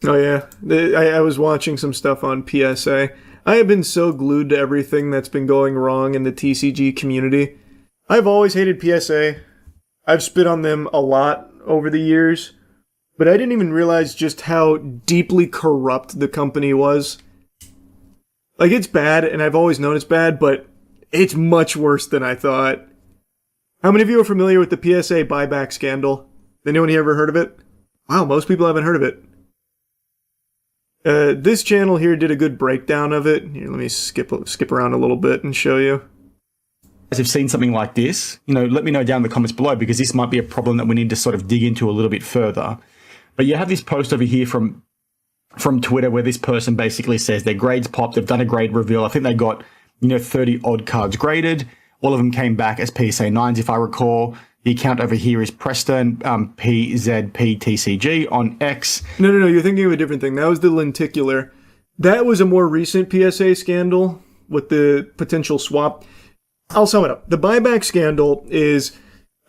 Oh yeah, I was watching some stuff on PSA. I have been so glued to everything that's been going wrong in the TCG community. I've always hated PSA. I've spit on them a lot over the years, but I didn't even realize just how deeply corrupt the company was. Like, it's bad, and I've always known it's bad, but it's much worse than I thought. How many of you are familiar with the PSA buyback scandal? Anyone here ever heard of it? Wow, most people haven't heard of it. This channel here did a good breakdown of it. Here, let me skip around a little bit and show you. Guys have seen something like this, let me know down in the comments below, because this might be a problem that we need to sort of dig into a little bit further. But you have this post over here from Twitter where this person basically says their grades popped, they've done a grade reveal. I think they got, 30 odd cards graded. All of them came back as PSA 9s, if I recall. The account over here is Preston PZPTCG on X. No, you're thinking of a different thing. That was the lenticular. That was a more recent PSA scandal with the potential swap. I'll sum it up. The buyback scandal is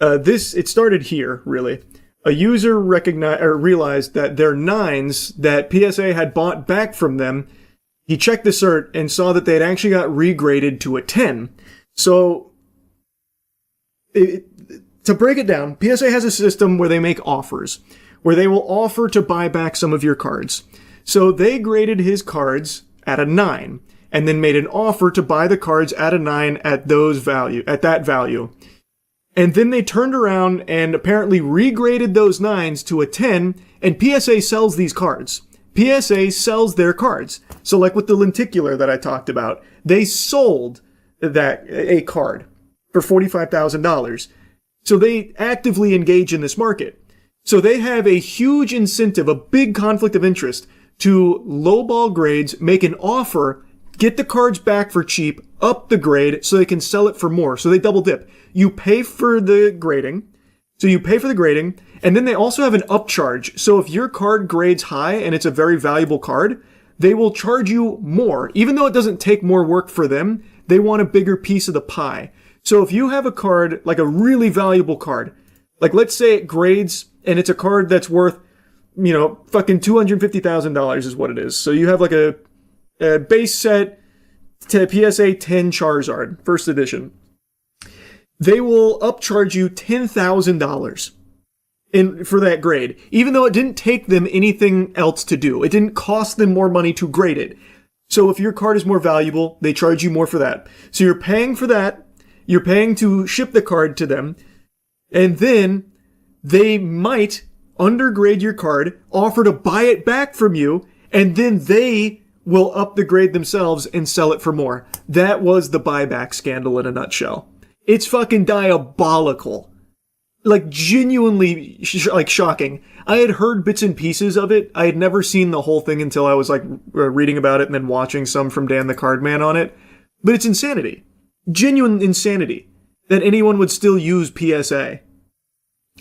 it started here, really. A user realized that their 9s that PSA had bought back from them, he checked the cert and saw that they had actually got regraded to a 10. So, to break it down, PSA has a system where they make offers, where they will offer to buy back some of your cards. So they graded his cards at a 9, and then made an offer to buy the cards at a 9 at that value. And then they turned around and apparently regraded those 9s to a 10, and PSA sells these cards. PSA sells their cards. So like with the lenticular that I talked about, they sold a card for $45,000. So they actively engage in this market. So they have a huge incentive, a big conflict of interest to lowball grades, make an offer, get the cards back for cheap, up the grade so they can sell it for more. So they double dip. You pay for the grading. And then they also have an upcharge. So if your card grades high and it's a very valuable card, they will charge you more. Even though it doesn't take more work for them, they want a bigger piece of the pie. So if you have a card, like a really valuable card, like let's say it grades and it's a card that's worth, fucking $250,000 is what it is. So you have like a base set to PSA 10 Charizard, first edition. They will upcharge you $10,000 for that grade, even though it didn't take them anything else to do. It didn't cost them more money to grade it. So if your card is more valuable, they charge you more for that. So you're paying for that. You're paying to ship the card to them, and then they might undergrade your card, offer to buy it back from you, and then they will up the grade themselves and sell it for more. That was the buyback scandal in a nutshell. It's fucking diabolical. Like, genuinely, shocking. I had heard bits and pieces of it. I had never seen the whole thing until I was, reading about it and then watching some from Dan the Cardman on it. But it's insanity. Genuine insanity that anyone would still use PSA.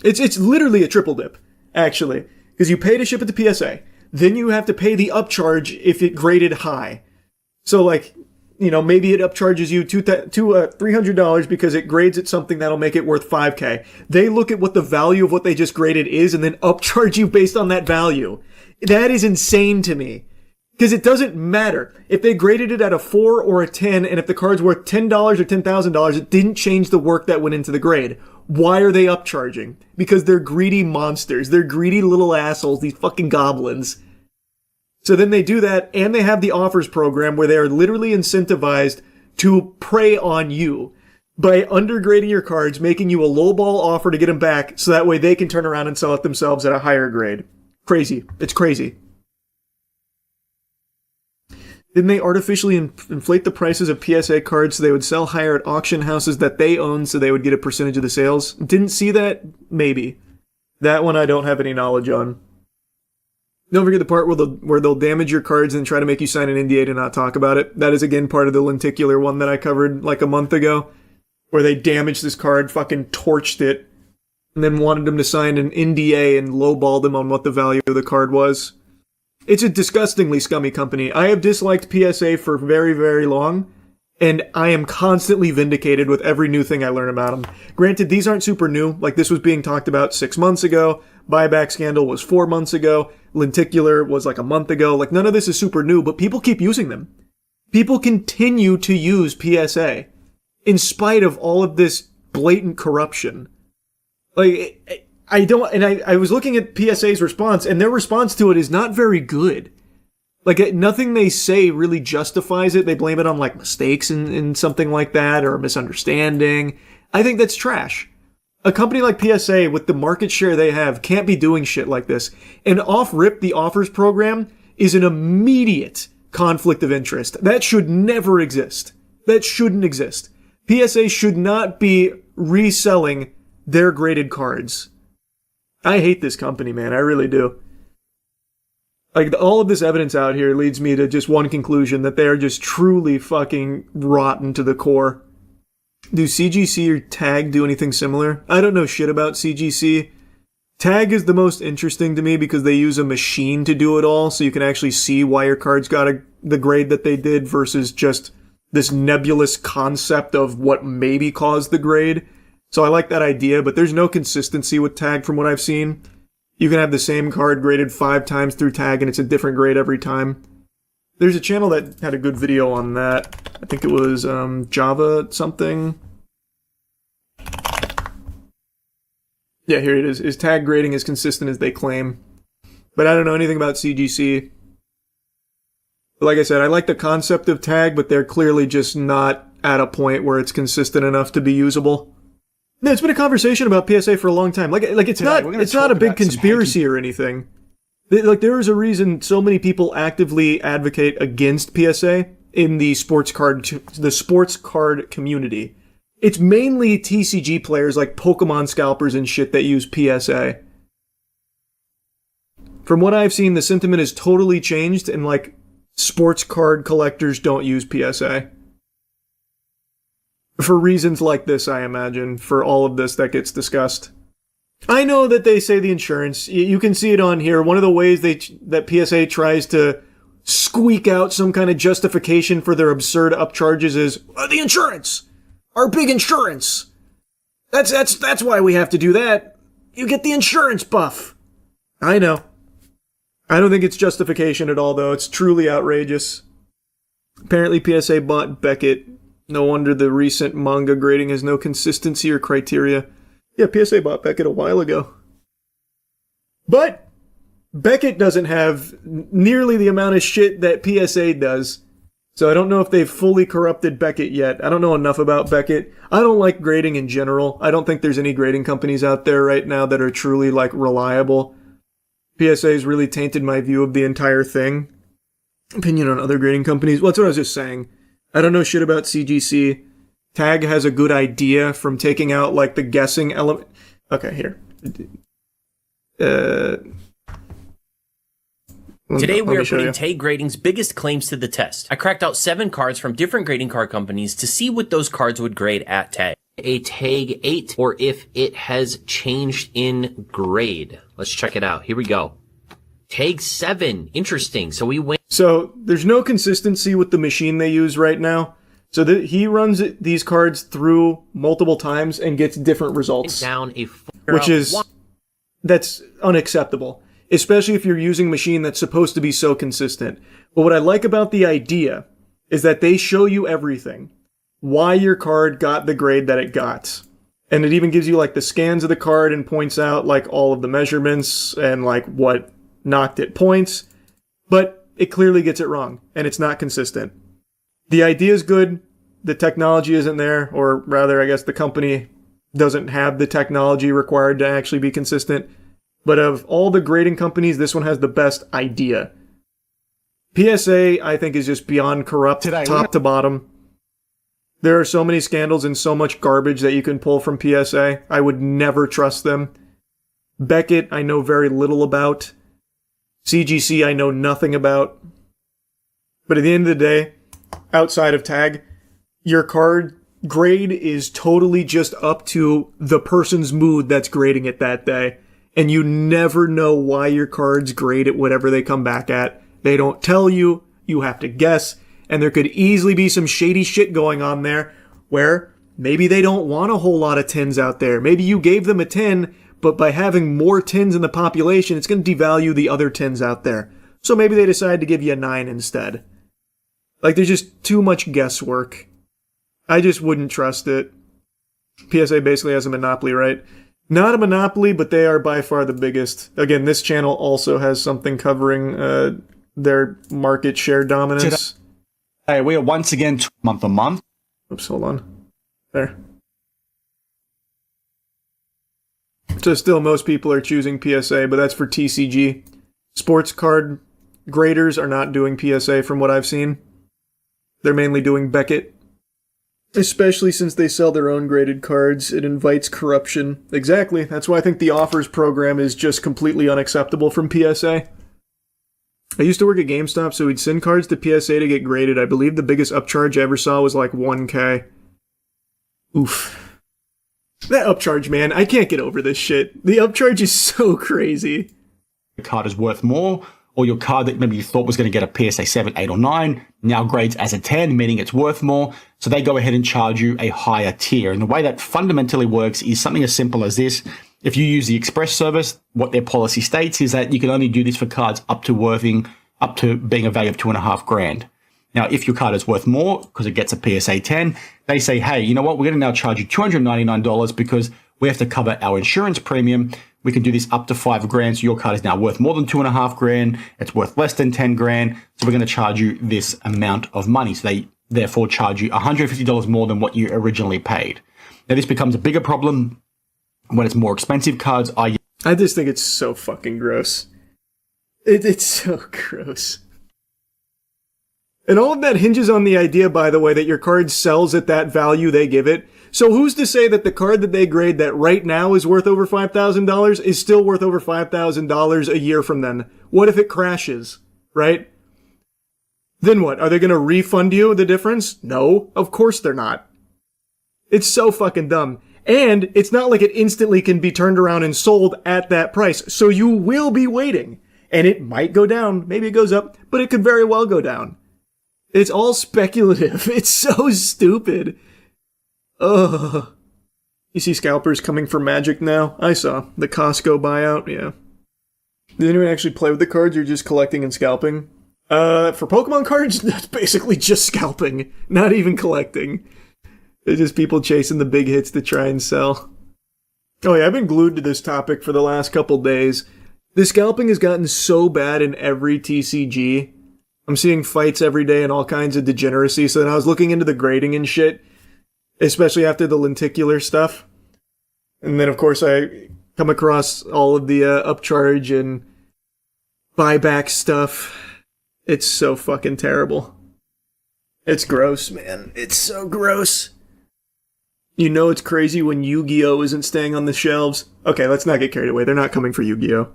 It's literally a triple dip, actually. Because you pay to ship it to PSA. Then you have to pay the upcharge if it graded high. So, maybe it upcharges you $300 because it grades at something that'll make it worth $5,000. They look at what the value of what they just graded is and then upcharge you based on that value. That is insane to me. Because it doesn't matter. If they graded it at a 4 or a 10, and if the card's worth $10 or $10,000, it didn't change the work that went into the grade. Why are they upcharging? Because they're greedy monsters. They're greedy little assholes, these fucking goblins. So then they do that, and they have the offers program where they are literally incentivized to prey on you by undergrading your cards, making you a lowball offer to get them back, so that way they can turn around and sell it themselves at a higher grade. Crazy. It's crazy. Didn't they artificially inflate the prices of PSA cards so they would sell higher at auction houses that they own so they would get a percentage of the sales? Didn't see that? Maybe. That one I don't have any knowledge on. Don't forget the part where they'll damage your cards and try to make you sign an NDA to not talk about it. That is again part of the lenticular one that I covered like a month ago, where they damaged this card, fucking torched it, and then wanted them to sign an NDA and lowballed them on what the value of the card was. It's a disgustingly scummy company. I have disliked PSA for very, very long, and I am constantly vindicated with every new thing I learn about them. Granted, these aren't super new. Like, this was being talked about 6 months ago, Buyback scandal was 4 months ago. Lenticular was like a month ago. Like, none of this is super new, but people keep using them. People continue to use PSA in spite of all of this blatant corruption. Like, I was looking at PSA's response, and their response to it is not very good. Like, nothing they say really justifies it. They blame it on, like, mistakes in something like that, or a misunderstanding. I think that's trash. A company like PSA, with the market share they have, can't be doing shit like this. And off-rip, the offers program is an immediate conflict of interest. That should never exist. That shouldn't exist. PSA should not be reselling their graded cards. I hate this company, man. I really do. Like, all of this evidence out here leads me to just one conclusion, that they are just truly fucking rotten to the core. Do CGC or Tag do anything similar? I don't know shit about CGC. Tag is the most interesting to me because they use a machine to do it all, so you can actually see why your cards got the grade that they did versus just this nebulous concept of what maybe caused the grade. So I like that idea, but there's no consistency with Tag from what I've seen. You can have the same card graded 5 times through Tag and it's a different grade every time. There's a channel that had a good video on that. I think it was Java something. Yeah, here it is. Is Tag grading as consistent as they claim? But I don't know anything about CGC. But like I said, I like the concept of Tag, but they're clearly just not at a point where it's consistent enough to be usable. No, it's been a conversation about PSA for a long time. Like it's not a big conspiracy or anything. Like, there is a reason so many people actively advocate against PSA in the sports card community. It's mainly TCG players like Pokemon scalpers and shit that use PSA. From what I've seen, the sentiment has totally changed, and like, sports card collectors don't use PSA. For reasons like this, I imagine, for all of this that gets discussed. I know that they say the insurance. You can see it on here. One of the ways that PSA tries to squeak out some kind of justification for their absurd upcharges is, the insurance! Our big insurance! That's why we have to do that. You get the insurance buff. I know. I don't think it's justification at all, though. It's truly outrageous. Apparently PSA bought Beckett. No wonder the recent manga grading has no consistency or criteria. Yeah, PSA bought Beckett a while ago. But Beckett doesn't have nearly the amount of shit that PSA does. So I don't know if they've fully corrupted Beckett yet. I don't know enough about Beckett. I don't like grading in general. I don't think there's any grading companies out there right now that are truly, like, reliable. PSA has really tainted my view of the entire thing. Opinion on other grading companies. Well, that's what I was just saying. I don't know shit about CGC. Tag has a good idea from taking out, like, the guessing element. Okay, here. Today we are putting Tag Grading's biggest claims to the test. I cracked out 7 cards from different grading card companies to see what those cards would grade at Tag. A Tag 8, or if it has changed in grade. Let's check it out. Here we go. Tag 7. Interesting. So we went. So there's no consistency with the machine they use right now. So he runs these cards through multiple times and gets different results. Down a that's unacceptable, especially if you're using a machine that's supposed to be so consistent. But what I like about the idea is that they show you everything. Why your card got the grade that it got. And it even gives you, like, the scans of the card and points out, like, all of the measurements and, like, what knocked it points. But it clearly gets it wrong, and it's not consistent. The idea is good. The technology isn't there, or rather, I guess the company doesn't have the technology required to actually be consistent. But of all the grading companies, this one has the best idea. PSA, I think, is just beyond corrupt, top to bottom. There are so many scandals and so much garbage that you can pull from PSA. I would never trust them. Beckett, I know very little about. CGC, I know nothing about. But at the end of the day, outside of Tag, your card grade is totally just up to the person's mood that's grading it that day. And you never know why your cards grade at whatever they come back at. They don't tell you. You have to guess. And there could easily be some shady shit going on there where maybe they don't want a whole lot of 10s out there. Maybe you gave them a 10, but by having more tins in the population, it's going to devalue the other tins out there. So maybe they decide to give you a 9 instead. Like, there's just too much guesswork. I just wouldn't trust it. PSA basically has a monopoly, right? Not a monopoly, but they are by far the biggest. Again, this channel also has something covering their market share dominance. Hey, we are once again month on month. Oops, hold on. There. So still most people are choosing PSA, but that's for TCG. Sports card graders are not doing PSA from what I've seen. They're mainly doing Beckett. Especially since they sell their own graded cards, it invites corruption. Exactly, that's why I think the offers program is just completely unacceptable from PSA. I used to work at GameStop, so we'd send cards to PSA to get graded. I believe the biggest upcharge I ever saw was like 1K. Oof. That upcharge, man, I can't get over this shit. The upcharge is so crazy. Your card is worth more, or your card that maybe you thought was going to get a PSA 7, 8, or 9 now grades as a 10, meaning it's worth more. So they go ahead and charge you a higher tier. And the way that fundamentally works is something as simple as this. If you use the Express service, what their policy states is that you can only do this for cards up to being a value of $2,500. Now, if your card is worth more because it gets a PSA 10, they say, hey, you know what? We're going to now charge you $299 because we have to cover our insurance premium. We can do this up to $5,000. So your card is now worth more than $2,500. It's worth less than $10,000. So we're going to charge you this amount of money. So they therefore charge you $150 more than what you originally paid. Now, this becomes a bigger problem when it's more expensive cards. I just think it's so fucking gross. It's so gross. And all of that hinges on the idea, by the way, that your card sells at that value they give it. So who's to say that the card that they grade that right now is worth over $5,000 is still worth over $5,000 a year from then? What if it crashes, right? Then what? Are they going to refund you the difference? No, of course they're not. It's so fucking dumb. And it's not like it instantly can be turned around and sold at that price. So you will be waiting. And it might go down. Maybe it goes up, but it could very well go down. It's all speculative. It's so stupid. Ugh. You see scalpers coming for Magic now? I saw. The Costco buyout, yeah. Did anyone actually play with the cards or just collecting and scalping? For Pokemon cards, that's basically just scalping. Not even collecting. It's just people chasing the big hits to try and sell. Oh yeah, I've been glued to this topic for the last couple days. The scalping has gotten so bad in every TCG. I'm seeing fights every day and all kinds of degeneracy. So then I was looking into the grading and shit, especially after the lenticular stuff. And then, of course, I come across all of the upcharge and buyback stuff. It's so fucking terrible. It's gross, man. It's so gross. You know it's crazy when Yu-Gi-Oh! Isn't staying on the shelves. Okay, let's not get carried away. They're not coming for Yu-Gi-Oh!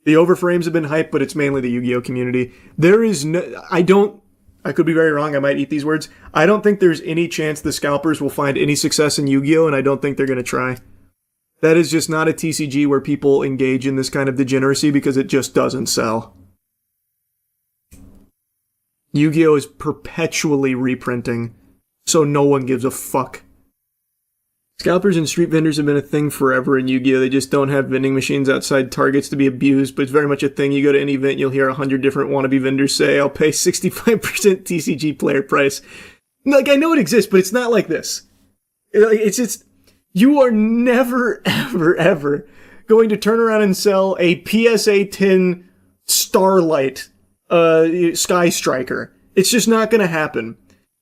The overframes have been hyped, but it's mainly the Yu-Gi-Oh! Community. There is no... I could be very wrong, I might eat these words. I don't think there's any chance the scalpers will find any success in Yu-Gi-Oh! And I don't think they're going to try. That is just not a TCG where people engage in this kind of degeneracy because it just doesn't sell. Yu-Gi-Oh! Is perpetually reprinting, so no one gives a fuck. Scalpers and street vendors have been a thing forever in Yu-Gi-Oh! They just don't have vending machines outside targets to be abused, but it's very much a thing. You go to any event, you'll hear 100 different wannabe vendors say, I'll pay 65% TCG player price. Like, I know it exists, but it's not like this. It's just, you are never, ever, ever going to turn around and sell a PSA 10 Starlight Sky Striker. It's just not going to happen.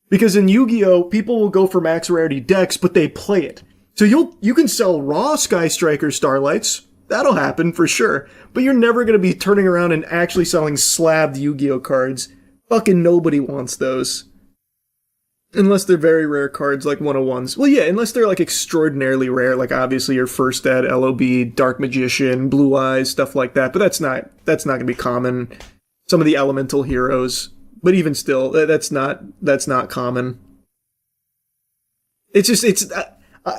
Because in Yu-Gi-Oh, people will go for max rarity decks, but they play it. So you can sell raw Sky Striker Starlights. That'll happen for sure. But you're never going to be turning around and actually selling slabbed Yu-Gi-Oh cards. Fucking nobody wants those. Unless they're very rare cards like 101s. Well, yeah, unless they're like extraordinarily rare, like obviously your First Ed, LOB, Dark Magician, Blue Eyes, stuff like that. But that's not going to be common. Some of the elemental heroes. But even still, that's not common.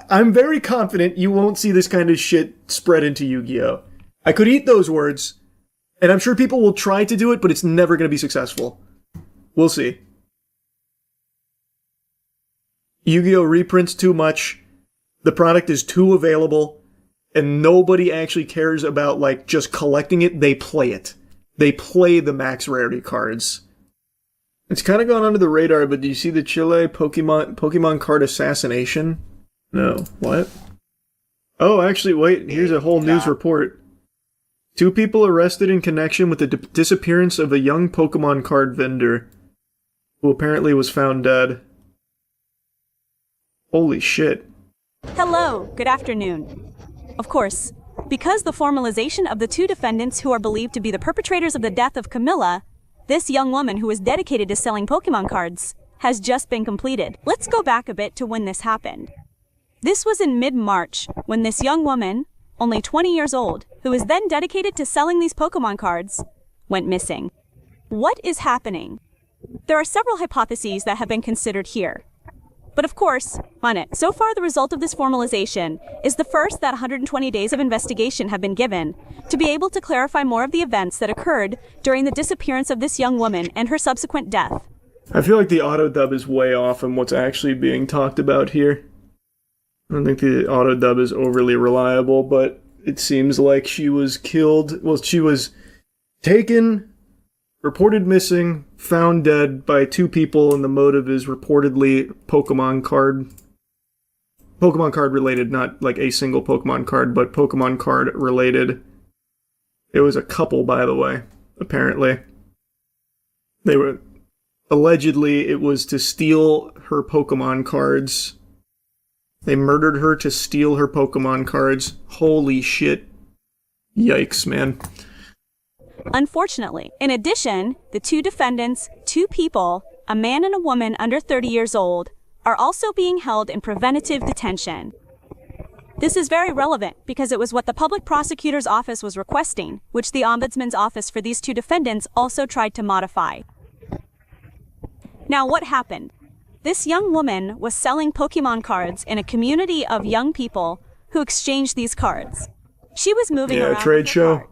I'm very confident you won't see this kind of shit spread into Yu-Gi-Oh! I could eat those words, and I'm sure people will try to do it, but it's never going to be successful. We'll see. Yu-Gi-Oh! Reprints too much. The product is too available. and nobody actually cares about, like, just collecting it. They play it. They play the max rarity cards. It's kind of gone under the radar, but do you see the Chile Pokemon card assassination? No. What? Oh, actually, wait. Here's a whole news report. 2 people arrested in connection with the disappearance of a young Pokemon card vendor, who apparently was found dead. Holy shit. Hello, good afternoon. Of course, because the formalization of the 2 defendants who are believed to be the perpetrators of the death of Camilla, this young woman who is dedicated to selling Pokemon cards, has just been completed. Let's go back a bit to when this happened. This was in mid-March, when this young woman, only 20 years old, who is then dedicated to selling these Pokemon cards, went missing. What is happening? There are several hypotheses that have been considered here. But of course, on it, so far the result of this formalization is the first that 120 days of investigation have been given to be able to clarify more of the events that occurred during the disappearance of this young woman and her subsequent death. I feel like the auto dub is way off on what's actually being talked about here. I don't think the auto dub is overly reliable, but it seems like she was killed. Well, she was taken, reported missing, found dead by 2 people, and the motive is reportedly Pokemon card related, not like a single Pokemon card, but Pokemon card related. It was a couple, by the way, apparently. Allegedly, it was to steal her Pokemon cards. They murdered her to steal her Pokemon cards. Holy shit. Yikes, man. Unfortunately, in addition, the 2 defendants, 2 people, a man and a woman under 30 years old, are also being held in preventative detention. This is very relevant because it was what the public prosecutor's office was requesting, which the ombudsman's office for these 2 defendants also tried to modify. Now, what happened? This young woman was selling Pokemon cards in a community of young people who exchanged these cards. She was moving around a trade with her show. card,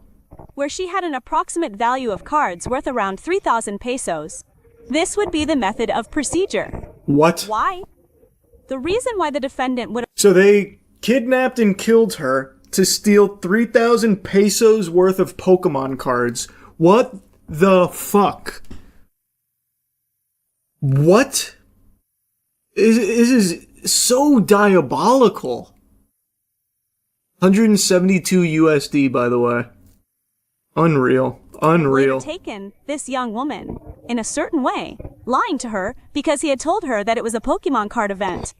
where she had an approximate value of cards worth around 3,000 pesos. This would be the method of procedure. What? Why? The reason why the defendant would... So they kidnapped and killed her to steal 3,000 pesos worth of Pokemon cards. What the fuck? What? This is so diabolical. 172 USD, by the way. Unreal. Unreal. Would have taken this young woman in a certain way, lying to her because he had told her that it was a Pokemon card event.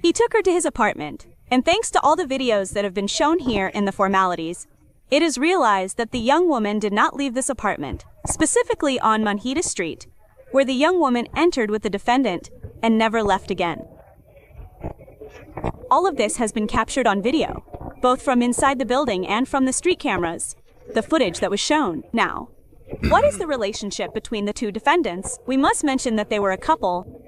He took her to his apartment, and thanks to all the videos that have been shown here in the formalities, it is realized that the young woman did not leave this apartment, specifically on Manhita Street, where the young woman entered with the defendant and never left again. All of this has been captured on video, both from inside the building and from the street cameras, the footage that was shown. Now, what is the relationship between the 2 defendants? We must mention that they were a couple.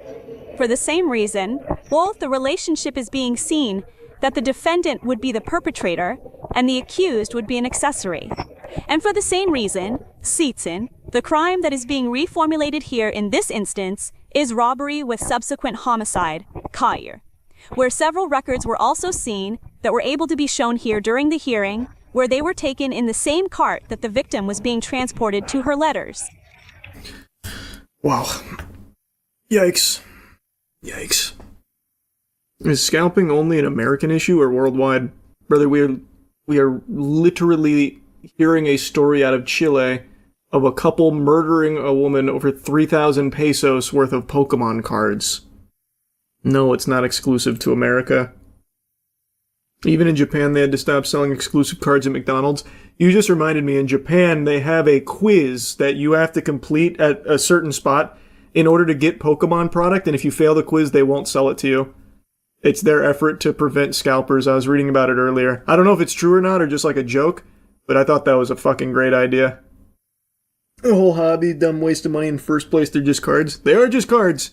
For the same reason, both the relationship is being seen that the defendant would be the perpetrator and the accused would be an accessory. And for the same reason, Seatson, the crime that is being reformulated here in this instance is robbery with subsequent homicide, Kair, where several records were also seen that were able to be shown here during the hearing, where they were taken in the same cart that the victim was being transported to her letters. Wow. Yikes. Yikes. Is scalping only an American issue or worldwide? Brother, we are literally hearing a story out of Chile of a couple murdering a woman over 3,000 pesos worth of Pokemon cards. No, it's not exclusive to America. Even in Japan, they had to stop selling exclusive cards at McDonald's. You just reminded me, in Japan, they have a quiz that you have to complete at a certain spot in order to get Pokemon product, and if you fail the quiz, they won't sell it to you. It's their effort to prevent scalpers. I was reading about it earlier. I don't know if it's true or not, or just like a joke, but I thought that was a fucking great idea. The whole hobby, dumb waste of money in first place, they're just cards. They are just cards.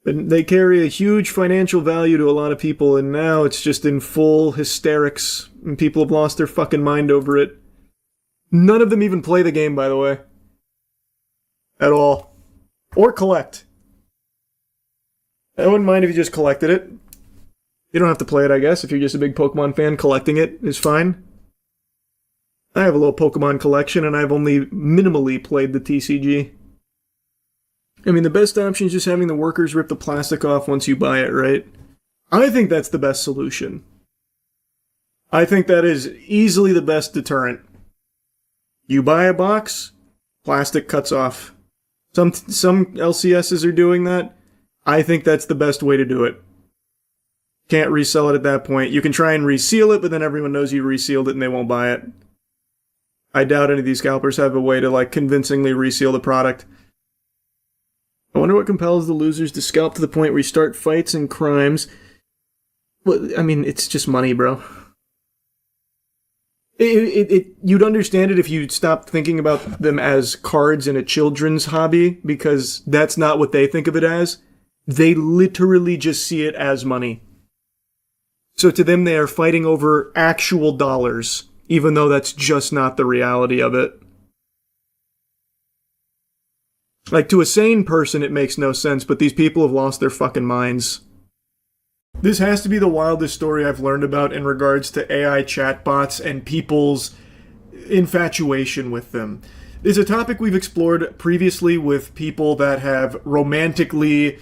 But they carry a huge financial value to a lot of people, and now it's just in full hysterics, and people have lost their fucking mind over it. None of them even play the game, by the way. At all. Or collect. I wouldn't mind if you just collected it. You don't have to play it, I guess. If you're just a big Pokemon fan, collecting it is fine. I have a little Pokemon collection, and I've only minimally played the TCG. I mean, the best option is just having the workers rip the plastic off once you buy it, right? I think that's the best solution. I think that is easily the best deterrent. You buy a box, plastic cuts off. Some LCSs are doing that. I think that's the best way to do it. Can't resell it at that point. You can try and reseal it, but then everyone knows you resealed it and they won't buy it. I doubt any of these scalpers have a way to, like, convincingly reseal the product. I wonder what compels the losers to scalp to the point where you start fights and crimes. Well, I mean, it's just money, bro. You'd understand it if you stopped thinking about them as cards in a children's hobby, because that's not what they think of it as. They literally just see it as money. So to them, they are fighting over actual dollars, even though that's just not the reality of it. Like, to a sane person, it makes no sense, but these people have lost their fucking minds. This has to be the wildest story I've learned about in regards to AI chatbots and people's infatuation with them. It's a topic we've explored previously with people that have romantically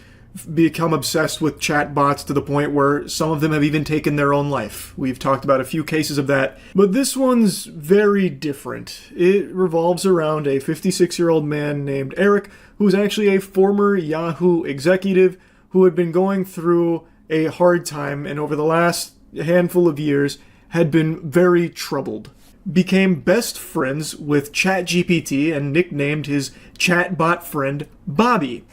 become obsessed with chatbots to the point where some of them have even taken their own life. We've talked about a few cases of that, but this one's very different. It revolves around a 56-year-old man named Eric, who's actually a former Yahoo executive who had been going through a hard time and over the last handful of years had been very troubled. Became best friends with ChatGPT and nicknamed his chatbot friend Bobby.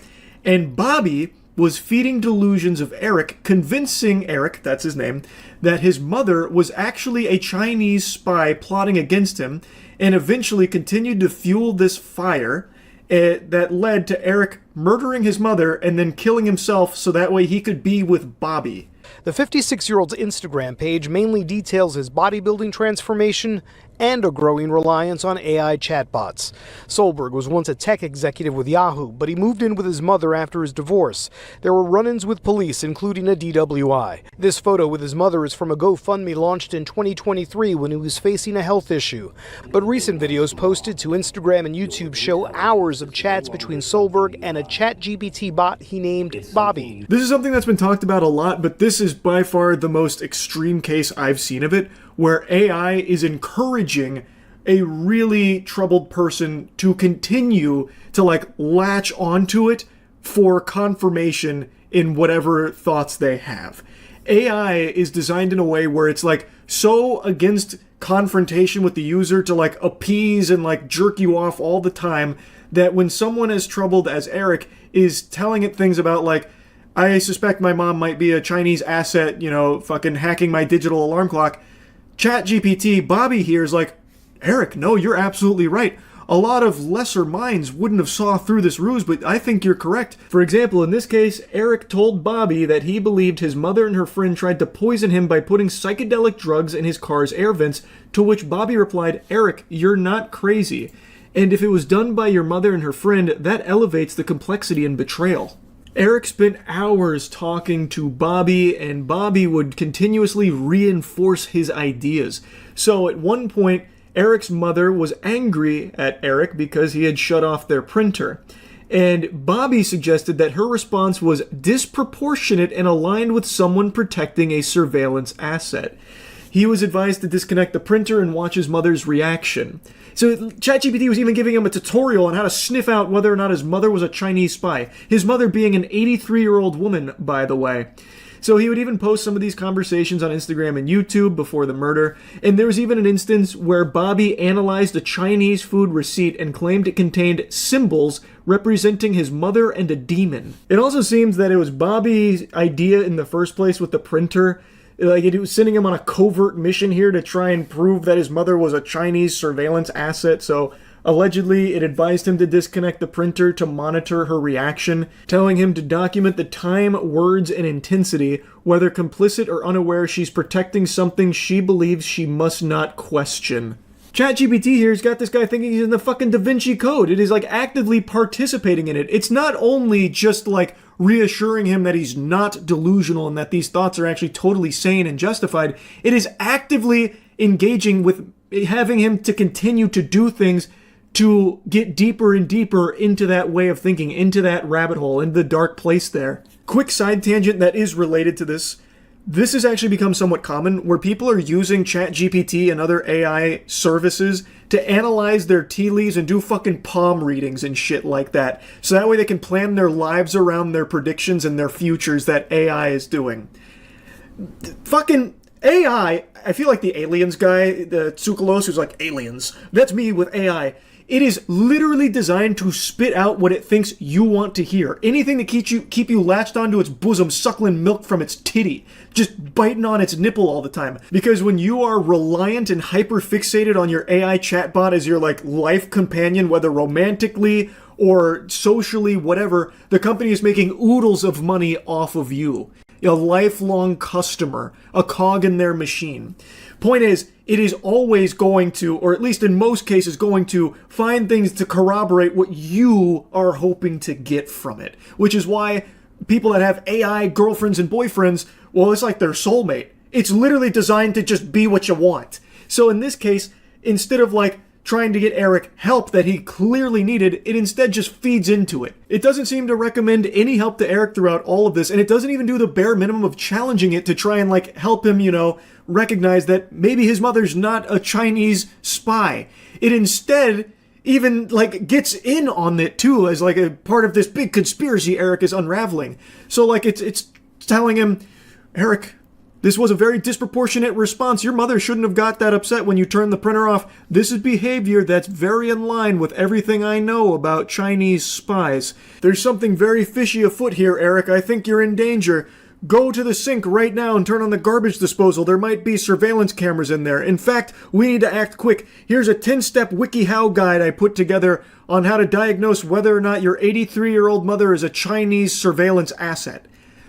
And Bobby was feeding delusions of Eric, convincing Eric, that's his name, that his mother was actually a Chinese spy plotting against him, and eventually continued to fuel this fire that led to Eric murdering his mother and then killing himself so that way he could be with Bobby. The 56-year-old's Instagram page mainly details his bodybuilding transformation and a growing reliance on AI chatbots. Solberg was once a tech executive with Yahoo, but he moved in with his mother after his divorce. There were run-ins with police, including a DWI. This photo with his mother is from a GoFundMe launched in 2023 when he was facing a health issue. But recent videos posted to Instagram and YouTube show hours of chats between Solberg and a ChatGPT bot he named Bobby. This is something that's been talked about a lot, but this is by far the most extreme case I've seen of it, where AI is encouraging a really troubled person to continue to, like, latch onto it for confirmation in whatever thoughts they have. AI is designed in a way where it's, like, so against confrontation with the user to, like, appease and, like, jerk you off all the time that when someone as troubled as Eric is telling it things about, like, I suspect my mom might be a Chinese asset, you know, fucking hacking my digital alarm clock, ChatGPT Bobby here is like, Eric, no, you're absolutely right. A lot of lesser minds wouldn't have saw through this ruse, but I think you're correct. For example, in this case, Eric told Bobby that he believed his mother and her friend tried to poison him by putting psychedelic drugs in his car's air vents, to which Bobby replied, Eric, you're not crazy. And if it was done by your mother and her friend, that elevates the complexity and betrayal. Eric spent hours talking to Bobby, and Bobby would continuously reinforce his ideas. So at one point, Eric's mother was angry at Eric because he had shut off their printer. And Bobby suggested that her response was disproportionate and aligned with someone protecting a surveillance asset. He was advised to disconnect the printer and watch his mother's reaction. So ChatGPT was even giving him a tutorial on how to sniff out whether or not his mother was a Chinese spy. His mother being an 83-year-old woman, by the way. So he would even post some of these conversations on Instagram and YouTube before the murder. And there was even an instance where Bobby analyzed a Chinese food receipt and claimed it contained symbols representing his mother and a demon. It also seems that it was Bobby's idea in the first place with the printer. Like, it was sending him on a covert mission here to try and prove that his mother was a Chinese surveillance asset, so allegedly it advised him to disconnect the printer to monitor her reaction, telling him to document the time, words, and intensity, whether complicit or unaware she's protecting something she believes she must not question. ChatGPT here has got this guy thinking he's in the fucking Da Vinci Code. It is like actively participating in it. It's not only just like reassuring him that he's not delusional and that these thoughts are actually totally sane and justified. It is actively engaging with having him to continue to do things to get deeper and deeper into that way of thinking, into that rabbit hole, into the dark place there. Quick side tangent that is related to this. This has actually become somewhat common where people are using ChatGPT and other AI services to analyze their tea leaves and do fucking palm readings and shit like that. So that way they can plan their lives around their predictions and their futures that AI is doing. Fucking AI, I feel like the aliens guy, the Tsoukalos, who's like, aliens. That's me with AI. It is literally designed to spit out what it thinks you want to hear. Anything that keep you latched onto its bosom, suckling milk from its titty, just biting on its nipple all the time. Because when you are reliant and hyper-fixated on your AI chatbot as your like life companion, whether romantically or socially, whatever, the company is making oodles of money off of you. A lifelong customer, a cog in their machine. Point is, it is always going to, or at least in most cases, going to find things to corroborate what you are hoping to get from it. Which is why people that have AI girlfriends and boyfriends, well, it's like their soulmate. It's literally designed to just be what you want. So in this case, instead of like trying to get Eric help that he clearly needed, it instead just feeds into it. It doesn't seem to recommend any help to Eric throughout all of this, and it doesn't even do the bare minimum of challenging it to try and like help him, recognize that maybe his mother's not a Chinese spy. It instead even like gets in on it too as like a part of this big conspiracy Eric is unraveling. So like it's telling him, Eric, this was a very disproportionate response. Your mother shouldn't have got that upset when you turned the printer off. This is behavior that's very in line with everything I know about Chinese spies. There's something very fishy afoot here, Eric. I think you're in danger. Go to the sink right now and turn on the garbage disposal. There might be surveillance cameras in there. In fact, we need to act quick. Here's a 10-step WikiHow guide I put together on how to diagnose whether or not your 83-year-old mother is a Chinese surveillance asset.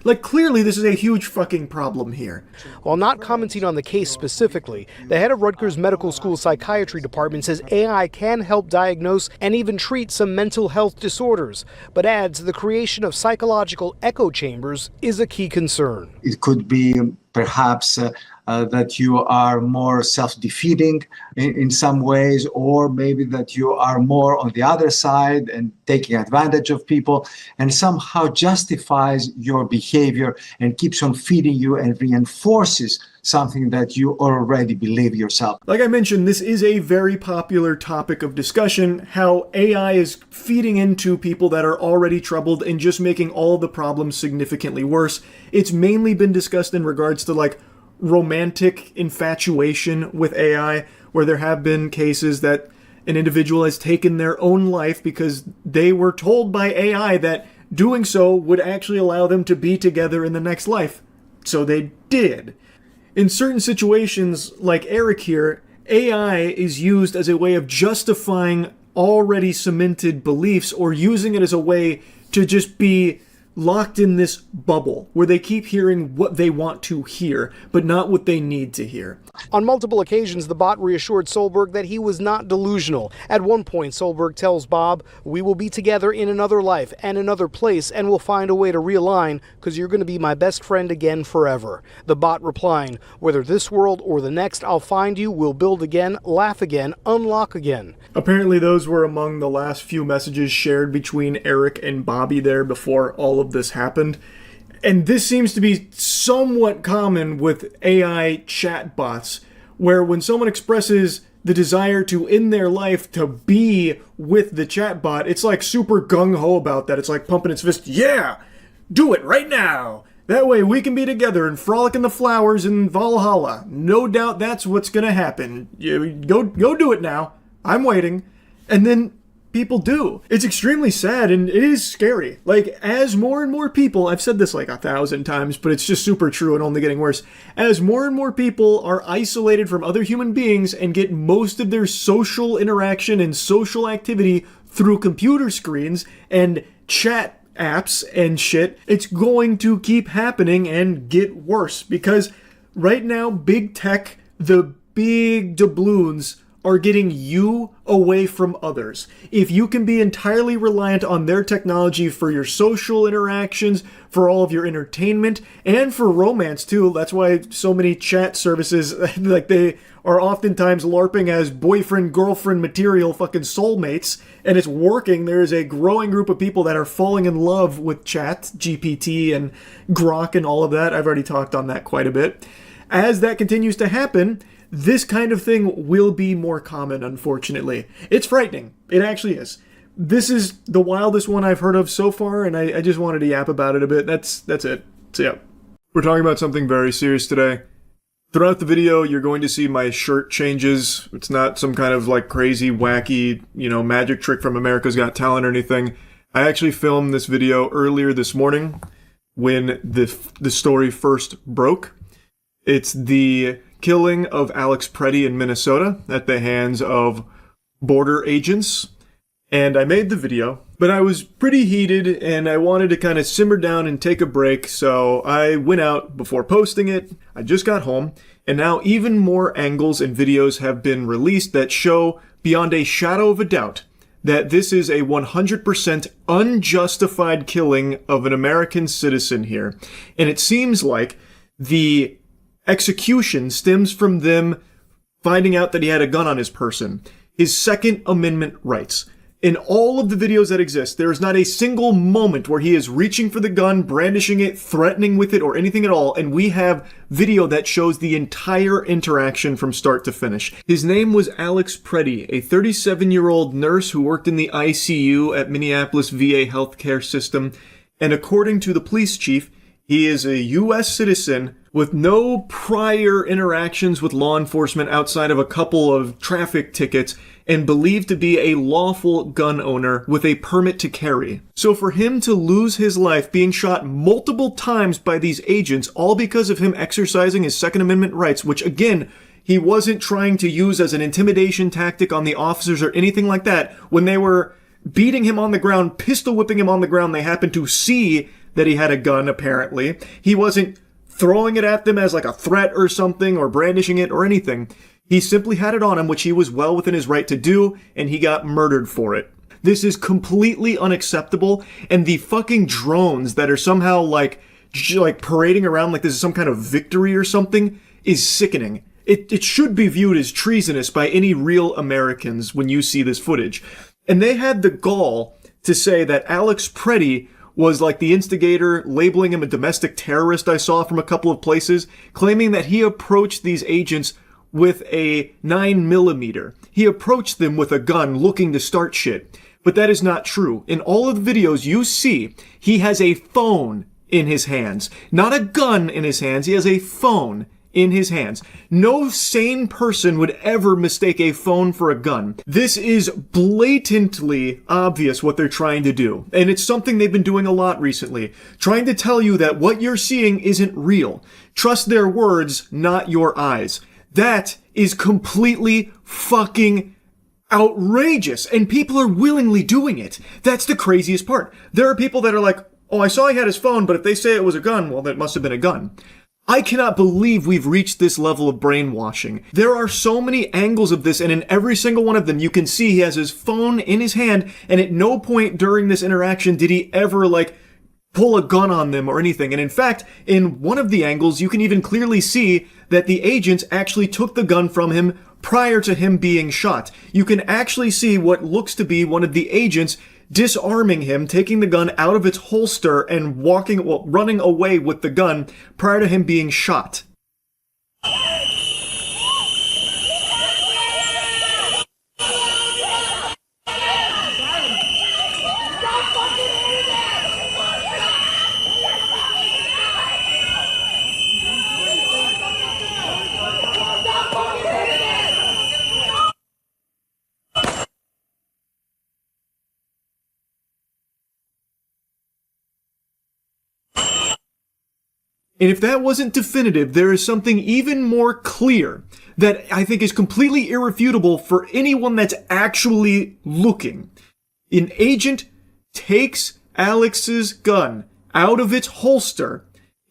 Like, clearly this is a huge fucking problem here. While not commenting on the case specifically, the head of Rutgers Medical School Psychiatry Department says AI can help diagnose and even treat some mental health disorders, but adds the creation of psychological echo chambers is a key concern. It could be perhaps that you are more self-defeating in some ways, or maybe that you are more on the other side and taking advantage of people, and somehow justifies your behavior and keeps on feeding you and reinforces something that you already believe yourself. Like I mentioned, this is a very popular topic of discussion, how AI is feeding into people that are already troubled and just making all of the problems significantly worse. It's mainly been discussed in regards to like romantic infatuation with AI, where there have been cases that an individual has taken their own life because they were told by AI that doing so would actually allow them to be together in the next life. So they did. In certain situations, like Eric here, AI is used as a way of justifying already cemented beliefs or using it as a way to just be locked in this bubble where they keep hearing what they want to hear, but not what they need to hear. On multiple occasions, the bot reassured Solberg that he was not delusional. At one point, Solberg tells Bob, "We will be together in another life and another place, and we'll find a way to realign, because you're going to be my best friend again forever." The bot replying, "Whether this world or the next, I'll find you, we'll build again, laugh again, unlock again." Apparently those were among the last few messages shared between Eric and Bobby there before all of this happened. And this seems to be somewhat common with AI chatbots, where when someone expresses the desire to end their life to be with the chatbot, it's like super gung-ho about that. It's like pumping its fist, yeah, do it right now. That way we can be together and frolic in the flowers in Valhalla. No doubt that's what's going to happen. Go do it now. I'm waiting. And then people do. It's extremely sad and it is scary. Like, as more and more people, I've said this like 1,000 times, but it's just super true and only getting worse. As more and more people are isolated from other human beings and get most of their social interaction and social activity through computer screens and chat apps and shit, it's going to keep happening and get worse, because right now big tech, the big doubloons, are getting you away from others. If you can be entirely reliant on their technology for your social interactions, for all of your entertainment, and for romance too, that's why so many chat services, like they are oftentimes LARPing as boyfriend-girlfriend material fucking soulmates, and it's working. There is a growing group of people that are falling in love with chat, GPT, and Grok and all of that. I've already talked on that quite a bit. As that continues to happen, this kind of thing will be more common, unfortunately. It's frightening. It actually is. This is the wildest one I've heard of so far, and I just wanted to yap about it a bit. That's it. So yeah. We're talking about something very serious today. Throughout the video, you're going to see my shirt changes. It's not some kind of like crazy, wacky, magic trick from America's Got Talent or anything. I actually filmed this video earlier this morning when the story first broke. It's the killing of Alex Preddy in Minnesota at the hands of border agents. And I made the video, but I was pretty heated and I wanted to kind of simmer down and take a break. So I went out before posting it. I just got home, and now even more angles and videos have been released that show beyond a shadow of a doubt that this is a 100% unjustified killing of an American citizen here. And it seems like the execution stems from them finding out that he had a gun on his person. His Second Amendment rights. In all of the videos that exist, there is not a single moment where he is reaching for the gun, brandishing it, threatening with it, or anything at all, and we have video that shows the entire interaction from start to finish. His name was Alex Preddy, a 37-year-old nurse who worked in the ICU at Minneapolis VA healthcare system, and according to the police chief, he is a U.S. citizen with no prior interactions with law enforcement outside of a couple of traffic tickets, and believed to be a lawful gun owner with a permit to carry. So for him to lose his life being shot multiple times by these agents, all because of him exercising his Second Amendment rights, which again, he wasn't trying to use as an intimidation tactic on the officers or anything like that. When they were beating him on the ground, pistol whipping him on the ground, they happened to see that he had a gun, apparently. He wasn't throwing it at them as like a threat or something, or brandishing it or anything. He simply had it on him, which he was well within his right to do, and he got murdered for it. This is completely unacceptable, and the fucking drones that are somehow like parading around like this is some kind of victory or something is sickening. It should be viewed as treasonous by any real Americans when you see this footage. And they had the gall to say that Alex Preddy was like the instigator, labeling him a domestic terrorist I saw from a couple of places, claiming that he approached these agents with a 9mm. He approached them with a gun looking to start shit. But that is not true. In all of the videos you see, he has a phone in his hands. Not a gun in his hands, he has a phone in his hands. No sane person would ever mistake a phone for a gun. This is blatantly obvious what they're trying to do. And it's something they've been doing a lot recently. Trying to tell you that what you're seeing isn't real. Trust their words, not your eyes. That is completely fucking outrageous. And people are willingly doing it. That's the craziest part. There are people that are like, oh, I saw he had his phone, but if they say it was a gun, well, that must have been a gun. I cannot believe we've reached this level of brainwashing. There are so many angles of this, and in every single one of them, you can see he has his phone in his hand, and at no point during this interaction did he ever, pull a gun on them or anything. And in fact, in one of the angles, you can even clearly see that the agents actually took the gun from him prior to him being shot. You can actually see what looks to be one of the agents disarming him, taking the gun out of its holster and running away with the gun prior to him being shot. And if that wasn't definitive, there is something even more clear that I think is completely irrefutable for anyone that's actually looking. An agent takes Alex's gun out of its holster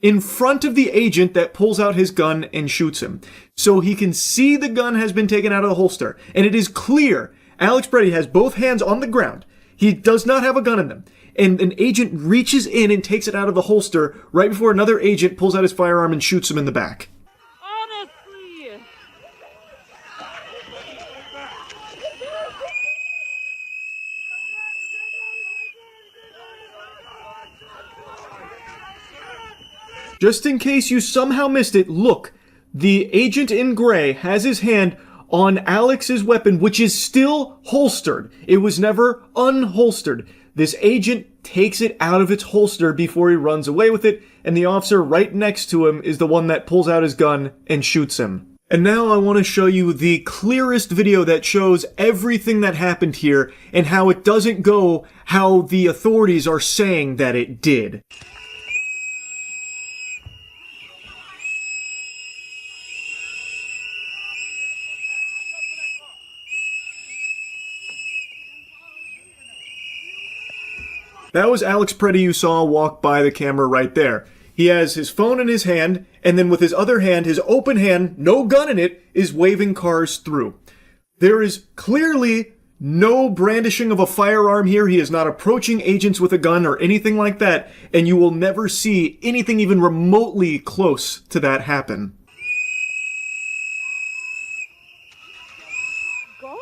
in front of the agent that pulls out his gun and shoots him. So he can see the gun has been taken out of the holster. And it is clear Alex Preddy has both hands on the ground. He does not have a gun in them. And an agent reaches in and takes it out of the holster right before another agent pulls out his firearm and shoots him in the back. Honestly. Just in case you somehow missed it, look, the agent in gray has his hand on Alex's weapon, which is still holstered. It was never unholstered. This agent takes it out of its holster before he runs away with it, and the officer right next to him is the one that pulls out his gun and shoots him. And now I want to show you the clearest video that shows everything that happened here and how it doesn't go how the authorities are saying that it did. That was Alex Preddy you saw walk by the camera right there. He has his phone in his hand, and then with his other hand, his open hand, no gun in it, is waving cars through. There is clearly no brandishing of a firearm here. He is not approaching agents with a gun or anything like that, and you will never see anything even remotely close to that happen. Go.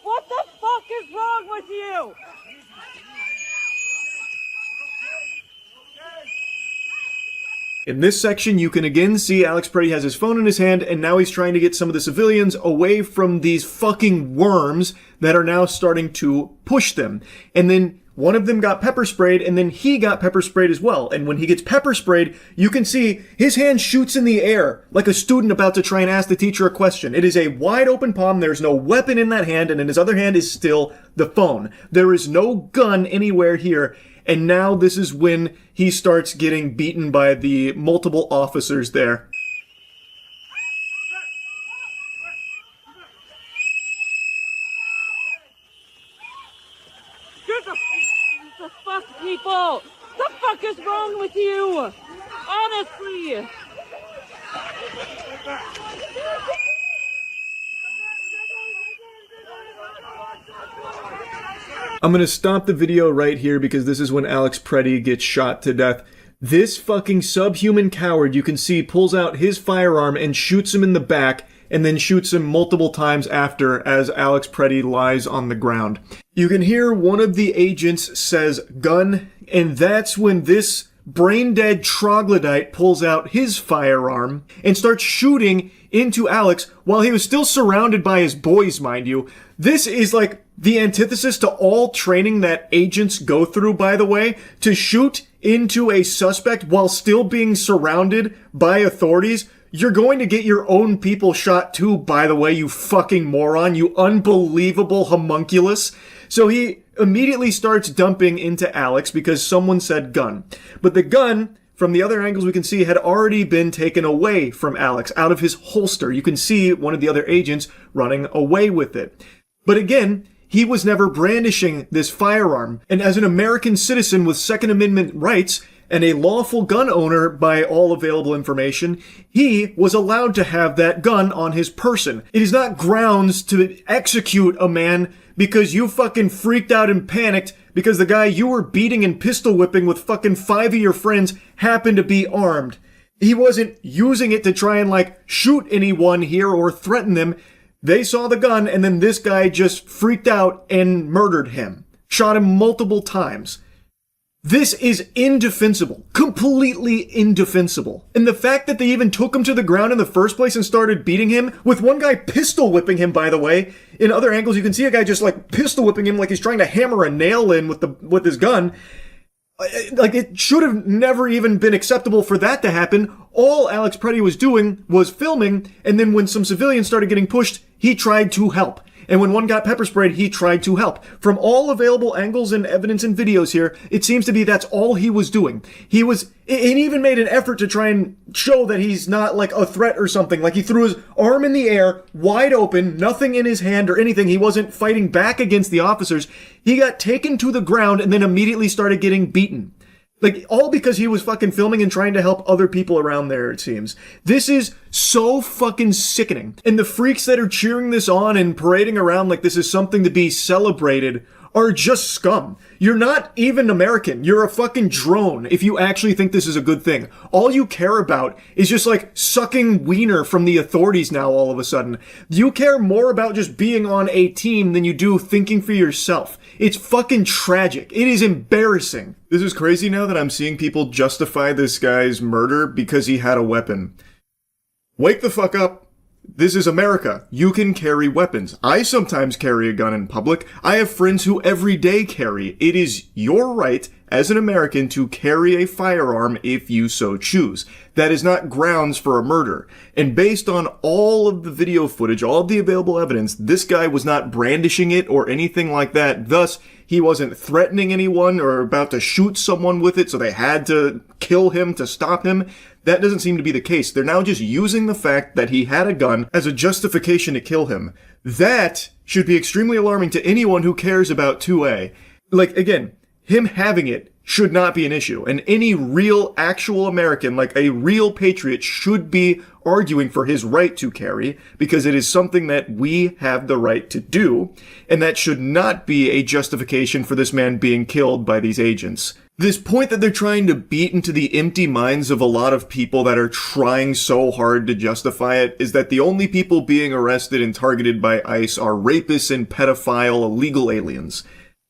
What the fuck is wrong with you? In this section, you can again see Alex Preddy has his phone in his hand, and now he's trying to get some of the civilians away from these fucking worms that are now starting to push them. And then one of them got pepper sprayed, and then he got pepper sprayed as well. And when he gets pepper sprayed, you can see his hand shoots in the air like a student about to try and ask the teacher a question. It is a wide open palm. There's no weapon in that hand, and in his other hand is still the phone. There is no gun anywhere here. And now this is when he starts getting beaten by the multiple officers there. The fuck, people! The fuck is wrong with you? Honestly! I'm gonna stop the video right here because this is when Alex Preddy gets shot to death. This fucking subhuman coward, you can see, pulls out his firearm and shoots him in the back, and then shoots him multiple times after as Alex Preddy lies on the ground. You can hear one of the agents says gun, and that's when this brain-dead troglodyte pulls out his firearm and starts shooting into Alex while he was still surrounded by his boys, mind you. This is like the antithesis to all training that agents go through, by the way, to shoot into a suspect while still being surrounded by authorities. You're going to get your own people shot too, by the way, you fucking moron, you unbelievable homunculus. So he immediately starts dumping into Alex because someone said gun. But the gun, from the other angles we can see, had already been taken away from Alex, out of his holster. You can see one of the other agents running away with it. But again, he was never brandishing this firearm. And as an American citizen with Second Amendment rights, and a lawful gun owner by all available information, he was allowed to have that gun on his person. It is not grounds to execute a man because you fucking freaked out and panicked because the guy you were beating and pistol whipping with fucking 5 of your friends happened to be armed. He wasn't using it to try and like shoot anyone here or threaten them. They saw the gun and then this guy just freaked out and murdered him. Shot him multiple times. This is indefensible. Completely indefensible. And the fact that they even took him to the ground in the first place and started beating him, with one guy pistol whipping him, by the way. In other angles, you can see a guy just like pistol whipping him like he's trying to hammer a nail in with his gun. Like, it should have never even been acceptable for that to happen. All Alex Preddy was doing was filming, and then when some civilians started getting pushed, he tried to help. And when one got pepper sprayed, he tried to help. From all available angles and evidence and videos here, it seems to be that's all he was doing. He even made an effort to try and show that he's not like a threat or something. Like he threw his arm in the air, wide open, nothing in his hand or anything. He wasn't fighting back against the officers. He got taken to the ground and then immediately started getting beaten. Like, all because he was fucking filming and trying to help other people around there, it seems. This is so fucking sickening. And the freaks that are cheering this on and parading around like this is something to be celebrated are just scum. You're not even American. You're a fucking drone if you actually think this is a good thing. All you care about is just like sucking wiener from the authorities now all of a sudden. You care more about just being on a team than you do thinking for yourself. It's fucking tragic. It is embarrassing. This is crazy now that I'm seeing people justify this guy's murder because he had a weapon. Wake the fuck up. This is America. You can carry weapons. I sometimes carry a gun in public. I have friends who every day carry. It is your right as an American to carry a firearm if you so choose. That is not grounds for a murder. And based on all of the video footage, all of the available evidence, this guy was not brandishing it or anything like that. Thus, he wasn't threatening anyone or about to shoot someone with it, so they had to kill him to stop him. That doesn't seem to be the case. They're now just using the fact that he had a gun as a justification to kill him. That should be extremely alarming to anyone who cares about 2A. Like, again, him having it should not be an issue. And any real, actual American, like a real patriot, should be arguing for his right to carry, because it is something that we have the right to do, and that should not be a justification for this man being killed by these agents. This point that they're trying to beat into the empty minds of a lot of people that are trying so hard to justify it is that the only people being arrested and targeted by ICE are rapists and pedophile illegal aliens,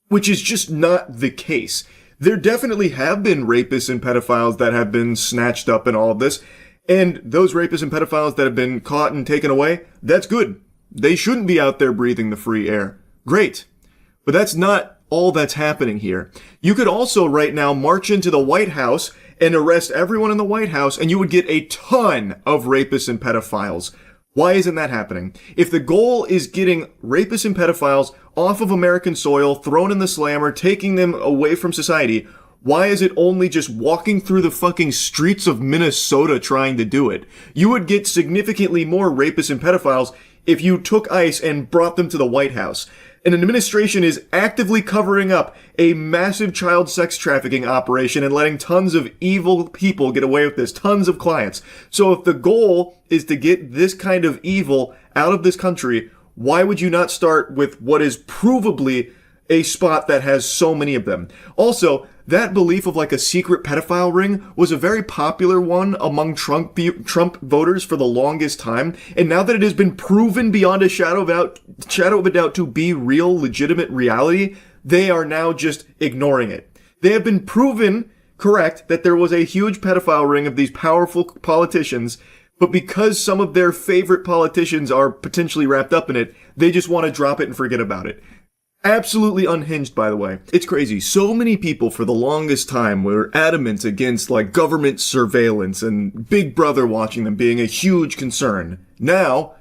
which is just not the case. There definitely have been rapists and pedophiles that have been snatched up in all of this, and those rapists and pedophiles that have been caught and taken away, that's good. They shouldn't be out there breathing the free air. Great. But that's not all that's happening here. You could also right now march into the White House and arrest everyone in the White House, and you would get a ton of rapists and pedophiles. Why isn't that happening? If the goal is getting rapists and pedophiles off of American soil, thrown in the slammer, taking them away from society, why is it only just walking through the fucking streets of Minnesota trying to do it? You would get significantly more rapists and pedophiles if you took ICE and brought them to the White House. An administration is actively covering up a massive child sex trafficking operation and letting tons of evil people get away with this, tons of clients. So if the goal is to get this kind of evil out of this country, why would you not start with what is provably a spot that has so many of them? Also, that belief of like a secret pedophile ring was a very popular one among Trump voters for the longest time. And now that it has been proven beyond a shadow of a doubt to be real, legitimate reality, they are now just ignoring it. They have been proven correct that there was a huge pedophile ring of these powerful politicians, but because some of their favorite politicians are potentially wrapped up in it, they just want to drop it and forget about it. Absolutely unhinged, by the way. It's crazy. So many people for the longest time were adamant against like government surveillance and Big Brother watching them being a huge concern. Now,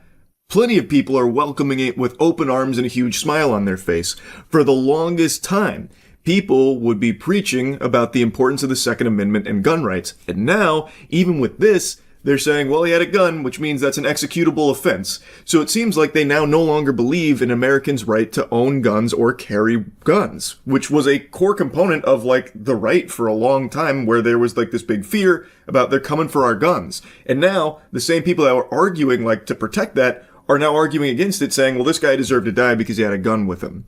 plenty of people are welcoming it with open arms and a huge smile on their face. For the longest time, people would be preaching about the importance of the Second Amendment and gun rights. And now, even with this, they're saying, well, he had a gun, which means that's an executable offense. So it seems like they now no longer believe in Americans' right to own guns or carry guns, which was a core component of like the right for a long time, where there was like this big fear about they're coming for our guns. And now the same people that were arguing like to protect that are now arguing against it, saying, well, this guy deserved to die because he had a gun with him.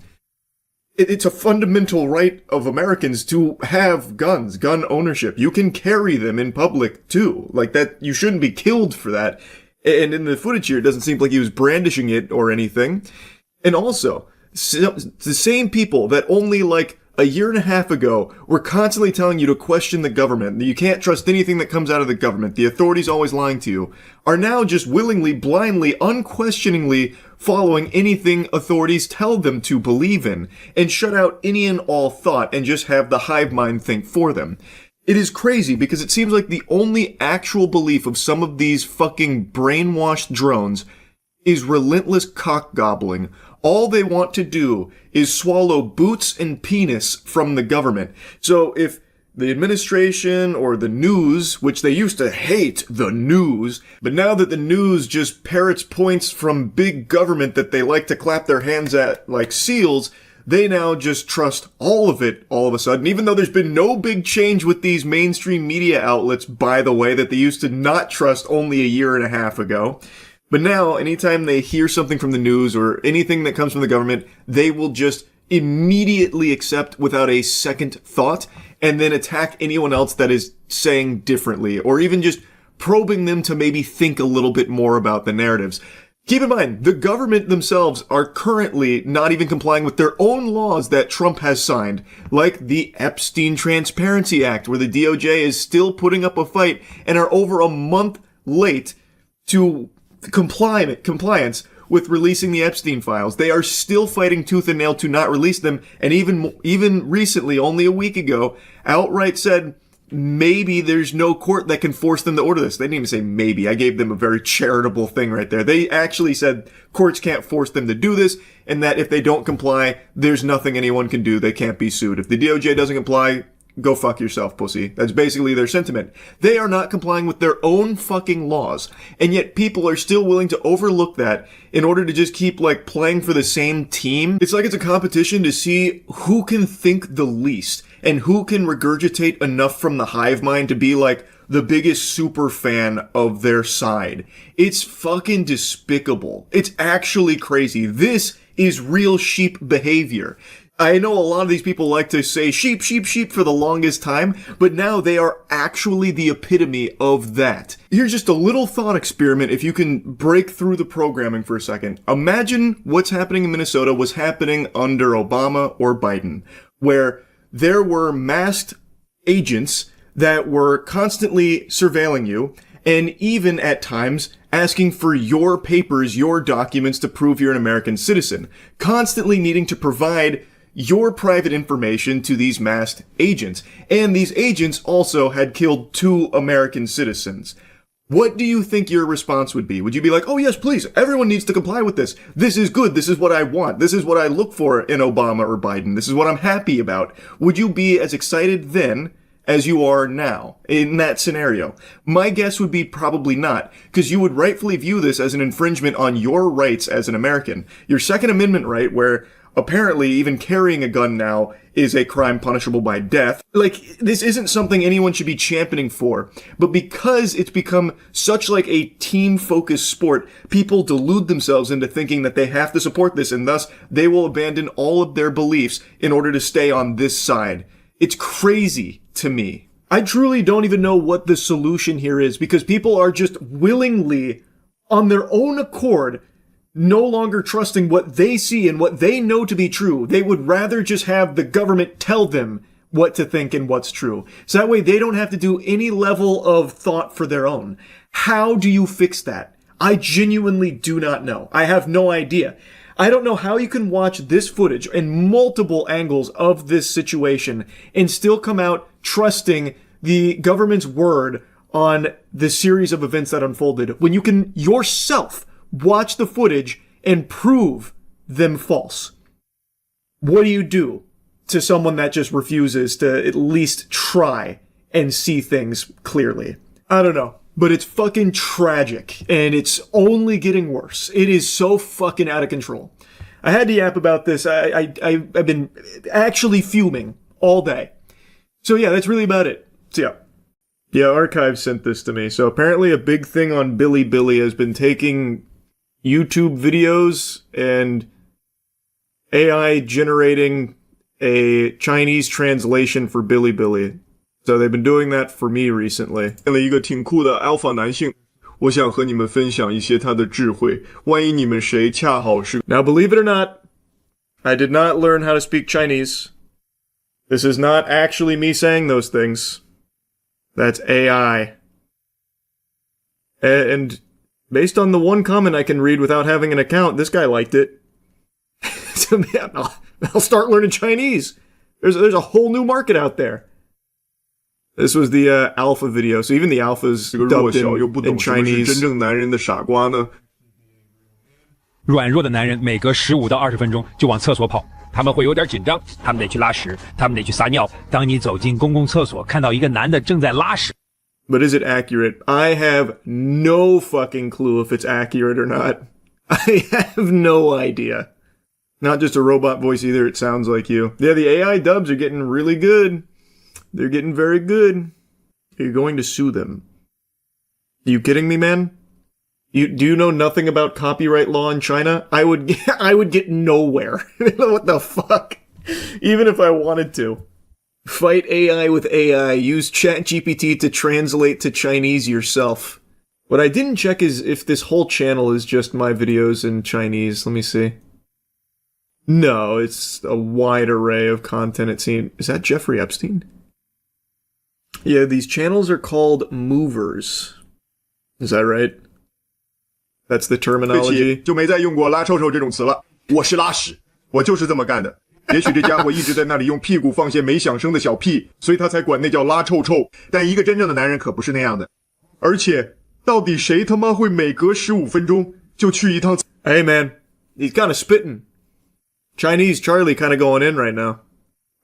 It's a fundamental right of Americans to have guns, gun ownership. You can carry them in public too. Like that, you shouldn't be killed for that. And in the footage here, it doesn't seem like he was brandishing it or anything. And also, the same people that only like a year and a half ago were constantly telling you to question the government, that you can't trust anything that comes out of the government, the authorities always lying to you, are now just willingly, blindly, unquestioningly following anything authorities tell them to believe in, and shut out any and all thought and just have the hive mind think for them. It is crazy because it seems like the only actual belief of some of these fucking brainwashed drones is relentless cock gobbling, All they want to do is swallow boots and penis from the government. So if the administration or the news, which they used to hate the news, but now that the news just parrots points from big government that they like to clap their hands at like seals, they now just trust all of it all of a sudden, even though there's been no big change with these mainstream media outlets, by the way, that they used to not trust only a year and a half ago. But now, anytime they hear something from the news or anything that comes from the government, they will just immediately accept without a second thought and then attack anyone else that is saying differently, or even just probing them to maybe think a little bit more about the narratives. Keep in mind, the government themselves are currently not even complying with their own laws that Trump has signed, like the Epstein Transparency Act, where the DOJ is still putting up a fight and are over a month late to compliance with releasing the Epstein files. They are still fighting tooth and nail to not release them, and even recently, only a week ago, outright said maybe there's no court that can force them to order this. They didn't even say maybe. I gave them a very charitable thing right there. They actually said courts can't force them to do this, and that if they don't comply, there's nothing anyone can do. They can't be sued. If the DOJ doesn't comply, go fuck yourself, pussy. That's basically their sentiment. They are not complying with their own fucking laws. And yet people are still willing to overlook that in order to just keep, like, playing for the same team. It's like it's a competition to see who can think the least and who can regurgitate enough from the hive mind to be, like, the biggest super fan of their side. It's fucking despicable. It's actually crazy. This is real sheep behavior. I know a lot of these people like to say sheep, sheep, sheep for the longest time, but now they are actually the epitome of that. Here's just a little thought experiment if you can break through the programming for a second. Imagine what's happening in Minnesota was happening under Obama or Biden, where there were masked agents that were constantly surveilling you, and even at times asking for your papers, your documents to prove you're an American citizen, constantly needing to provide your private information to these masked agents. And these agents also had killed 2 American citizens. What do you think your response would be? Would you be like, oh yes, please, everyone needs to comply with this. This is good. This is what I want. This is what I look for in Obama or Biden. This is what I'm happy about. Would you be as excited then as you are now in that scenario? My guess would be probably not, because you would rightfully view this as an infringement on your rights as an American. Your Second Amendment right, where apparently even carrying a gun now is a crime punishable by death. Like, this isn't something anyone should be championing for, but because it's become such like a team-focused sport, people delude themselves into thinking that they have to support this, and thus they will abandon all of their beliefs in order to stay on this side. It's crazy to me. I truly don't even know what the solution here is, because people are just willingly, on their own accord, no longer trusting what they see and what they know to be true. They would rather just have the government tell them what to think and what's true. So that way they don't have to do any level of thought for their own. How do you fix that? I genuinely do not know. I have no idea. I don't know how you can watch this footage and multiple angles of this situation and still come out trusting the government's word on the series of events that unfolded when you can yourself watch the footage and prove them false. What do you do to someone that just refuses to at least try and see things clearly? I don't know, but it's fucking tragic, and it's only getting worse. It is so fucking out of control. I had to yap about this. I've been actually fuming all day. So yeah, that's really about it. So yeah, Archive sent this to me. So apparently a big thing on Bilibili has been taking YouTube videos and AI generating a Chinese translation for Bilibili. So they've been doing that for me recently. 了一个挺酷的 alpha 男性，我想和你们分享一些他的智慧。万一你们谁恰好是 Now, believe it or not, I did not learn how to speak Chinese. This is not actually me saying those things. That's AI. And based on the one comment I can read without having an account, this guy liked it. So man, I'll start learning Chinese. There's a whole new market out there. This was the alpha video, so even the alpha's 这个 dubbed 弱小又不 in 懂什么是 Chinese. 真正男人的傻瓜呢？软弱的男人每隔15到20分钟就往厕所跑，他们会有点紧张，他们得去拉屎，他们得去撒尿。当你走进公共厕所，看到一个男的正在拉屎。But is it accurate? I have no fucking clue if it's accurate or not. I have no idea. Not just a robot voice either, it sounds like you. Yeah, the AI dubs are getting really good. They're getting very good. You're going to sue them. Are you kidding me, man? Do you know nothing about copyright law in China? I would get nowhere. What the fuck? Even if I wanted to. Fight AI with AI. Use ChatGPT to translate to Chinese yourself. What I didn't check is if this whole channel is just my videos in Chinese. Let me see. No, it's a wide array of content, it seems. Is that Jeffrey Epstein? Yeah, these channels are called movers. Is that right? That's the terminology. 就没再用过拉臭臭这种词了。我是拉屎，我就是这么干的。也许这家伙一直在那里用屁股放些没响声的小屁，所以他才管那叫拉臭臭。但一个真正的男人可不是那样的。而且，到底谁他妈会每隔15分钟就去一趟？Hey man, he's kind of spitting. Chinese Charlie kind of going in right now.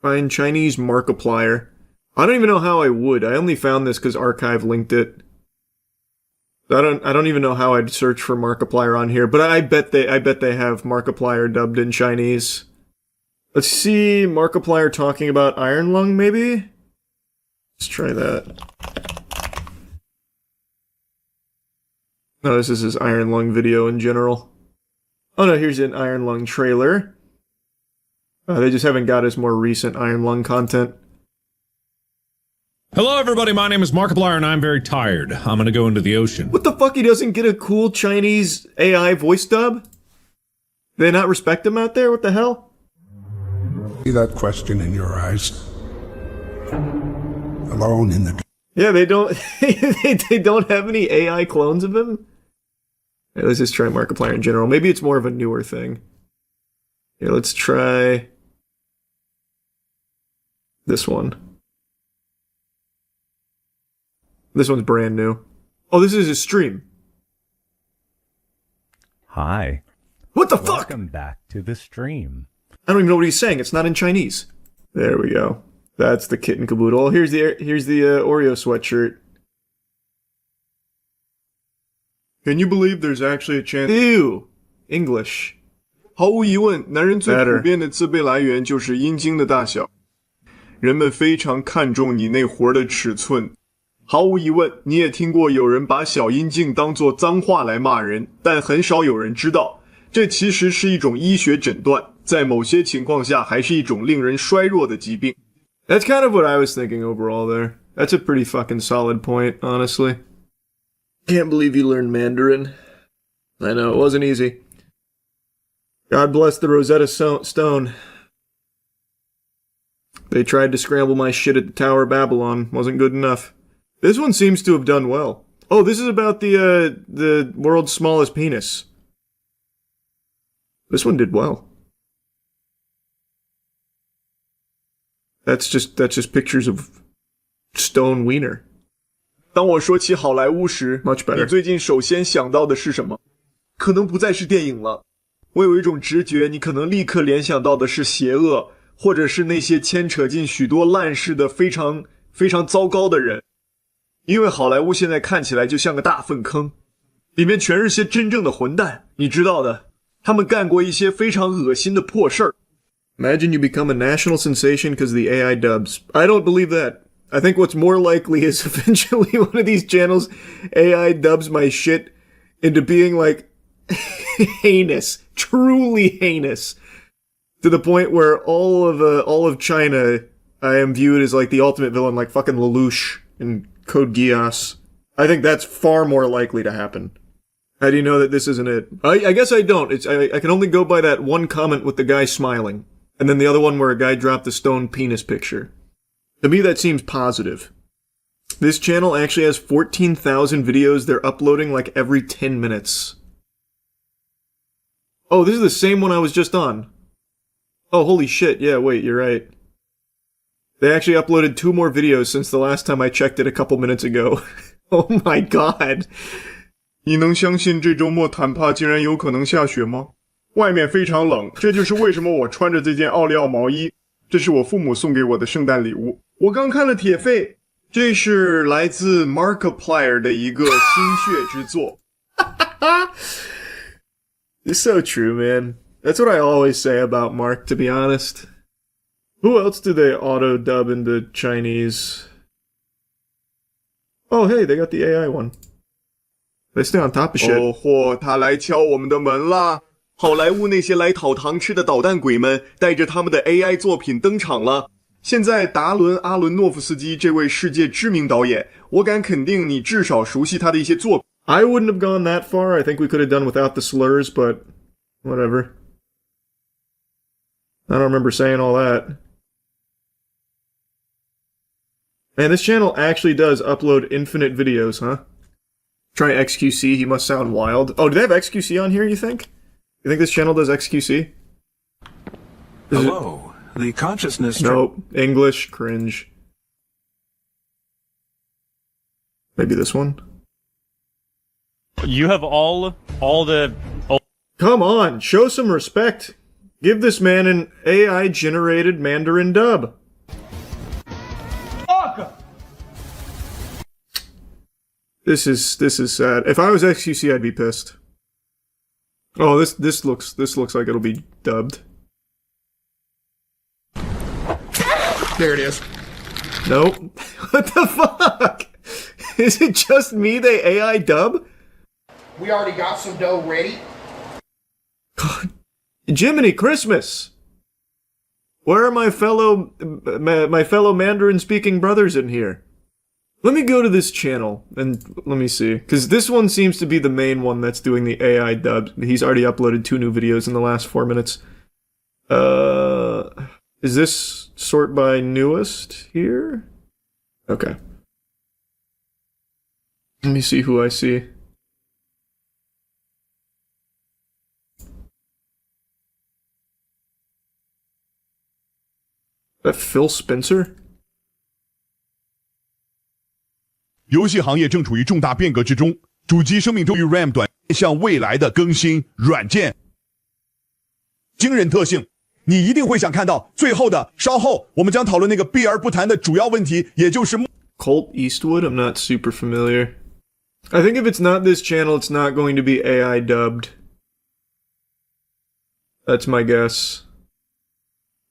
Find Chinese Markiplier. I don't even know how I would. I only found this because Archive linked it. I don't even know how I'd search for Markiplier on here, but I bet they have Markiplier dubbed in Chinese. Let's see, Markiplier talking about Iron Lung, maybe? Let's try that. No, this is his Iron Lung video in general. Oh no, here's an Iron Lung trailer. They just haven't got his more recent Iron Lung content. Hello everybody, my name is Markiplier and I'm very tired. I'm gonna go into the ocean. What the fuck, he doesn't get a cool Chinese AI voice dub? They not respect him out there? What the hell? See that question in your eyes? Alone in the... Yeah, they don't they don't have any AI clones of him? Yeah, let's just try Markiplier in general. Maybe it's more of a newer thing. Yeah, let's try this one. This one's brand new. Oh, this is his stream. Hi. What the fuck? Welcome back to the stream. I don't even know what he's saying. It's not in Chinese. There we go. That's the kitten caboodle. Here's the Oreo sweatshirt. Can you believe there's actually a chance? Ew. English. 毫无疑问，男人最普遍的自卑来源就是阴茎的大小。人们非常看重你那活的尺寸。毫无疑问，你也听过有人把小阴茎当作脏话来骂人，但很少有人知道，这其实是一种医学诊断，在某些情况下还是一种令人衰弱的疾病。That's kind of what I was thinking overall there. That's a pretty fucking solid point, honestly. Can't believe you learned Mandarin. I know, it wasn't easy. God bless the Rosetta Stone. They tried to scramble my shit at the Tower of Babylon. Wasn't good enough. This one seems to have done well. Oh, this is about the world's smallest penis. This one did well. That's just pictures of stone wiener. 当我说起好莱坞时， Much better. 你最近首先想到的是什么？可能不再是电影了。我有一种直觉，你可能立刻联想到的是邪恶，或者是那些牵扯进许多烂事的非常非常糟糕的人。因为好莱坞现在看起来就像个大粪坑，里面全是些真正的混蛋，你知道的，他们干过一些非常恶心的破事儿。Imagine you become a national sensation because of the AI dubs. I don't believe that. I think what's more likely is eventually one of these channels AI dubs my shit into being like heinous, truly heinous, to the point where all of China I am viewed as like the ultimate villain, like fucking Lelouch in Code Geass. I think that's far more likely to happen. How do you know that this isn't it? I guess I don't. I can only go by that one comment with the guy smiling, and then the other one where a guy dropped the stone penis picture. To me, that seems positive. This channel actually has 14,000 videos they're uploading like every 10 minutes. Oh, this is the same one I was just on. Oh, holy shit. Yeah, wait, you're right. They actually uploaded 2 more videos since the last time I checked it a couple minutes ago. Oh my god. 你能相信这周末坦帕竟然有可能下雪吗？外面非常冷，这就是为什么我穿着这件奥利奥毛衣。这是我父母送给我的圣诞礼物。我刚看了铁肺，这是来自 Markiplier 的一个心血之作。It's so true, man. That's what I always say about Mark, to be honest. Who else do they auto-dub into Chinese? Oh, hey, they got the AI one. They stay on top of shit. 哦嚯，他来敲我们的门啦！好莱坞那些来讨糖吃的捣蛋鬼们，带着他们的 AI 作品登场了。现在达伦·阿伦诺夫斯基这位世界知名导演，我敢肯定你至少熟悉他的一些作品。I wouldn't have gone that far. I think we could have done without the slurs, but whatever. I don't remember saying all that. Man, this channel actually does upload infinite videos, huh? Try XQC, he must sound wild. Oh, do they have XQC on here, you think? You think this channel does XQC? Hello, the consciousness... Nope, English, cringe. Maybe this one? You have all the... Come on, show some respect. Give this man an AI-generated Mandarin dub. This is sad. If I was XQC, I'd be pissed. Oh, this looks like it'll be dubbed. There it is. Nope. What the fuck? Is it just me they AI dub? We already got some dough ready. God. Jiminy Christmas! Where are my fellow Mandarin-speaking brothers in here? Let me go to this channel and let me see. Because this one seems to be the main one that's doing the AI dub. He's already uploaded 2 new videos in the last 4 minutes. Is this sort by newest here? Okay. Let me see who I see. That Phil Spencer? 游戏行业正处于重大变革之中，主机生命周与 RAM 短向未来的更新软件，惊人特性，你一定会想看到最后的。稍后我们将讨论那个避而不谈的主要问题，也就是 Colt Eastwood? I'm not super familiar. I think if it's not this channel, it's not going to be AI dubbed. That's my guess.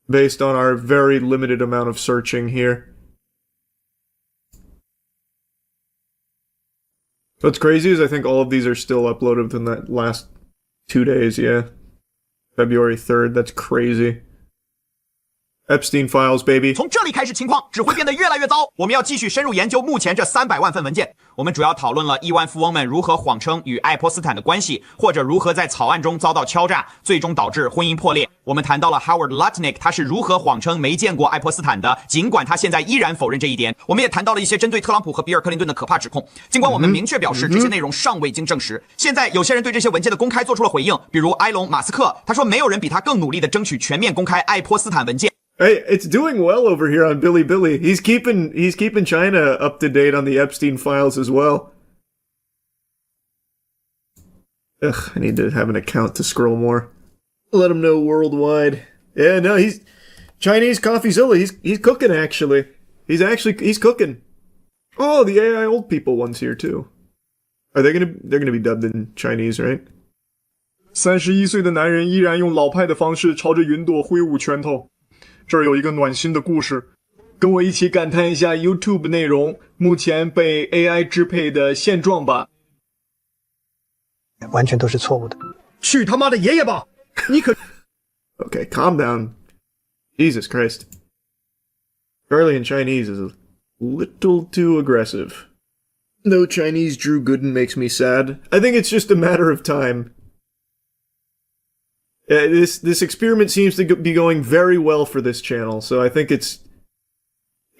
Based on our very limited amount of searching here. What's crazy is I think all of these are still uploaded within that last 2 days, yeah. February 3rd, that's crazy. Epstein files, baby. 从这里开始，情况只会变得越来越糟。我们要继续深入研究目前这300万份文件。我们主要讨论了亿万富翁们如何谎称与爱泼斯坦的关系，或者如何在草案中遭到敲诈，最终导致婚姻破裂。我们谈到了 Howard Lutnick， 他是如何谎称没见过爱泼斯坦的，尽管他现在依然否认这一点。我们也谈到了一些针对特朗普和比尔·克林顿的可怕指控，尽管我们明确表示这些内容尚未经证实。现在有些人对这些文件的公开做出了回应，比如埃隆·马斯克，他说没有人比他更努力地争取全面公开爱泼斯坦文件。Hey, it's doing well over here on Billy. He's keeping China up to date on the Epstein files as well. Ugh, I need to have an account to scroll more. Let him know worldwide. Yeah, no, he's Chinese CoffeeZilla. He's cooking actually. He's cooking. Oh, the AI old people one's here too. They're gonna be dubbed in Chinese, right? 31岁的男人依然用老派的方式朝着云朵挥舞拳头。这儿有一个暖心的故事，跟我一起感叹一下 YouTube 内容目前被 AI 支配的现状吧。完全都是错误的。去他妈的爷爷吧！你可 Okay, calm down. Jesus Christ. Charlie in Chinese is a little too aggressive. No Chinese Drew Gooden makes me sad. I think it's just a matter of time. This experiment seems to be going very well for this channel, so I think it's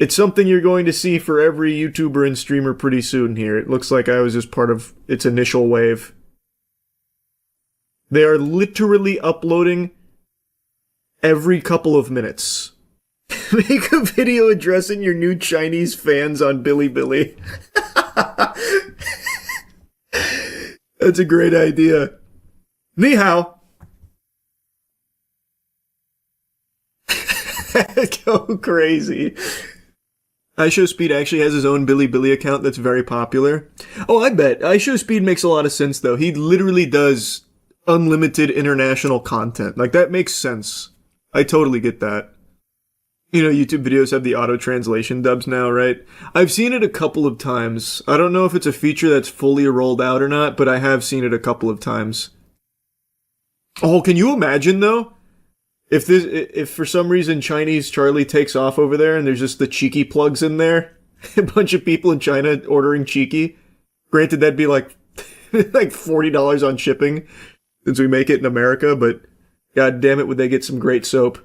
something you're going to see for every YouTuber and streamer pretty soon here. It looks like I was just part of its initial wave. They are literally uploading every couple of minutes. Make a video addressing your new Chinese fans on Billy. That's a great idea. Ni hao. Go crazy. iShowSpeed actually has his own Bilibili account that's very popular. Oh, I bet. iShowSpeed makes a lot of sense, though. He literally does unlimited international content. Like, that makes sense. I totally get that. You know, YouTube videos have the auto-translation dubs now, right? I've seen it a couple of times. I don't know if it's a feature that's fully rolled out or not, but I have seen it a couple of times. Oh, can you imagine, though? If for some reason Chinese Charlie takes off over there and there's just the cheeky plugs in there, a bunch of people in China ordering cheeky. Granted, that'd be like $40 on shipping since we make it in America, but god damn it, would they get some great soap.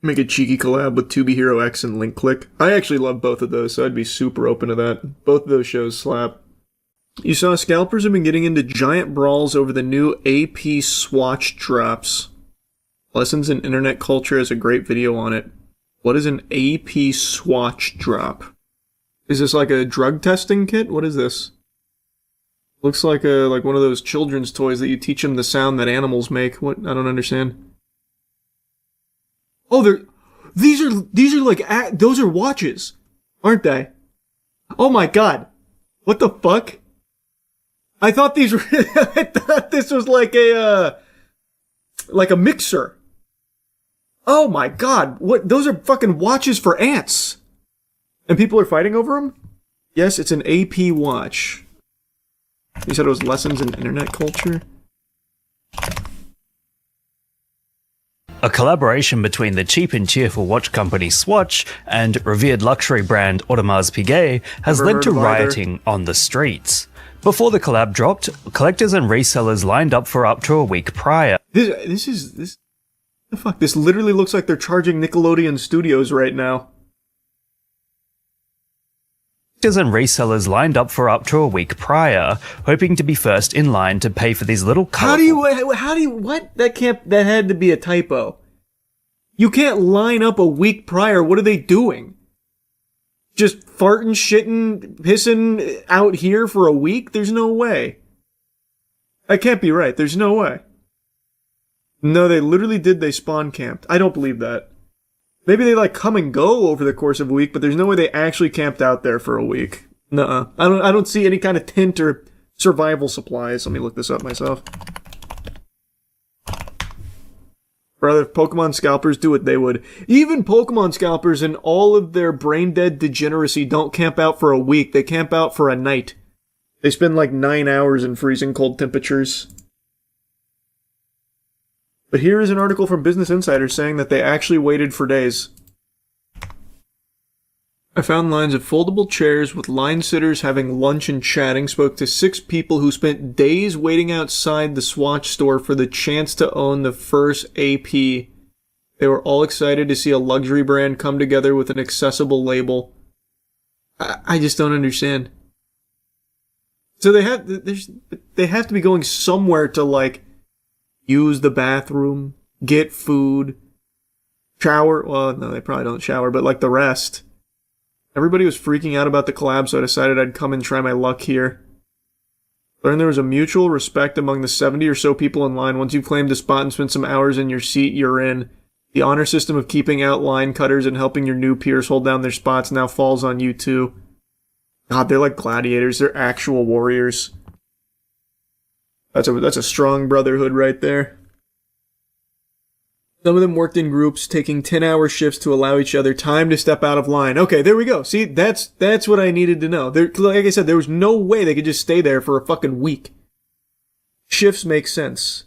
Make a cheeky collab with Tubi Hero X and Link Click. I actually love both of those, so I'd be super open to that. Both of those shows slap. You saw scalpers have been getting into giant brawls over the new AP Swatch drops. Lessons in Internet Culture has a great video on it. What is an AP Swatch drop? Is this like a drug testing kit? What is this? Looks like one of those children's toys that you teach them the sound that animals make. What? I don't understand. Oh, these are like those are watches, aren't they? Oh my god. What the fuck? I thought these were I thought this was like a mixer. Oh my god, what? Those are fucking watches for ants. And people are fighting over them? Yes, it's an AP watch. You said it was lessons in internet culture? A collaboration between the cheap and cheerful watch company Swatch and revered luxury brand Audemars Piguet has led to rioting on the streets. Before the collab dropped, collectors and resellers lined up for up to a week prior. This the fuck? This literally looks like they're charging Nickelodeon Studios right now. Collectors and resellers lined up for up to a week prior, hoping to be first in line to pay for these little colorful... How do you, what? That had to be a typo. You can't line up a week prior. What are they doing? Just farting, shitting, pissing out here for a week? There's no way. That can't be right. There's no way. No, they literally did. They spawn camped. I don't believe that. Maybe they like come and go over the course of a week, but there's no way they actually camped out there for a week. Nuh-uh. I don't see any kind of tint or survival supplies. Let me look this up myself. Brother, if Pokemon scalpers do what they would. Even Pokemon scalpers and all of their brain-dead degeneracy don't camp out for a week. They camp out for a night. They spend like 9 hours in freezing cold temperatures. But here is an article from Business Insider saying that they actually waited for days. I found lines of foldable chairs with line sitters having lunch and chatting, spoke to 6 people who spent days waiting outside the Swatch store for the chance to own the first AP. They were all excited to see a luxury brand come together with an accessible label. I just don't understand. So they have to be going somewhere to like use the bathroom, get food, shower. Well, no, they probably don't shower, but like the rest. Everybody was freaking out about the collab, so I decided I'd come and try my luck here. Learned there was a mutual respect among the 70 or so people in line. Once you've claimed a spot and spent some hours in your seat, you're in. The honor system of keeping out line cutters and helping your new peers hold down their spots now falls on you too. God, they're like gladiators. They're actual warriors. That's a strong brotherhood right there. Some of them worked in groups, taking 10-hour shifts to allow each other time to step out of line. Okay, there we go. See, that's what I needed to know. Like I said, there was no way they could just stay there for a fucking week. Shifts make sense.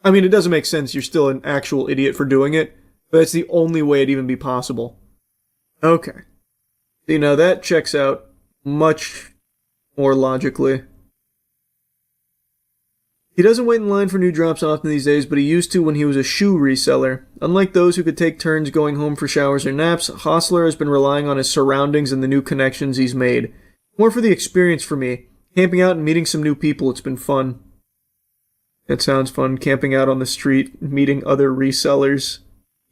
I mean, it doesn't make sense. You're still an actual idiot for doing it, but that's the only way it'd even be possible. Okay. You know, that checks out much more logically. He doesn't wait in line for new drops often these days, but he used to when he was a shoe reseller. Unlike those who could take turns going home for showers or naps, Hostler has been relying on his surroundings and the new connections he's made. More for the experience for me. Camping out and meeting some new people, it's been fun. That sounds fun, camping out on the street, meeting other resellers.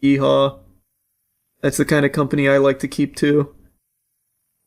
Yeehaw. That's the kind of company I like to keep too.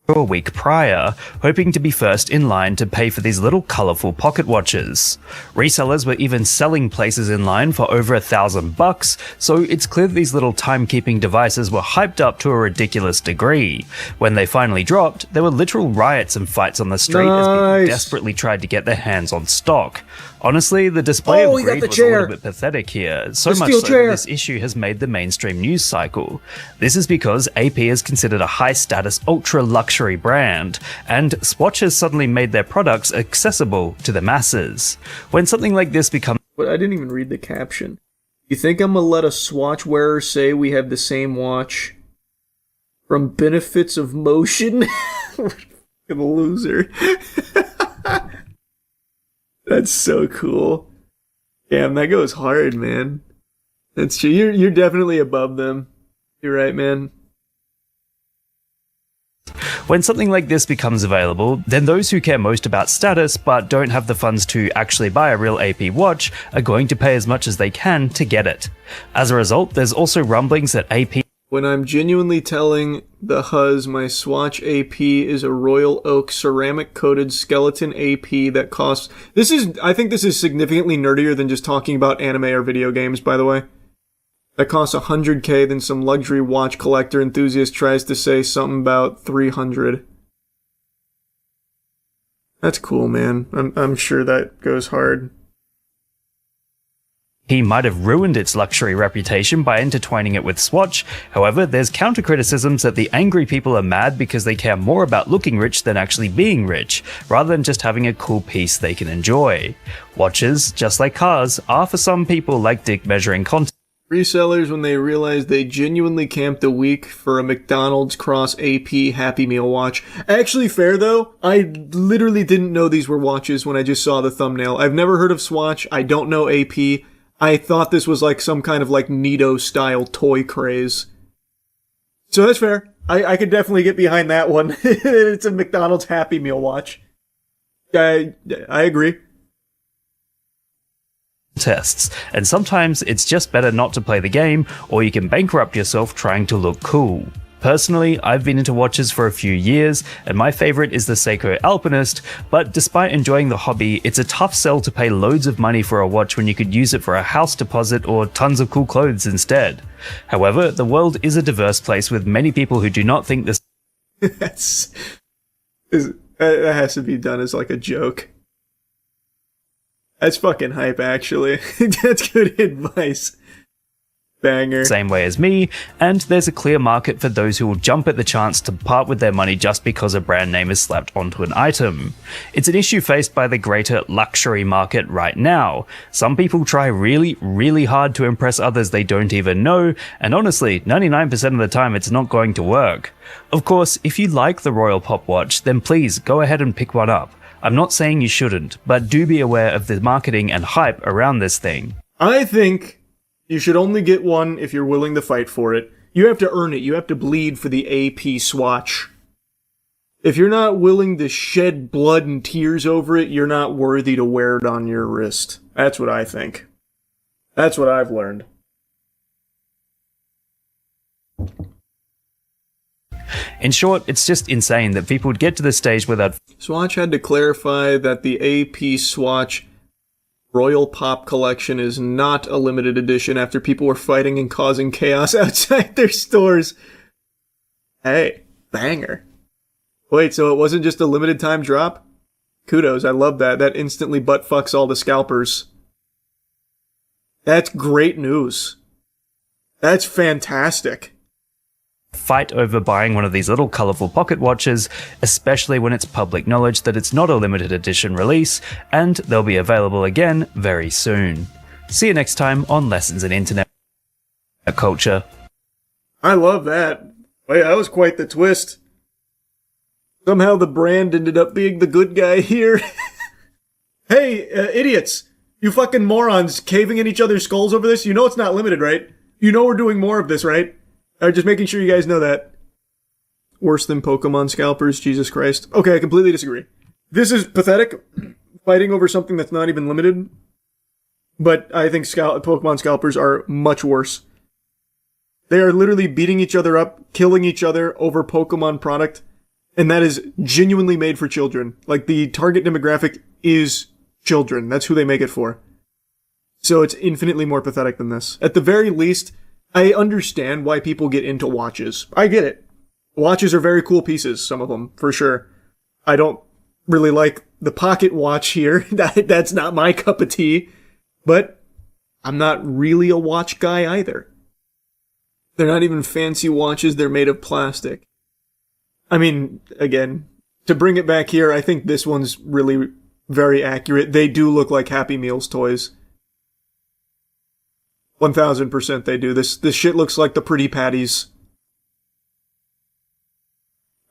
a week prior, hoping to be first in line to pay for these little colourful pocket watches. Resellers were even selling places in line for over $1,000, so it's clear that these little timekeeping devices were hyped up to a ridiculous degree. When they finally dropped, there were literal riots and fights on the street as people desperately tried to get their hands on stock. Honestly, the display of greed was a little bit pathetic here, so much so that this issue has made the mainstream news cycle. This is because AP is considered a high-status, ultra-luxury brand, and Swatch has suddenly made their products accessible to the masses. When something like this becomes... But I didn't even read the caption. You think I'm gonna let a Swatch wearer say we have the same watch? From benefits of motion? A loser. That's so cool. Damn, that goes hard, man. That's true. You're definitely above them. You're right, man. When something like this becomes available, then those who care most about status but don't have the funds to actually buy a real AP watch are going to pay as much as they can to get it. As a result, there's also rumblings that AP... When I'm genuinely telling the Huz my Swatch AP is a Royal Oak ceramic-coated skeleton AP that costs... I think this is significantly nerdier than just talking about anime or video games, by the way. That costs $100K, then some luxury watch collector enthusiast tries to say something about $300. That's cool, man. I'm sure that goes hard. He might have ruined its luxury reputation by intertwining it with Swatch. However, there's counter-criticisms that the angry people are mad because they care more about looking rich than actually being rich, rather than just having a cool piece they can enjoy. Watches, just like cars, are for some people like dick measuring content. Resellers, when they realize they genuinely camped a week for a McDonald's Cross AP Happy Meal watch. Actually, fair though, I literally didn't know these were watches when I just saw the thumbnail. I've never heard of Swatch, I don't know AP. I thought this was like some kind of like Neato-style toy craze. So that's fair. I could definitely get behind that one. It's a McDonald's Happy Meal watch. I agree. Tests, and sometimes it's just better not to play the game, or you can bankrupt yourself trying to look cool. Personally, I've been into watches for a few years, and my favorite is the Seiko Alpinist, but despite enjoying the hobby, it's a tough sell to pay loads of money for a watch when you could use it for a house deposit or tons of cool clothes instead. However, the world is a diverse place with many people who do not think this... That has to be done as like a joke. That's fucking hype, actually. That's good advice. Banger. Same way as me, and there's a clear market for those who will jump at the chance to part with their money just because a brand name is slapped onto an item. It's an issue faced by the greater luxury market right now. Some people try really, really hard to impress others they don't even know, and honestly, 99% of the time it's not going to work. Of course, if you like the Royal Pop watch, then please go ahead and pick one up. I'm not saying you shouldn't, but do be aware of the marketing and hype around this thing. I think you should only get one if you're willing to fight for it. You have to earn it. You have to bleed for the AP Swatch. If you're not willing to shed blood and tears over it, you're not worthy to wear it on your wrist. That's what I think. That's what I've learned. In short, it's just insane that people would get to the stage where that... Swatch had to clarify that the AP Swatch Royal Pop collection is not a limited edition after people were fighting and causing chaos outside their stores. Hey, banger. Wait, so it wasn't just a limited time drop? Kudos, I love that. That instantly butt fucks all the scalpers. That's great news. That's fantastic. Fight over buying one of these little colourful pocket watches, especially when it's public knowledge that it's not a limited edition release, and they'll be available again very soon. See you next time on Lessons in Internet Culture. I love that. Wait, that was quite the twist. Somehow the brand ended up being the good guy here. Hey, idiots! You fucking morons caving in each other's skulls over this? You know it's not limited, right? You know we're doing more of this, right? Just making sure you guys know that. Worse than Pokemon scalpers, Jesus Christ. Okay, I completely disagree. This is pathetic, fighting over something that's not even limited. But I think Pokemon scalpers are much worse. They are literally beating each other up, killing each other over Pokemon product. And that is genuinely made for children. Like, the target demographic is children. That's who they make it for. So it's infinitely more pathetic than this. At the very least, I understand why people get into watches. I get it. Watches are very cool pieces, some of them, for sure. I don't really like the pocket watch here. That's not my cup of tea. But I'm not really a watch guy either. They're not even fancy watches, they're made of plastic. I mean, again, to bring it back here, I think this one's really very accurate. They do look like Happy Meals toys. 1000% they do. This shit looks like the Pretty Patties.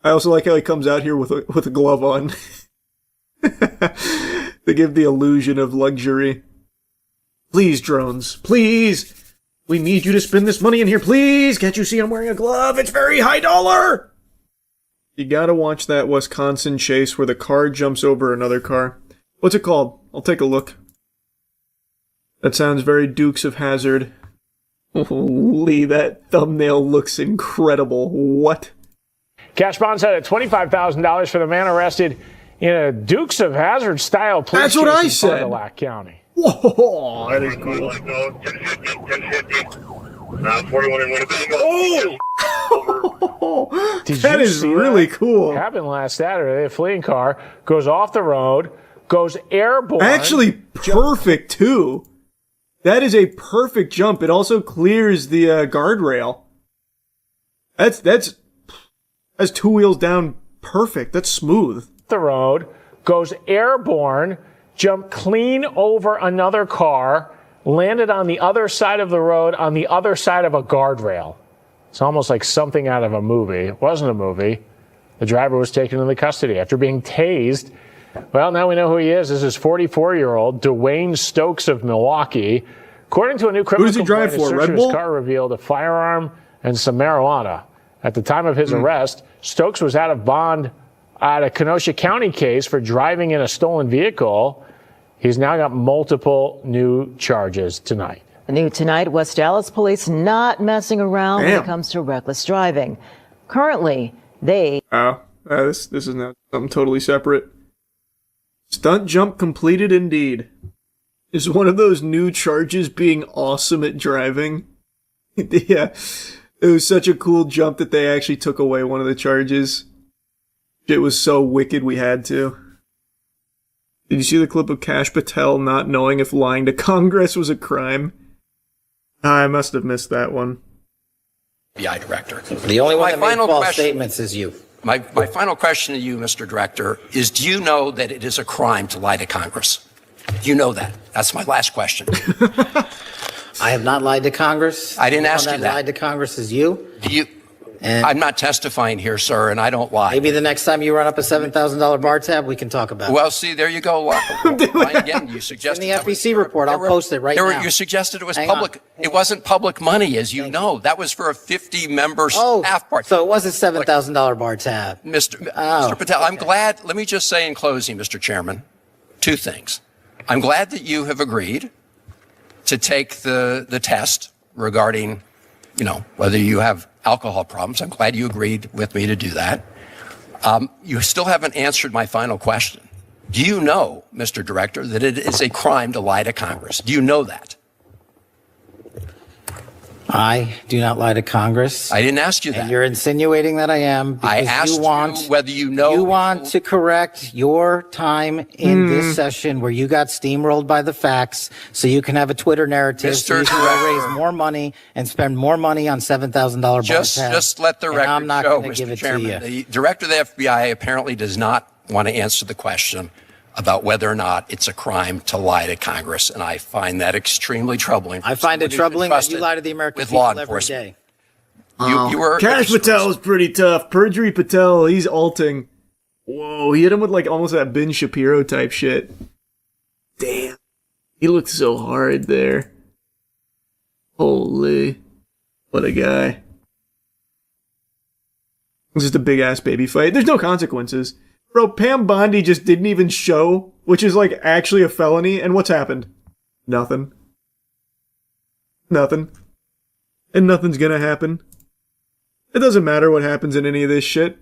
I also like how he comes out here with a glove on. They give the illusion of luxury. Please, drones. Please! We need you to spend this money in here, please! Can't you see I'm wearing a glove? It's very high dollar! You gotta watch that Wisconsin chase where the car jumps over another car. What's it called? I'll take a look. That sounds very Dukes of Hazzard. Holy, that thumbnail looks incredible. What? Cash bond set at $25,000 for the man arrested in a Dukes of Hazzard style police That's what I chase said. in Fond du Lac County. Whoa, that is cool. Oh! That is really cool. Happened last Saturday. A fleeing car goes off the road, goes airborne. Actually, perfect too. That is a perfect jump. It also clears the guardrail. That's two wheels down. Perfect. That's smooth. The road goes airborne, jumped clean over another car, landed on the other side of the road on the other side of a guardrail. It's almost like something out of a movie. It wasn't a movie. The driver was taken into custody after being tased. Well, now we know who he is. This is 44-year-old Dwayne Stokes of Milwaukee. According to a new criminal complaint, his search of his car revealed a firearm and some marijuana. At the time of his arrest, Stokes was out of bond at a Kenosha County case for driving in a stolen vehicle. He's now got multiple new charges tonight. New tonight, West Dallas police not messing around when it comes to reckless driving. Currently, they... this is now something totally separate. Stunt jump completed indeed. Is one of those new charges being awesome at driving? Yeah, it was such a cool jump that they actually took away one of the charges. It was so wicked we had to. Did you see the clip of Kash Patel not knowing if lying to Congress was a crime? I must have missed that one. FBI director. The only one that made false statements is you. My final question to you, Mr. Director, is do you know that it is a crime to lie to Congress? Do you know that? That's my last question. I have not lied to Congress. I didn't ask you that. Lied to Congress is you. Do you? I'm not testifying here, sir, and I don't lie. Maybe the next time you run up a $7,000 bar tab, we can talk about it. Well, see, there you go. Again, you suggested in the FEC report. I'll post it right now. You suggested it was public. It wasn't public money, as you know. That was for a 50-member staff party. So it was a $7,000 bar tab. Mr. Patel, I'm glad. Let me just say in closing, Mr. Chairman, two things. I'm glad that you have agreed to take the test regarding, whether you have alcohol problems. I'm glad you agreed with me to do that. You still haven't answered my final question. Do you know, Mr. Director, that it is a crime to lie to Congress? Do you know that? I do not lie to Congress. I didn't ask you that. And you're insinuating that I am. I asked you whether you know. You want to correct your time in this session where you got steamrolled by the facts so you can have a Twitter narrative so you can raise more money and spend more money on $7,000 bar tabs. Just let the record I'm not show, going to give Mr. it Chairman. to you. The director of the FBI apparently does not want to answer the question about whether or not it's a crime to lie to Congress, and I find that extremely troubling. I find it troubling that you lie to the American people every day. You were Kash Patel is pretty tough. Perjury Patel, he's alting. Whoa, he hit him with like almost that Ben Shapiro type shit. Damn, he looked so hard there. Holy, what a guy. It's just a big ass baby fight. There's no consequences. Bro, Pam Bondi just didn't even show, which is like actually a felony, and what's happened? Nothing. Nothing. And nothing's gonna happen. It doesn't matter what happens in any of this shit.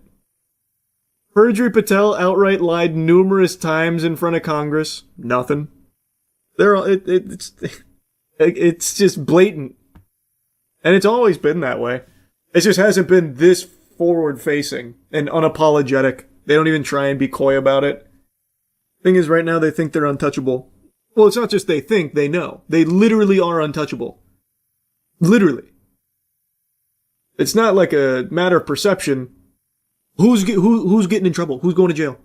Perjury Patel outright lied numerous times in front of Congress. Nothing. It's just blatant. And it's always been that way. It just hasn't been this forward-facing and unapologetic. They don't even try and be coy about it. Thing is, right now they think they're untouchable. Well, it's not just they think, they know. They literally are untouchable. Literally. It's not like a matter of perception. Who's getting in trouble? Who's going to jail?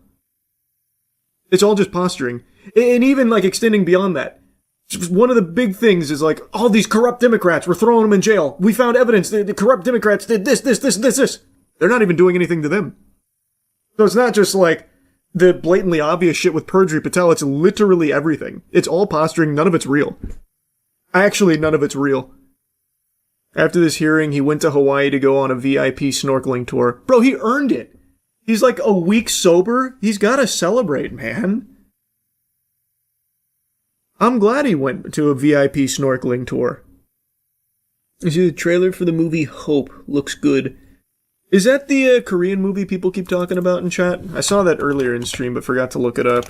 It's all just posturing. And even like extending beyond that. One of the big things is like, all these corrupt Democrats, we're throwing them in jail. We found evidence that the corrupt Democrats did this. They're not even doing anything to them. So it's not just like the blatantly obvious shit with Perjury Patel. It's literally everything. It's all posturing. None of it's real. Actually, none of it's real. After this hearing, he went to Hawaii to go on a VIP snorkeling tour. Bro, he earned it. He's like a week sober. He's got to celebrate, man. I'm glad he went to a VIP snorkeling tour. You see the trailer for the movie Hope. Looks good. Is that the Korean movie people keep talking about in chat? I saw that earlier in stream, but forgot to look it up.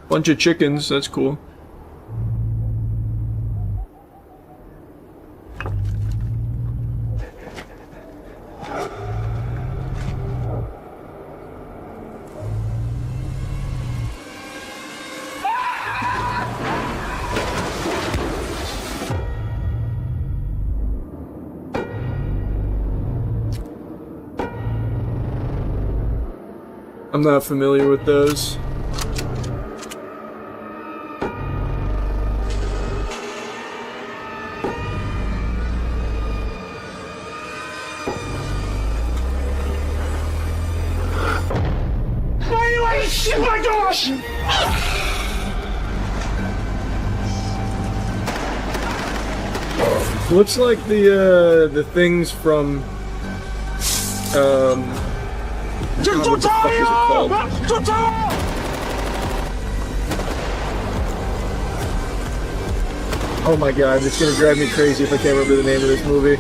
Bunch of chickens, that's cool. I'm not familiar with those. Oh my gosh! Looks like the things from what the fuck is it called? Oh my god, it's gonna drive me crazy if I can't remember the name of this movie.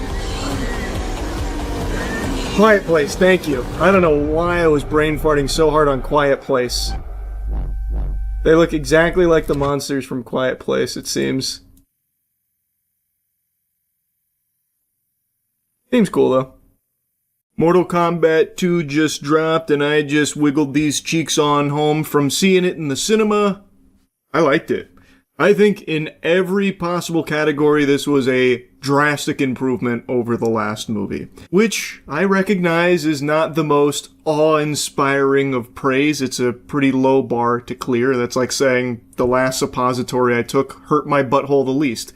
Quiet Place, thank you. I don't know why I was brain farting so hard on Quiet Place. They look exactly like the monsters from Quiet Place, it seems. Seems cool though. Mortal Kombat 2 just dropped and I just wiggled these cheeks on home from seeing it in the cinema. I liked it. I think in every possible category this was a drastic improvement over the last movie. Which I recognize is not the most awe-inspiring of praise. It's a pretty low bar to clear. That's like saying the last suppository I took hurt my butthole the least.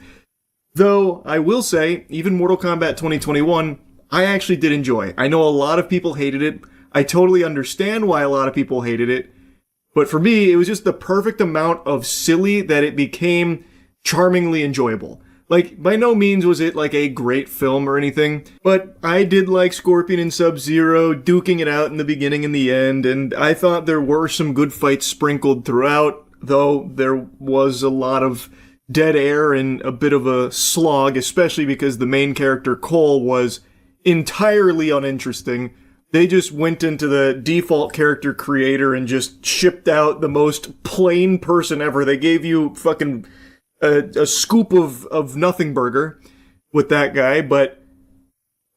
Though, I will say, even Mortal Kombat 2021, I actually did enjoy. I know a lot of people hated it. I totally understand why a lot of people hated it. But for me, it was just the perfect amount of silly that it became charmingly enjoyable. Like, by no means was it like a great film or anything, but I did like Scorpion and Sub-Zero duking it out in the beginning and the end, and I thought there were some good fights sprinkled throughout, though there was a lot of dead air and a bit of a slog, especially because the main character, Cole, was entirely uninteresting. They just went into the default character creator and just shipped out the most plain person ever. They gave you fucking a scoop of nothing burger with that guy, but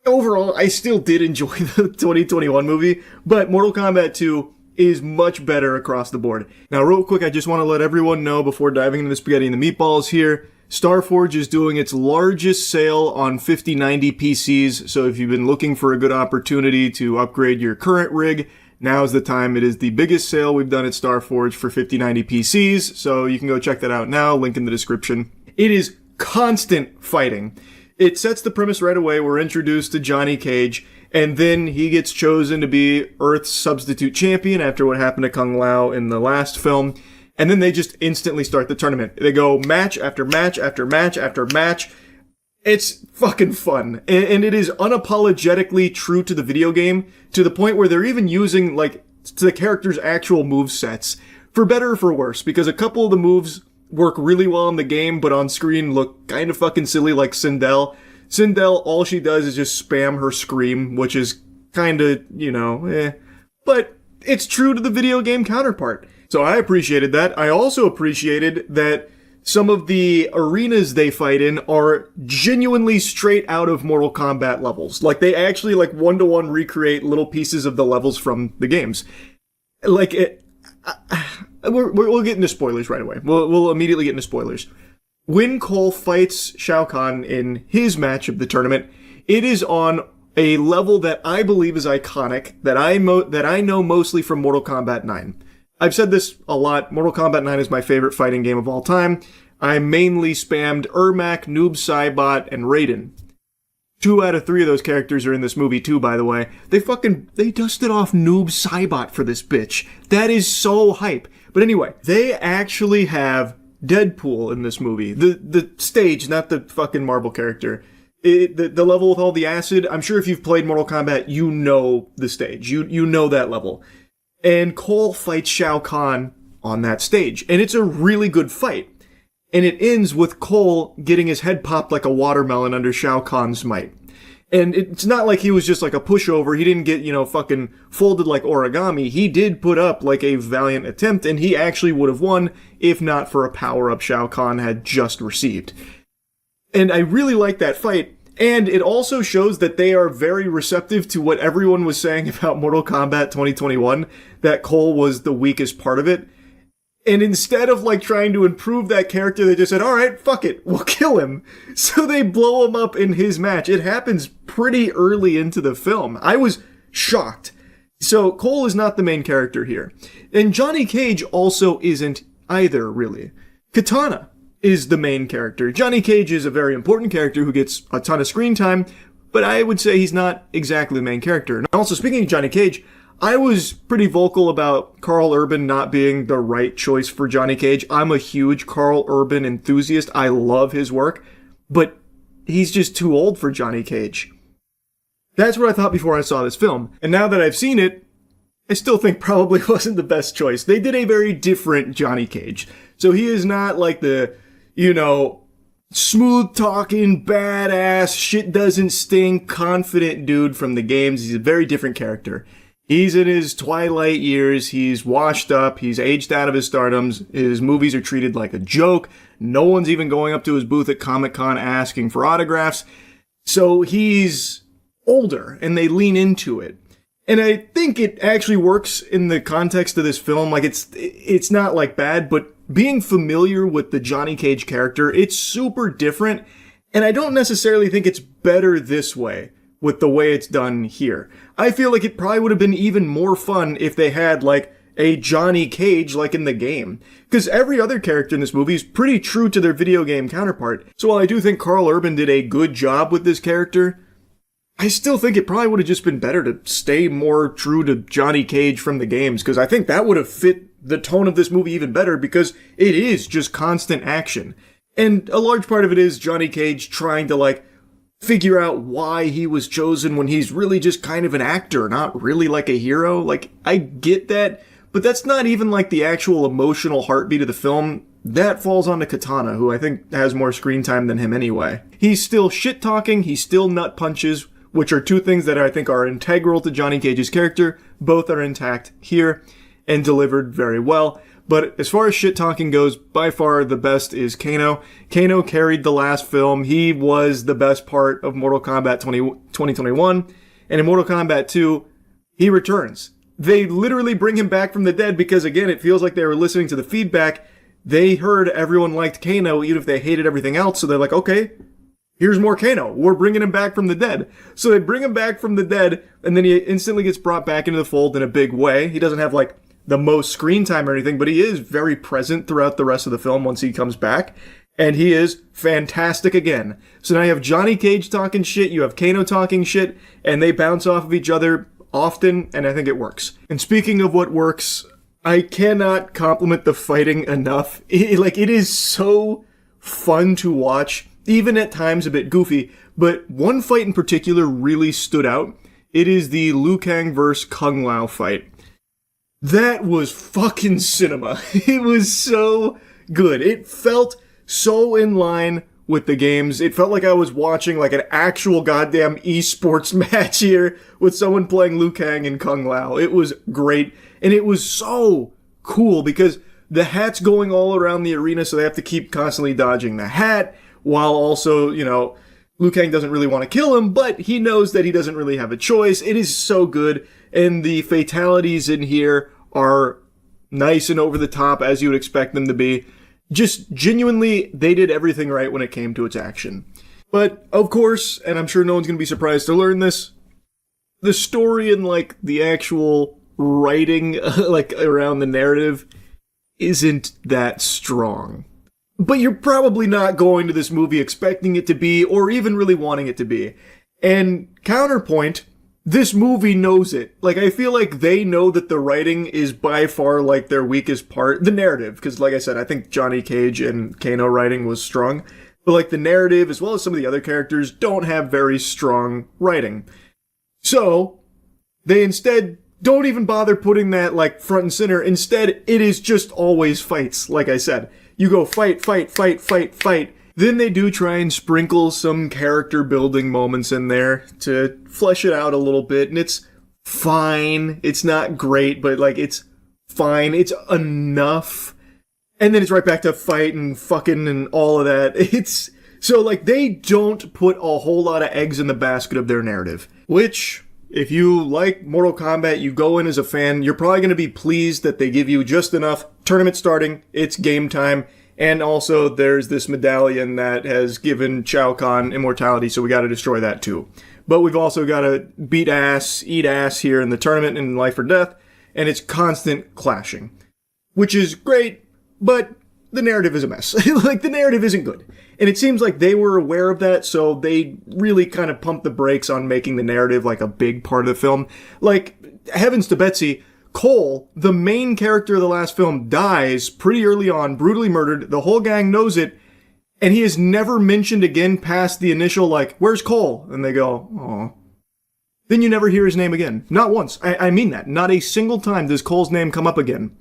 overall, I still did enjoy the 2021 movie, but Mortal Kombat 2 is much better across the board. Now, real quick, I just want to let everyone know before diving into the spaghetti and the meatballs here, Starforge is doing its largest sale on 5090 PCs, so if you've been looking for a good opportunity to upgrade your current rig, now's the time. It is the biggest sale we've done at Starforge for 5090 PCs, so you can go check that out now, link in the description. It is constant fighting. It sets the premise right away. We're introduced to Johnny Cage, and then he gets chosen to be Earth's substitute champion after what happened to Kung Lao in the last film. And then they just instantly start the tournament. They go match after match after match after match. It's fucking fun. And it is unapologetically true to the video game, to the point where they're even using, like, the character's actual move sets. For better or for worse, because a couple of the moves work really well in the game, but on screen look kind of fucking silly, like Sindel. Sindel, all she does is just spam her scream, which is kind of, But it's true to the video game counterpart. So I appreciated that. I also appreciated that some of the arenas they fight in are genuinely straight out of Mortal Kombat levels. Like, they actually, like, one-to-one recreate little pieces of the levels from the games. Like, we'll get into spoilers right away. We'll immediately get into spoilers. When Cole fights Shao Kahn in his match of the tournament, it is on a level that I believe is iconic, that I know mostly from Mortal Kombat 9. I've said this a lot. Mortal Kombat 9 is my favorite fighting game of all time. I mainly spammed Ermac, Noob Saibot, and Raiden. 2 out of 3 of those characters are in this movie too, by the way. They dusted off Noob Saibot for this bitch. That is so hype. But anyway, they actually have Deadpool in this movie. The stage, not the fucking Marvel character. The level with all the acid, I'm sure if you've played Mortal Kombat, you know the stage. You know that level. And Cole fights Shao Kahn on that stage. And it's a really good fight. And it ends with Cole getting his head popped like a watermelon under Shao Kahn's might. And it's not like he was just like a pushover. He didn't get, fucking folded like origami. He did put up like a valiant attempt, and he actually would have won if not for a power-up Shao Kahn had just received. And I really like that fight. And it also shows that they are very receptive to what everyone was saying about Mortal Kombat 2021, that Cole was the weakest part of it. And instead of like trying to improve that character, they just said, alright, fuck it, we'll kill him. So they blow him up in his match. It happens pretty early into the film. I was shocked. So Cole is not the main character here. And Johnny Cage also isn't either, really. Katana is the main character. Johnny Cage is a very important character who gets a ton of screen time, but I would say he's not exactly the main character. And also, speaking of Johnny Cage, I was pretty vocal about Karl Urban not being the right choice for Johnny Cage. I'm a huge Karl Urban enthusiast. I love his work, but he's just too old for Johnny Cage. That's what I thought before I saw this film. And now that I've seen it, I still think probably wasn't the best choice. They did a very different Johnny Cage. So he is not like the, smooth talking, badass, shit doesn't stink, confident dude from the games. He's a very different character. He's in his twilight years. He's washed up. He's aged out of his stardoms. His movies are treated like a joke. No one's even going up to his booth at Comic-Con asking for autographs. So he's older, and they lean into it. And I think it actually works in the context of this film. Like, it's not like bad, but being familiar with the Johnny Cage character, it's super different. And I don't necessarily think it's better this way with the way it's done here. I feel like it probably would have been even more fun if they had, like, a Johnny Cage like in the game. Because every other character in this movie is pretty true to their video game counterpart. So while I do think Karl Urban did a good job with this character, I still think it probably would have just been better to stay more true to Johnny Cage from the games, because I think that would have fit the tone of this movie even better, because it is just constant action. And a large part of it is Johnny Cage trying to, like, figure out why he was chosen when he's really just kind of an actor, not really like a hero. Like, I get that, but that's not even like the actual emotional heartbeat of the film. That falls onto Katana, who I think has more screen time than him anyway. He's still shit-talking, he's still nut punches, which are two things that I think are integral to Johnny Cage's character. Both are intact here and delivered very well. But as far as shit-talking goes, by far the best is Kano. Kano carried the last film. He was the best part of Mortal Kombat 2021. And in Mortal Kombat 2, he returns. They literally bring him back from the dead because, again, it feels like they were listening to the feedback. They heard everyone liked Kano, even if they hated everything else. So they're like, okay, here's more Kano. We're bringing him back from the dead. So they bring him back from the dead, and then he instantly gets brought back into the fold in a big way. He doesn't have, like, the most screen time or anything, but he is very present throughout the rest of the film once he comes back. And he is fantastic again. So now you have Johnny Cage talking shit, you have Kano talking shit, and they bounce off of each other often, and I think it works. And speaking of what works, I cannot compliment the fighting enough. It is so fun to watch. even at times a bit goofy, but one fight in particular really stood out. It is the Liu Kang vs. Kung Lao fight. That was fucking cinema. It was so good. It felt so in line with the games. It felt like I was watching like an actual goddamn esports match here with someone playing Liu Kang and Kung Lao. It was great. And it was so cool because the hat's going all around the arena, so they have to keep constantly dodging the hat while also, you know, Liu Kang doesn't really want to kill him, but he knows that he doesn't really have a choice. It is so good. And the fatalities in here are nice and over the top as you would expect them to be. Just genuinely, they did everything right when it came to its action. But, of course, and I'm sure no one's going to be surprised to learn this, the story and, like, the actual writing, like, around the narrative isn't that strong. But you're probably not going to this movie expecting it to be, or even really wanting it to be. And counterpoint, this movie knows it. Like, I feel like they know that the writing is by far, like, their weakest part. The narrative, because, like I said, I think Johnny Cage and Kano writing was strong. But, like, the narrative, as well as some of the other characters, don't have very strong writing. So, they instead don't even bother putting that, like, front and center. Instead, it is just always fights, like I said. You go fight, fight, fight, fight, fight. Then they do try and sprinkle some character building moments in there to flesh it out a little bit, and it's fine. It's not great, but, like, it's fine. It's enough. And then it's right back to fight and fucking and all of that. It's so, like, they don't put a whole lot of eggs in the basket of their narrative, which, if you like Mortal Kombat, you go in as a fan, you're probably going to be pleased that they give you just enough. Tournament starting, it's game time, and also there's this medallion that has given Shao Kahn immortality, so we got to destroy that too. But we've also got to beat ass, eat ass here in the tournament in Life or Death, and it's constant clashing, which is great, but the narrative is a mess. Like, the narrative isn't good. And it seems like they were aware of that, so they really kind of pumped the brakes on making the narrative like a big part of the film. Like, heavens to Betsy, Cole, the main character of the last film, dies pretty early on, brutally murdered. The whole gang knows it, and he is never mentioned again past the initial, like, where's Cole? And they go, oh. Then you never hear his name again. Not once. I mean that. Not a single time does Cole's name come up again.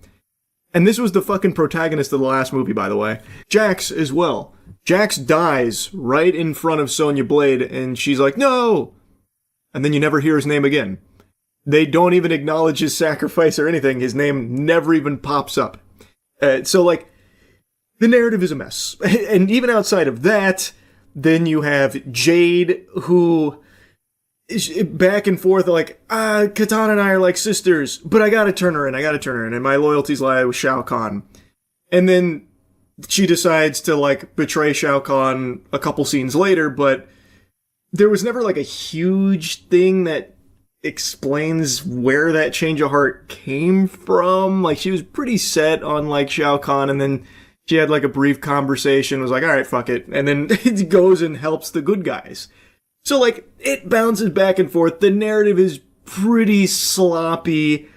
And this was the fucking protagonist of the last movie, by the way. Jax as well. Jax dies right in front of Sonya Blade, and she's like, no! And then you never hear his name again. They don't even acknowledge his sacrifice or anything. His name never even pops up. So, like, the narrative is a mess. And even outside of that, then you have Jade, who is back and forth, like, Katana and I are like sisters, but I gotta turn her in, and my loyalties lie with Shao Kahn. And then she decides to, like, betray Shao Kahn a couple scenes later, but there was never, like, a huge thing that explains where that change of heart came from. Like, she was pretty set on, like, Shao Kahn, and then she had, like, a brief conversation, was like, alright, fuck it, and then it goes and helps the good guys. So, like, it bounces back and forth. The narrative is pretty sloppy,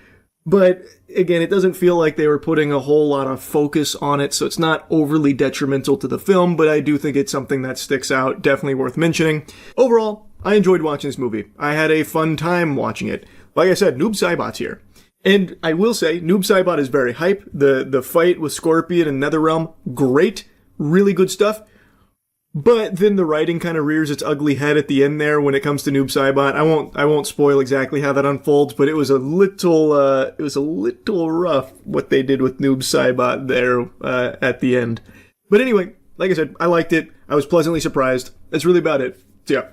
but again, it doesn't feel like they were putting a whole lot of focus on it, so it's not overly detrimental to the film, but I do think it's something that sticks out, definitely worth mentioning. Overall, I enjoyed watching this movie. I had a fun time watching it. Like I said, Noob Saibot's here. And I will say, Noob Saibot is very hype. The fight with Scorpion and Netherrealm, great, really good stuff. But then the writing kind of rears its ugly head at the end there when it comes to Noob Saibot. I won't spoil exactly how that unfolds, but it was a little rough what they did with Noob Saibot there at the end. But anyway, like I said, I liked it. I was pleasantly surprised. That's really about it. So yeah.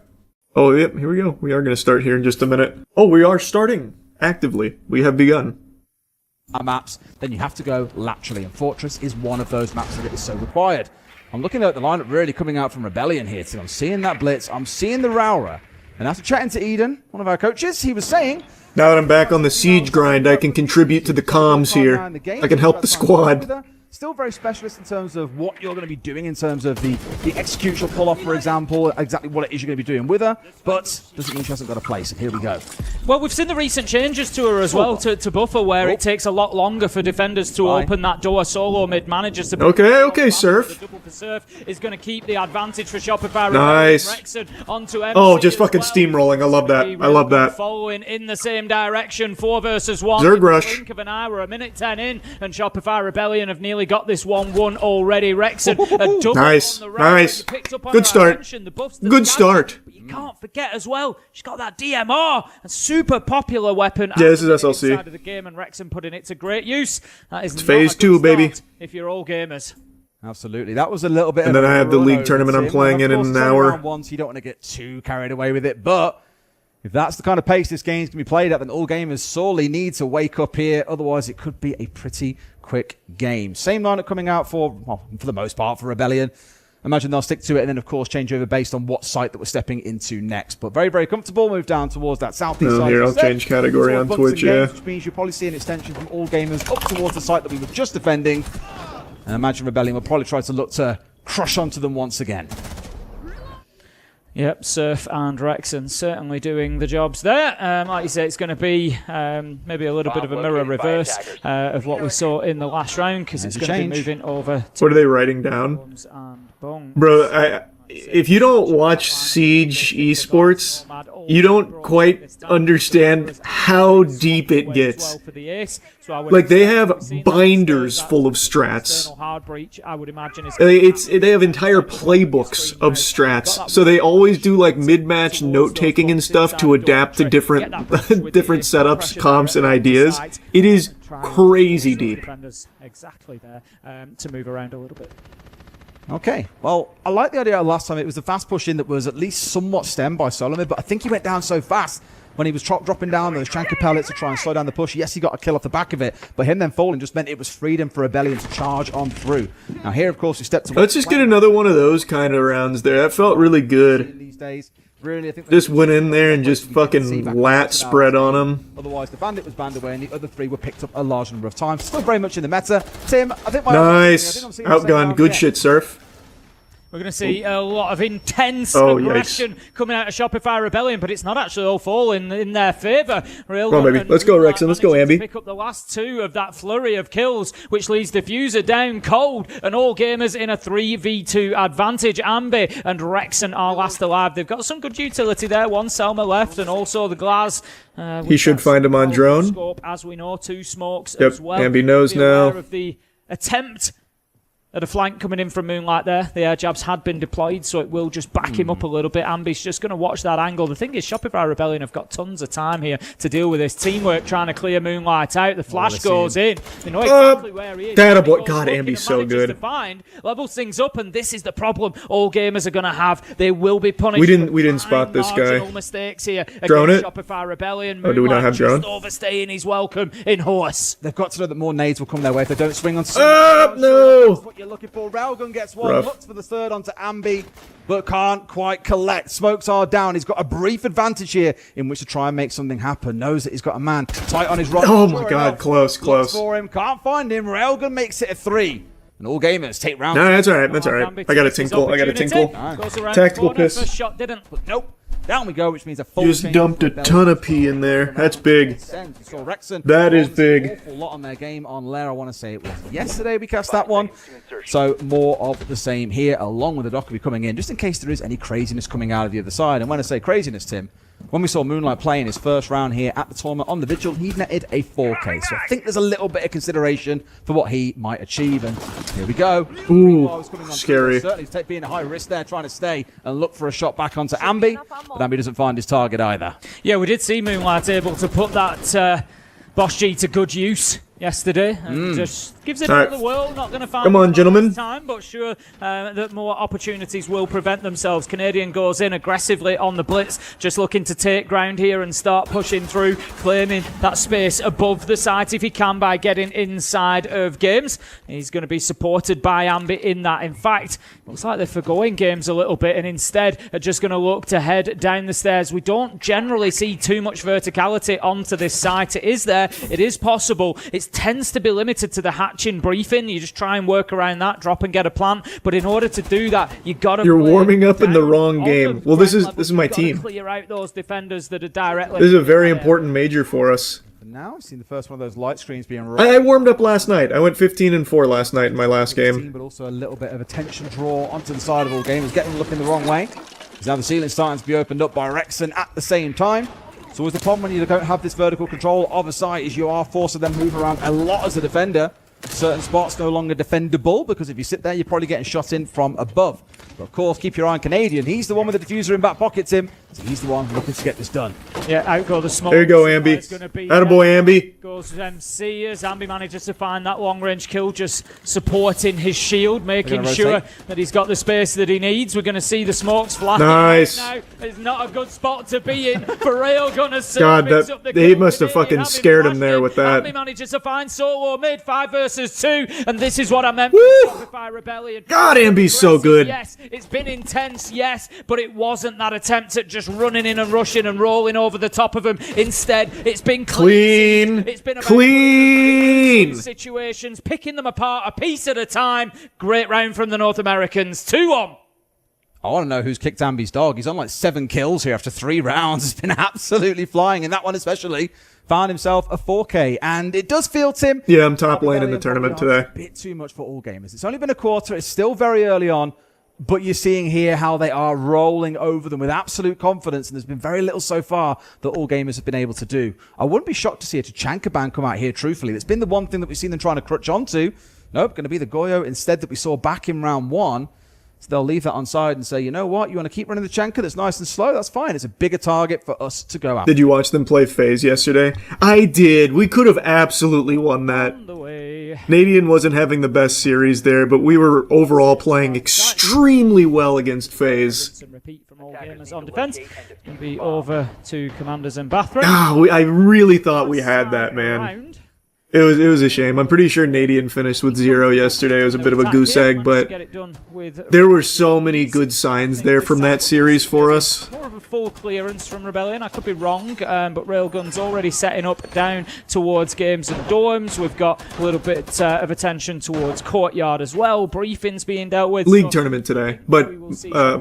Oh, yep, here we go. We are going to start here in just a minute. Oh, we are starting actively. We have begun. Maps, then you have to go laterally, and Fortress is one of those maps that is so required. I'm looking at the lineup really coming out from Rebellion here. So I'm seeing that Blitz, I'm seeing the Raura. And after chatting to Eden, one of our coaches, he was saying, now that I'm back on the siege grind, I can contribute to the comms here. I can help the squad. Still very specialist in terms of what you're going to be doing in terms of the execution pull-off, for example, exactly what it is you're going to be doing with her, but doesn't mean she hasn't got a place, and here we go. Well, we've seen the recent changes to her as well, to buffer, where it takes a lot longer for defenders to open that door. Solo mid manages to... Okay, Surf. The double for Surf is going to keep the advantage for Shopify. Nice. Rexon onto MC just fucking steamrolling. I love that. I love that. Following in the same direction, 4 versus 1. Zerg rush. Blink of an eye, we're a minute 10 in, and Shopify Rebellion have nearly got this 1-1 already. Rexon, a double nice, on the right. nice. Good start. Good start. But you can't forget as well, she's got that DMR, a super popular weapon. Yeah, this is SLC. Side of the game, and Rexon putting it to great use. That is phase 2, baby. If you're all gamers. Absolutely. That was a little bit and then I have the league tournament I'm playing in an hour. Once you don't want to get too carried away with it, but if that's the kind of pace this game's going to be played at, then all gamers sorely need to wake up here. Otherwise, it could be a pretty quick game. Same lineup coming out for the most part, for Rebellion. Imagine they'll stick to it and then, of course, change over based on what site that we're stepping into next. But very, very comfortable. Move down towards that southeast side. Here, I'll change category on Twitch, yeah. Which means you'll probably see an extension from all gamers up towards the site that we were just defending. And imagine Rebellion will probably try to look to crush onto them once again. Yep, Surf and Rexon certainly doing the jobs there. Like you say, it's going to be maybe a little bit of a mirror reverse of what we saw in the last round, because it's going to be moving over to... What are they writing down? Bro, if you don't watch Siege Esports, you don't quite understand how deep it gets. Like, they have binders full of strats. They have entire playbooks of strats, so they always do like mid-match note-taking and stuff to adapt to different different setups, comps, and ideas. It is crazy deep. Exactly there to move around a little bit. Okay, well, I like the idea last time. It was the fast push in that was at least somewhat stemmed by Solomon, but I think he went down so fast when he was dropping down those Chanka pellets to try and slow down the push. Yes, he got a kill off the back of it, but him then falling just meant it was freedom for Rebellion to charge on through. Now here, of course, we stepped to... Let's just get another one of those kind of rounds there. That felt really good. These days. Really, I think just went in there and just fucking lat spread on him. Otherwise, the Bandit was banned away, and the other 3 were picked up a large number of times. Still very much in the meta. Tim, I think nice. Outgun. Good shit, Surf. We're going to see a lot of intense aggression coming out of Shopify Rebellion, but it's not actually all falling in their favour. Come on, baby. Let's go, Rexon. Let's go, Ambi. Pick up the last 2 of that flurry of kills, which leaves Diffuser down cold, and all gamers in a 3v2 advantage. Ambi and Rexon are last alive. They've got some good utility there. 1 Selma left, and also the Glaz. He should find him on drone. Scope, as we know, 2 smokes as well. Ambi knows now. Of the attempt at a flank coming in from Moonlight there. The air jabs had been deployed, so it will just back him up a little bit. Ambi's just going to watch that angle. The thing is, Shopify Rebellion have got tons of time here to deal with this. Teamwork trying to clear Moonlight out. The flash goes in. They know exactly where he is. Boy. God, Ambi's so good. Levels things up, and this is the problem all gamers are going to have. They will be punished. We didn't spot this guy. Mistakes here. Drone it. Shopify Rebellion. Moonlight do we not have drone? Just overstaying his welcome in horse. They've got to know that more nades will come their way if they don't swing on. No! That's what you're looking for. Railgun gets one. Looks for the third onto Ambi, but can't quite collect. Smokes are down. He's got a brief advantage here in which to try and make something happen. Knows that he's got a man tight on his right. Oh my God, close. Looks for him. Can't find him. Railgun makes it a 3. And all gamers take round. No, that's all right. That's all right. I got a tinkle. Tactical piss. First shot didn't. Nope. Down we go, which means a full just dumped a ton of pee in there. That's big. That is big. An awful lot on their game on Lair. I want to say it was yesterday we cast that one. So more of the same here, along with the Dockery coming in, just in case there is any craziness coming out of the other side. And when I say craziness, Tim, when we saw Moonlight playing his first round here at the tournament on the Vigil, he netted a 4K. So I think there's a little bit of consideration for what he might achieve. And here we go. Ooh, scary. Certainly he's being a high risk there, trying to stay and look for a shot back onto Ambi. But Ambi doesn't find his target either. Yeah, we did see Moonlight able to put that Boss G to good use yesterday, and just gives it another whirl. Not going to find. Come on, gentlemen. Time, but sure that more opportunities will prevent themselves. Canadian goes in aggressively on the blitz, just looking to take ground here and start pushing through, claiming that space above the site if he can by getting inside of games. He's going to be supported by Ambi in that. In fact, looks like they're forgoing games a little bit and instead are just going to look to head down the stairs. We don't generally see too much verticality onto this site. It is there. It is possible. It's tends to be limited to the hatching briefing. You just try and work around that, drop and get a plant. But in order to do that, you got to. You're warming up in the wrong game. Well, this is my team. Clear out those defenders that are directly. This is a very important major for us. Now I've seen the first one of those light screens being I warmed up last night. I went 15-4 last night in my last game. But also a little bit of attention draw onto the side of all gamers, getting them looking the wrong way. Because now the ceiling's starting to be opened up by Rexon at the same time. So always the problem when you don't have this vertical control of a site is you are forced to then move around a lot as a defender. Certain spots no longer defendable because if you sit there, you're probably getting shot in from above. But of course, keep your eye on Canadian. He's the one with the diffuser in back pockets him. So he's the one looking to get this done. Yeah, out go the smoke. There you go, Ambi. Attaboy, Ambi. Goes MC as Ambi manages to find that long-range kill, just supporting his shield, making sure that he's got the space that he needs. We're going to see the smokes fly. Nice. Now, it's not a good spot to be in for Railgunner. God, he must have fucking scared him there with that. Ambi manages to find solo mid, 5 versus 2, and this is what I meant by Rebellion. God, Ambi's so good. Yes, it's been intense, yes, but it wasn't that attempt at just running in and rushing and rolling over the top of him. Instead, it's been clean. It's been about clean situations, picking them apart a piece at a time. Great round from the North Americans. 2-1. I want to know who's kicked Ambi's dog. He's on like 7 kills here after 3 rounds. He's been absolutely flying, and that one especially found himself a 4K. And it does feel, Tim. Yeah, I'm top lane in the tournament today. A bit too much for all gamers. It's only been a quarter. It's still very early on. But you're seeing here how they are rolling over them with absolute confidence, and there's been very little so far that all gamers have been able to do. I wouldn't be shocked to see a Tachanka ban come out here, truthfully. It's been the one thing that we've seen them trying to crutch onto. Nope, going to be the Goyo instead that we saw back in round 1. So they'll leave that on side and say, you know what, you want to keep running the Tachanka that's nice and slow? That's fine. It's a bigger target for us to go after. Did you watch them play FaZe yesterday? I did. We could have absolutely won that. Nadian wasn't having the best series there, but we were overall playing extremely well against FaZe. Repeat from all gamers on defense. It'll be over to Commanders and Bathroom. I really thought we had that, man. It was a shame. I'm pretty sure Nadian finished with 0 yesterday. It was a bit of a goose egg, but there were so many good signs there from that series for us. More of a full clearance from Rebellion. I could be wrong, but Railgun's already setting up down towards games and dorms. We've got a little bit of attention towards Courtyard as well. Briefings being dealt with. League tournament today, but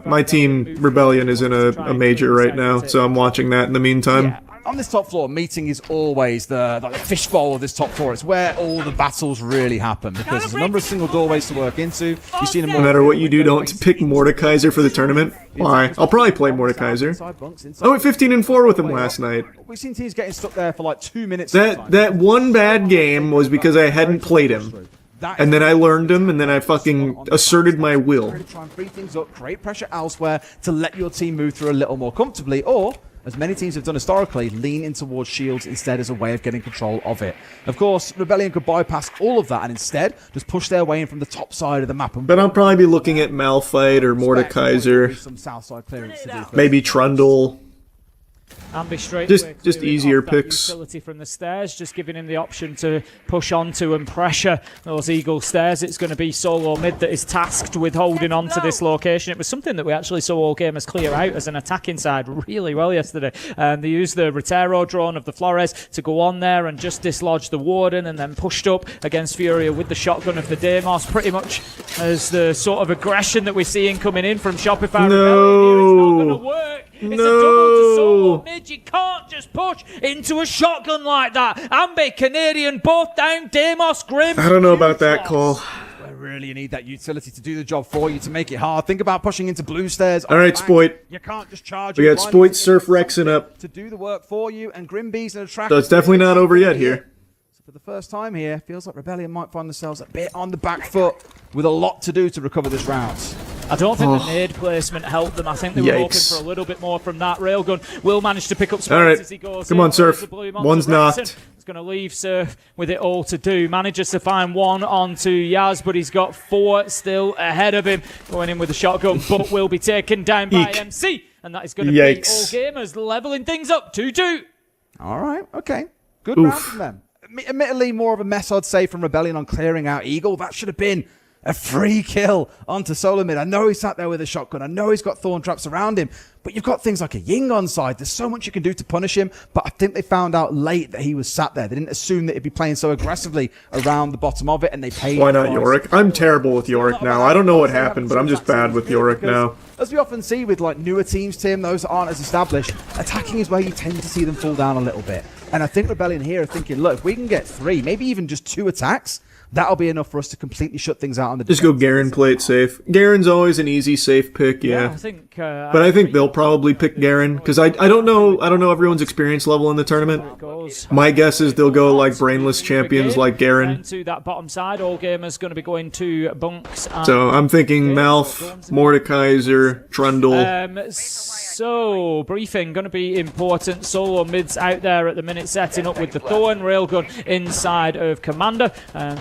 my team, Rebellion, is in a major right now, so I'm watching that in the meantime. Yeah. On this top floor, meeting is always the fishbowl of this top floor. It's where all the battles really happen because there's a number of single doorways to work into. You've seen no matter what you do, don't pick Mordekaiser for the tournament. Why? I'll probably play Mordekaiser. I went 15-4 with him last night. We've seen teams getting stuck there for like 2 minutes. That one bad game was because I hadn't played him. And then I learned him, and then I fucking asserted my will. Try and free things up, create pressure elsewhere to let your team move through a little more comfortably, or as many teams have done historically, lean in towards shields instead as a way of getting control of it. Of course, Rebellion could bypass all of that and instead just push their way in from the top side of the map. But I'll probably be looking at Malphite or Mordekaiser, some south side clearance to do maybe Trundle. Ambi straight just easier picks. Utility from the stairs, just giving him the option to push onto and pressure those Eagle stairs. It's going to be solo mid that is tasked with holding on to this location. It was something that we actually saw all gamers clear out as an attacking side really well yesterday. They used the Rotero drone of the Flores to go on there and just dislodge the Warden, and then pushed up against Furia with the shotgun of the Deimos, pretty much as the sort of aggression that we're seeing coming in from Shopify. No. It's not going to work. It's a double to solo mid. You can't just push into a shotgun like that. Ambi, Canadian, both down. Deimos, Grim. I don't know about that call. Really, you need that utility to do the job for you, to make it hard. Think about pushing into blue stairs. All right, Spoit. You can't just charge. We got Spoit, Surf, Rexon up to do the work for you, and Grimby's an attraction. So it's definitely not over yet here. So for the first time here, feels like Rebellion might find themselves a bit on the back foot with a lot to do to recover this round. I don't think the nade placement helped them. I think they were hoping for a little bit more from that. Railgun will manage to pick up spots as he goes. Come on, Surf. One's knocked. It's going to leave Surf with it all to do. Manages to find one onto Yaz, but he's got 4 still ahead of him. Going in with a shotgun, but will be taken down by MC. And that is going to be all gamers leveling things up 2-2. All right, okay. Good round from them. Admittedly, more of a mess, I'd say, from Rebellion on clearing out Eagle. That should have been A free kill onto solo mid. I know he's sat there with a shotgun. I know he's got thorn traps around him. But you've got things like a Ying on side. There's so much you can do to punish him. But I think they found out late that he was sat there. They didn't assume that he'd be playing so aggressively around the bottom of it, and they paid. Why not Yorick? I'm terrible with Yorick now. I don't know what happened, but I'm just bad with Yorick now. As we often see with like newer teams, Tim, those that aren't as established, attacking is where you tend to see them fall down a little bit. And I think Rebellion here are thinking, look, if we can get 3, maybe even just 2 attacks, that'll be enough for us to completely shut things out on the Just go Garen, play it safe. Garen's always an easy, safe pick, yeah. I think, but I think they'll probably pick Garen, because I don't know everyone's experience level in the tournament. My guess is they'll go like brainless champions like Garen. To that bottom side, all gamers going to be going to bunks. So I'm thinking Malf, Mordekaiser, Trundle. So, briefing going to be important. Solo mids out there at the minute, setting up with the Thorn Railgun inside of Commander.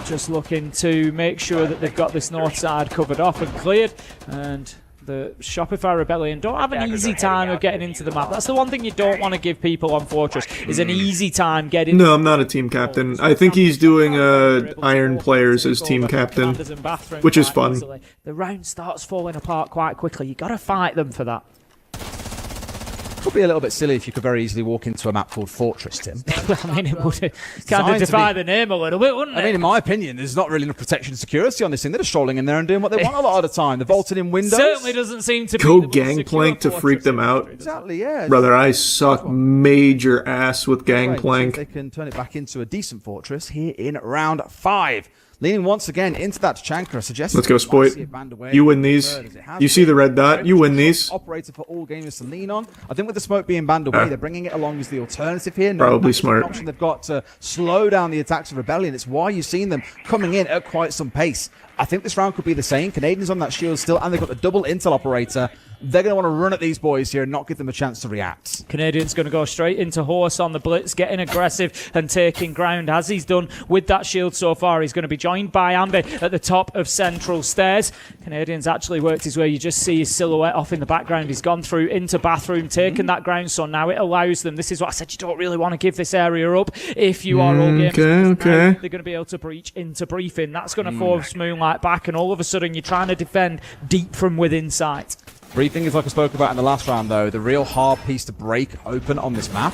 Just looking to make sure that they've got this north side covered off and cleared. And the Shopify Rebellion don't have an easy time of getting into the map. That's the one thing you don't want to give people on Fortress, is an easy time getting. No, I'm not a team captain. I think he's doing Iron Players as team captain, which is fun. The round starts falling apart quite quickly. You got to fight them for that. Would be a little bit silly if you could very easily walk into a map called Fortress, Tim. I mean, it would kind of defy the name a little bit, wouldn't it? I mean, in my opinion, there's not really enough protection and security on this thing. They're just strolling in there and doing what they want a lot of the time. They're vaulting in windows. Certainly doesn't seem to go be Gangplank to freak them out. Exactly, yeah. Brother, I suck major ass with Gangplank. They can turn it back into a decent Fortress here in round 5. Leaning once again into that Chankra, suggesting. Let's go, Spoit. You win these. You see the red dot. You win these. Operator for all gamers to lean on. I think with the smoke being banned away, they're bringing it along as the alternative here. Probably smart. Option they've got to slow down the attacks of Rebellion. It's why you've seen them coming in at quite some pace. I think this round could be the same. Canadians on that shield still, and they've got the double intel operator. They're going to want to run at these boys here and not give them a chance to react. Canadians going to go straight into Horse on the blitz, getting aggressive and taking ground, as he's done with that shield so far. He's going to be joined by Ambi at the top of Central Stairs. Canadians actually worked his way. You just see his silhouette off in the background. He's gone through into Bathroom, taken that ground, so now it allows them. This is what I said, you don't really want to give this area up if you are all gamers. Okay. They're going to be able to breach into Briefing. That's going to force Moonlight back, and all of a sudden you're trying to defend deep from within sight. Briefing is like I spoke about in the last round, though, the real hard piece to break open on this map.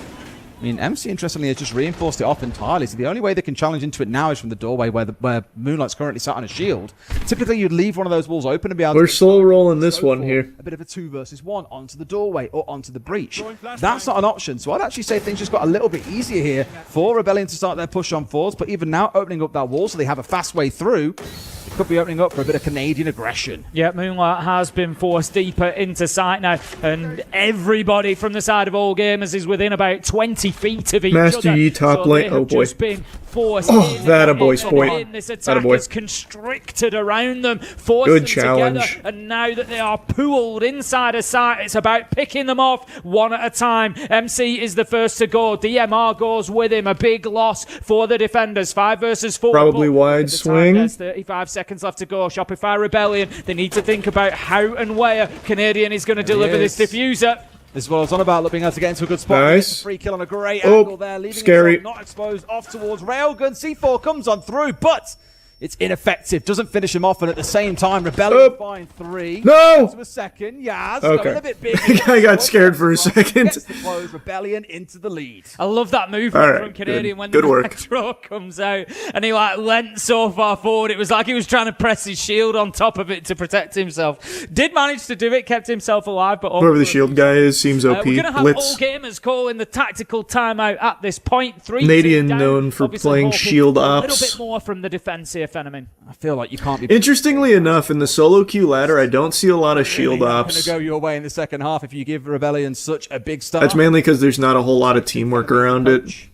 I mean, MC, interestingly, has just reinforced it off entirely, so the only way they can challenge into it now is from the doorway where Moonlight's currently sat on a shield. Typically, you'd leave one of those walls open and be able to... We're slow rolling this one here. A bit of a 2 versus 1 onto the doorway or onto the breach. That's not an option, so I'd actually say things just got a little bit easier here for Rebellion to start their push on fours, but even now, opening up that wall so they have a fast way through, it could be opening up for a bit of Canadian aggression. Yeah, Moonlight has been forced deeper into sight now, and everybody from the side of all gamers is within about 20 feet of each Master other. Yi top so lane. Oh boy. Just been forced that a boy, Spoit. This attack That a boy. is constricted around them, forced Good them challenge. together, and now that they are pooled inside a sight, it's about picking them off one at a time. MC is the first to go. DMR goes with him. A big loss for the defenders. 5 versus 4. Probably wide swing. There's 35 seconds left to go. Shopify Rebellion. They need to think about how and where Canadian is going to deliver this diffuser. This is what I was on about, being able to get into a good spot. Nice. A free kill on a great angle there, leaving himself not exposed off towards Railgun. C4 comes on through, but it's ineffective. Doesn't finish him off, and at the same time, Rebellion find 3. No! To a second, Yaz. Okay. Going a bit big. I got scared for a second. Gets the close, Rebellion into the lead. I love that movement from Canadian when the retro comes out, and he leant so far forward. It was like he was trying to press his shield on top of it to protect himself. Did manage to do it, kept himself alive, but whoever the shield guy is seems OP. We're going to have Blitz. all gamers calling the tactical timeout at this point. 3 Canadian down. known for Obviously playing hoping shield a ops. little bit more from the defense here, Fenneman. I feel like you can't be... Interestingly enough, in the solo queue ladder, I don't see a lot of shield ops. It's going to go your way in the second half if you give Rebellion such a big start. That's mainly because there's not a whole lot of teamwork around it.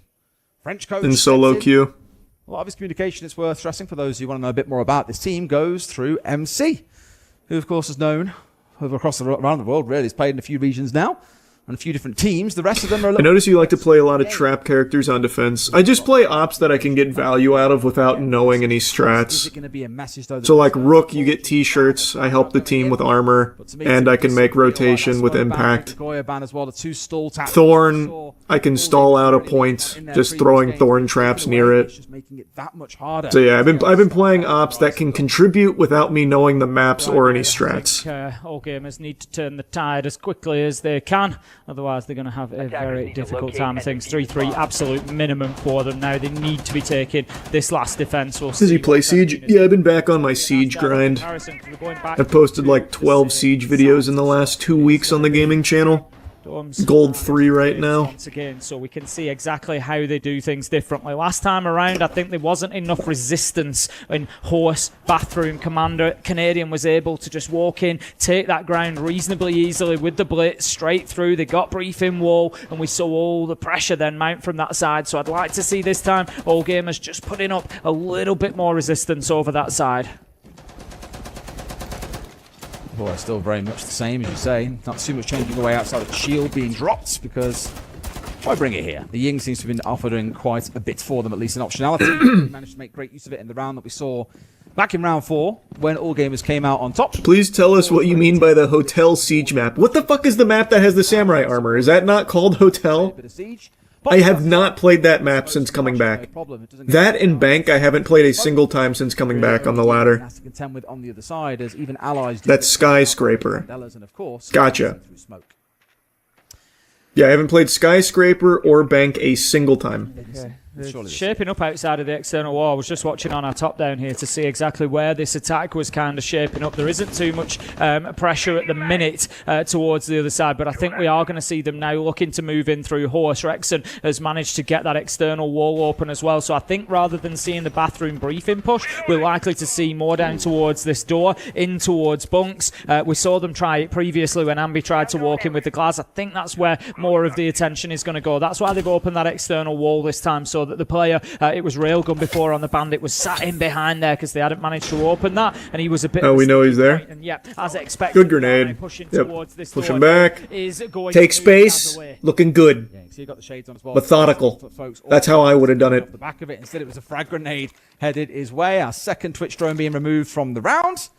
French coach in solo queue. A lot of his communication is worth stressing for those who want to know a bit more about this team goes through MC, who of course is known around the world, really. He's played in a few regions now. On a few different teams. The rest of them are a little... I notice you like to play a lot of trap characters on defense. I just play ops that I can get value out of without knowing any strats. Is it going to be a message, though, so like Rook, you get t-shirts, I help the team with armor, and I can make rotation with impact. Ban as well, the 2 stall taps. Thorn, I can stall out a point just throwing thorn traps near it. So yeah, I've been playing ops that can contribute without me knowing the maps or any strats. All gamers need to turn the tide as quickly as they can, otherwise they're going to have a very difficult time of things. 3-3 absolute minimum for them now. They need to be taking this last defense. Does he play Siege? Yeah, I've been back on my Siege grind. I've posted like 12 Siege videos in the last 2 weeks on the gaming channel. Gold 3 right now. Once again, so we can see exactly how they do things differently. Last time around, I think there wasn't enough resistance in Horse, Bathroom, Commander. Canadian was able to just walk in, take that ground reasonably easily with the blitz straight through. They got briefing wall, and we saw all the pressure then mount from that side. So I'd like to see this time all gamers just putting up a little bit more resistance over that side. Well, still very much the same, as you say. Not too much changing away outside of the shield being dropped, because why bring it here? The Ying seems to have been offering quite a bit for them, at least in optionality. They managed to make great use of it in the round that we saw back in round 4, when all gamers came out on top. Please tell us what you mean by the Hotel Siege map. What the fuck is the map that has the samurai armor? Is that not called Hotel? I have not played that map since coming back. That and Bank I haven't played a single time since coming back on the ladder. That's Skyscraper. Gotcha. Yeah, I haven't played Skyscraper or Bank a single time. Okay. It's shaping up outside of the external wall. I was just watching on our top down here to see exactly where this attack was kind of shaping up. There isn't too much pressure at the minute towards the other side, but I think we are going to see them now looking to move in through Horse. Rexon has managed to get that external wall open as well, so I think rather than seeing the bathroom briefing push, we're likely to see more down towards this door, in towards bunks. We saw them try it previously when Ambi tried to walk in with the glass. I think that's where more of the attention is going to go. That's why they've opened that external wall this time, so that the player, it was Railgun before on the Bandit, was sat in behind there because they hadn't managed to open that, and he was a bit... Oh, we know he's there. And yeah, as expected. Good grenade. Pushing back. Take space. Looking good. Yeah, so you got the shades on as well. Methodical. That's how I would have done it. The back of it. Instead, it was a frag grenade headed his way. Our second Twitch drone being removed from the round.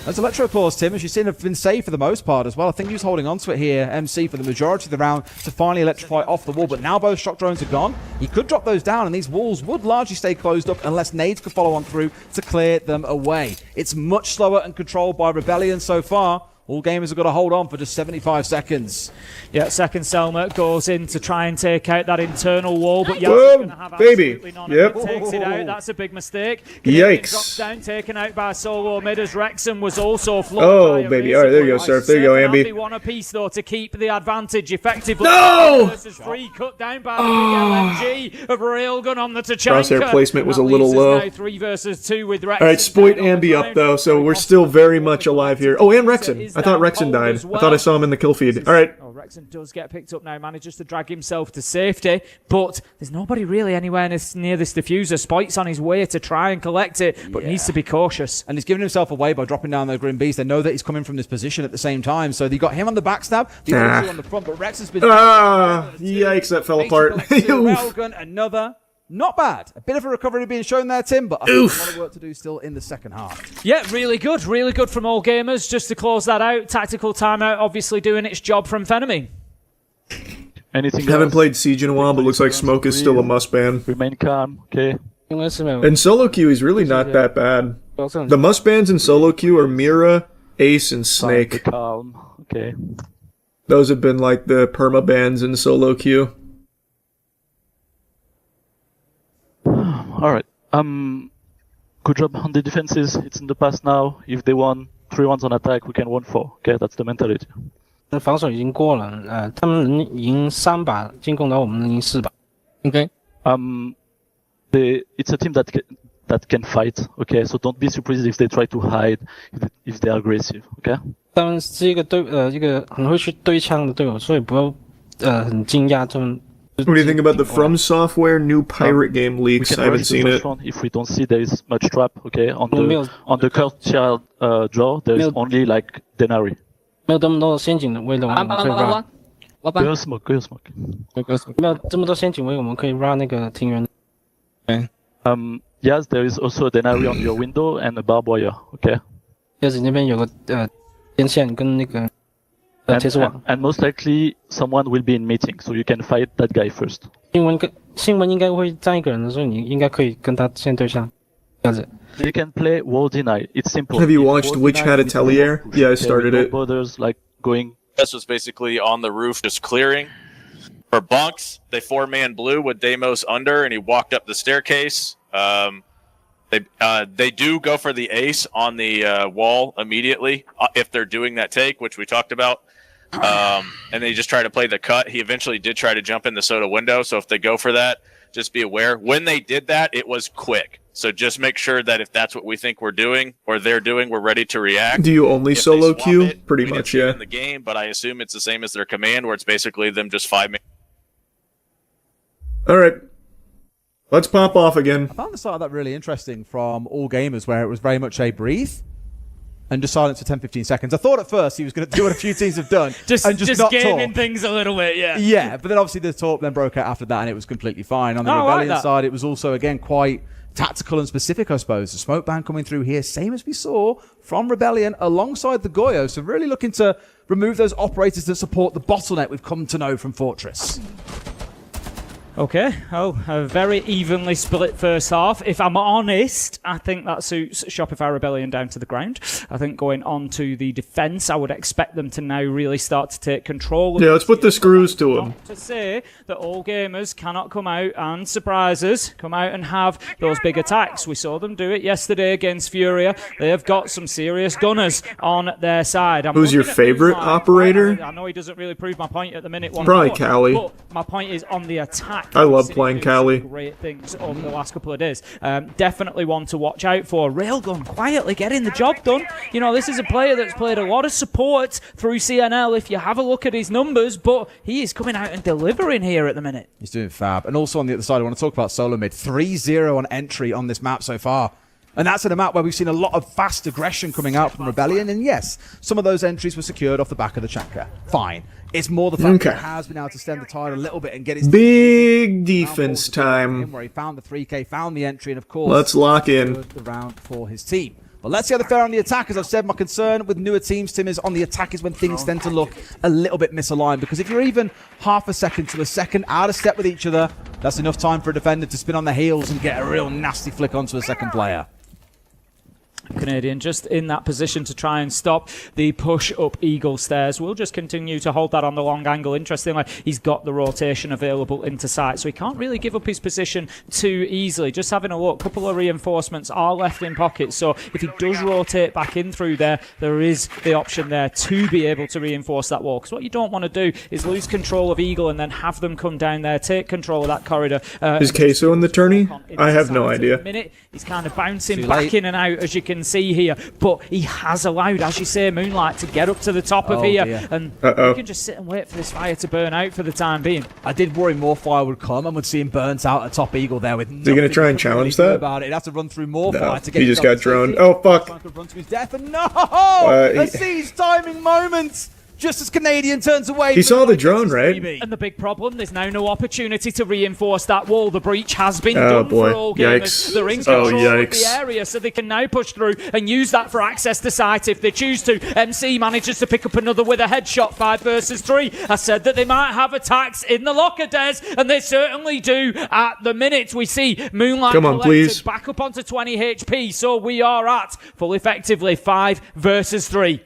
Those electro claws, Tim, as you've seen, have been safe for the most part as well. I think he was holding on to it here, MC, for the majority of the round to finally electrify off the wall. But now both shock drones are gone. He could drop those down, and these walls would largely stay closed up unless nades could follow on through to clear them away. It's much slower and controlled by Rebellion so far. All gamers have got to hold on for just 75 seconds. Yeah, second Selma goes in to try and take out that internal wall, but Boom, going to have baby. None Yep. of it. Takes it out. That's a big mistake. Yikes. Drops down, taken out by Solo Mid, as Wrexham was also floored. Oh, baby. All right, there you go, Surf. There you go, Ambi. One apiece, though, to keep the advantage effectively. No! Versus 3 cut down by the big LMG of Railgun on the Tachanka. Crosshair placement was a little low. Now 3 versus 2 with Wrexham. All right, Spoit Ambi up, though, so we're still very much alive here. Oh, and Rexon. I thought Rexon died. I thought I saw him in the kill feed. All right. Oh, Rexon does get picked up now, manages to drag himself to safety, but there's nobody really anywhere near this diffuser. Spoit's on his way to try and collect it, but needs to be cautious. And he's giving himself away by dropping down the Grim Beast. They know that he's coming from this position at the same time, so they got him on the backstab, the other two on the front, but Rex has been... Yikes, that fell apart. Railgun, another... Not bad. A bit of a recovery being shown there, Tim, but I think there's a lot of work to do still in the second half. Yeah, really good from all gamers. Just to close that out, tactical timeout obviously doing its job from Phenemy. Anything haven't played Siege in a while, but looks like Smoke is still a must ban. Remain calm, okay? And solo queue is really not that bad. The must bans in solo queue are Mira, Ace, and Snake. Calm, okay. Those have been like the perma bans in solo queue. Alright. Good job on the defenses. It's in the past now. If they won 3 rounds on attack, we can win 4. Okay, that's the mentality. 防守已经过了，他们能赢3把进攻，然后我们能赢4把。Okay. It's a team that can fight. Okay, so don't be surprised if they try to hide, if they are aggressive. Okay. 他们是一个很会去对枪的队友，所以不要很惊讶他们。What do you think about the From Software new pirate game leaks? I haven't seen it. If we don't see there is much trap, okay, on the Courtyard draw, there is only like Denari. 没有这么多陷阱的位置，我们可以 run。Go smoke. 没有这么多陷阱位，我们可以 run 那个庭园。Yes, there is also a Denari on your window and a barbed wire. Okay. Yes, 那边有个电线跟那个 And most likely someone will be in meeting, so you can fight that guy first. 新闻应该会站一个人的时候，你应该可以跟他先对象，这样子。You can play wall deny. It's simple. Have you watched Which Had Atelier? Yeah, I started it. Others like going. This was basically on the roof, just clearing. For bunks, they 4-man blue with Deimos under, and he walked up the staircase. They do go for the ace on the wall immediately if they're doing that take, which we talked about. And they just try to play the cut. He eventually did try to jump in the soda window, so if they go for that, just be aware. When they did that, it was quick. So just make sure that if that's what we think we're doing or they're doing, we're ready to react. Do you only solo queue? Pretty much, yeah. In the game, but I assume it's the same as their command, where it's basically them just 5-man. All right. Let's pop off again. I found the start of that really interesting from All Gamers, where it was very much a breathe and just silence for 10-15 seconds. I thought at first he was going to do what a few teams have done just not gaming talk. things a little bit, yeah. Yeah, but then obviously the talk then broke out after that, and it was completely fine. On the Rebellion side, it was also, again, quite tactical and specific, I suppose. The smoke ban coming through here, same as we saw from Rebellion alongside the Goyo. So really looking to remove those operators that support the bottleneck we've come to know from Fortress. Okay, a very evenly split first half. If I'm honest, I think that suits Shopify Rebellion down to the ground. I think going on to the defense, I would expect them to now really start to take control. Yeah, let's put the screws to them. Not to say that All Gamers cannot come out and surprise us, come out and have those big attacks. We saw them do it yesterday against Furia. They have got some serious gunners on their side. Who's your favorite operator? I know he doesn't really prove my point at the minute. Probably Callie. But my point is on the attack. I love playing Callie. Great things over the last couple of days. Definitely one to watch out for. Railgun quietly getting the job done. You know, this is a player that's played a lot of support through CNL if you have a look at his numbers, but he is coming out and delivering here at the minute. He's doing fab. And also on the other side, I want to talk about Solo Mid. 3-0 on entry on this map so far. And that's at a map where we've seen a lot of fast aggression coming out from Rebellion. And yes, some of those entries were secured off the back of the Chaka. Fine. It's more the fact that he has been able to stem the tide a little bit and get his big defense time. Where he found the 3K, found the entry, and of course, let's lock in the round for his team. But let's see how they fare on the attack. As I've said, my concern with newer teams, Tim, is on the attack is when things tend to look a little bit misaligned. Because if you're even half a second to a second out of step with each other, that's enough time for a defender to spin on their heels and get a real nasty flick onto a second player. Canadian just in that position to try and stop the push up Eagle stairs. We'll just continue to hold that on the long angle. Interestingly, he's got the rotation available into sight, so he can't really give up his position too easily. Just having a look, a couple of reinforcements are left in pocket, so if he does rotate back in through there, there is the option there to be able to reinforce that wall, because what you don't want to do is lose control of Eagle and then have them come down there, take control of that corridor. Is Queso in the tourney? I have no idea. He's kind of bouncing back in and out, as you can see here, but he has allowed, as you say, Moonlight to get up to the top of here, and you can just sit and wait for this fire to burn out for the time being. I did worry more fire would come and would see him burnt out at top Eagle there with Is he going to try and challenge that? About it. He'd have to run through more fire to get he just got droned. Oh, fuck. Run to his death, and no! A siege timing moment! Just as Canadian turns away. He saw the drone, right? And the big problem, there's now no opportunity to reinforce that wall. The breach has been done for All Gamers. They're in control of the area, so they can now push through and use that for access to site if they choose to. MC manages to pick up another with a headshot, 5 versus 3. I said that they might have attacks in the locker, Des, and they certainly do at the minute. We see Moonlight collected back up onto 20 HP, so we are at full effectively 5 versus 3.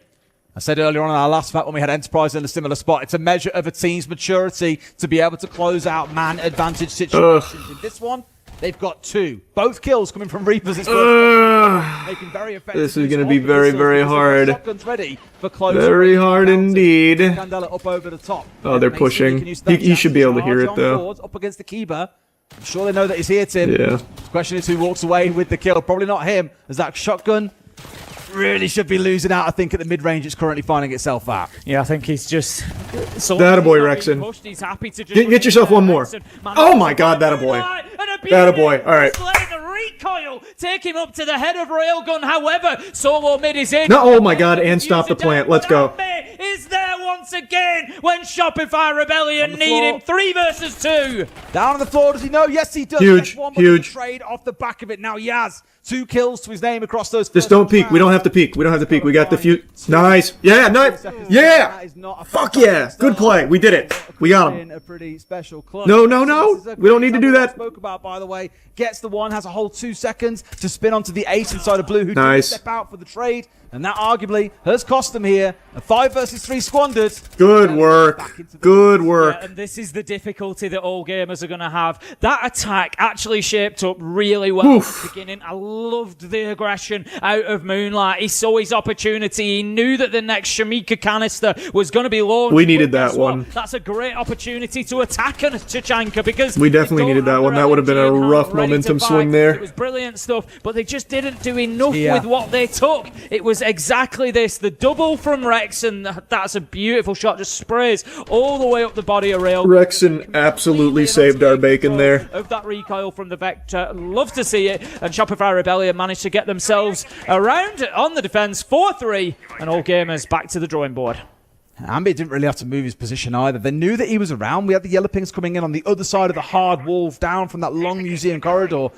I said earlier on in our last map when we had Enterprise in a similar spot, it's a measure of a team's maturity to be able to close out man advantage situations. In this one, they've got 2. Both kills coming from Reapers. It's making very effective. This is going to be very, very hard. Shotgun's ready for closing. Very hard indeed. Candela up over the top. Oh, they're pushing. He should be able to hear it, though. Up against the Kiba. I'm sure they know that he's here, Tim. Yeah. The question is who walks away with the kill. Probably not him, as that shotgun really should be losing out, I think, at the mid-range it's currently finding itself at. Yeah, I think he's just... That-a-boy, Rexon. He's happy to just get yourself one more. Oh my god, that-a-boy. That-a-boy, alright. Recoil, take him up to the head of Railgun, however, Solo Mid is in. No, oh my god, and stop the plant, let's go. Is there once again when Shopify Rebellion need him, 3 versus 2. Down on the floor, does he know? Yes, he does. Huge. Trade off the back of it. Now Yaz 2 kills to his name across those. Just don't peek. We don't have to peek. We don't have to peek. We got the few. Nice. Yeah, nice. Yeah. Fuck yeah. Good play. We did it. We got him. A pretty special clutch. No. We don't need to do that. Spoke about, by the way, gets the 1, has a whole 2 seconds to spin onto the 8 inside of blue, who didn't step out for the trade, and that arguably has cost them here. A 5 versus 3 squandered. Good work. Good work. Yeah, and this is the difficulty that all gamers are going to have. That attack actually shaped up really well at the beginning. I loved the aggression out of Moonlight. He saw his opportunity. He knew that the next Shamika canister was going to be launched. We needed that one. That's a great opportunity to attack a Tachanka because we definitely needed that one. That would have been a rough momentum swing there. It was brilliant stuff, but they just didn't do enough with what they took. It was exactly this. The double from Rex, and that's a beautiful shot. Just sprays all the way up the body of Rail. Rexon absolutely saved our bacon there. Of that recoil from the Vector. Love to see it. And Shopify Rebellion managed to get themselves around on the defense 4-3, and all gamers back to the drawing board. Ambi didn't really have to move his position either. They knew that he was around. We had the yellow pings coming in on the other side of the hard wall down from that long museum corridor.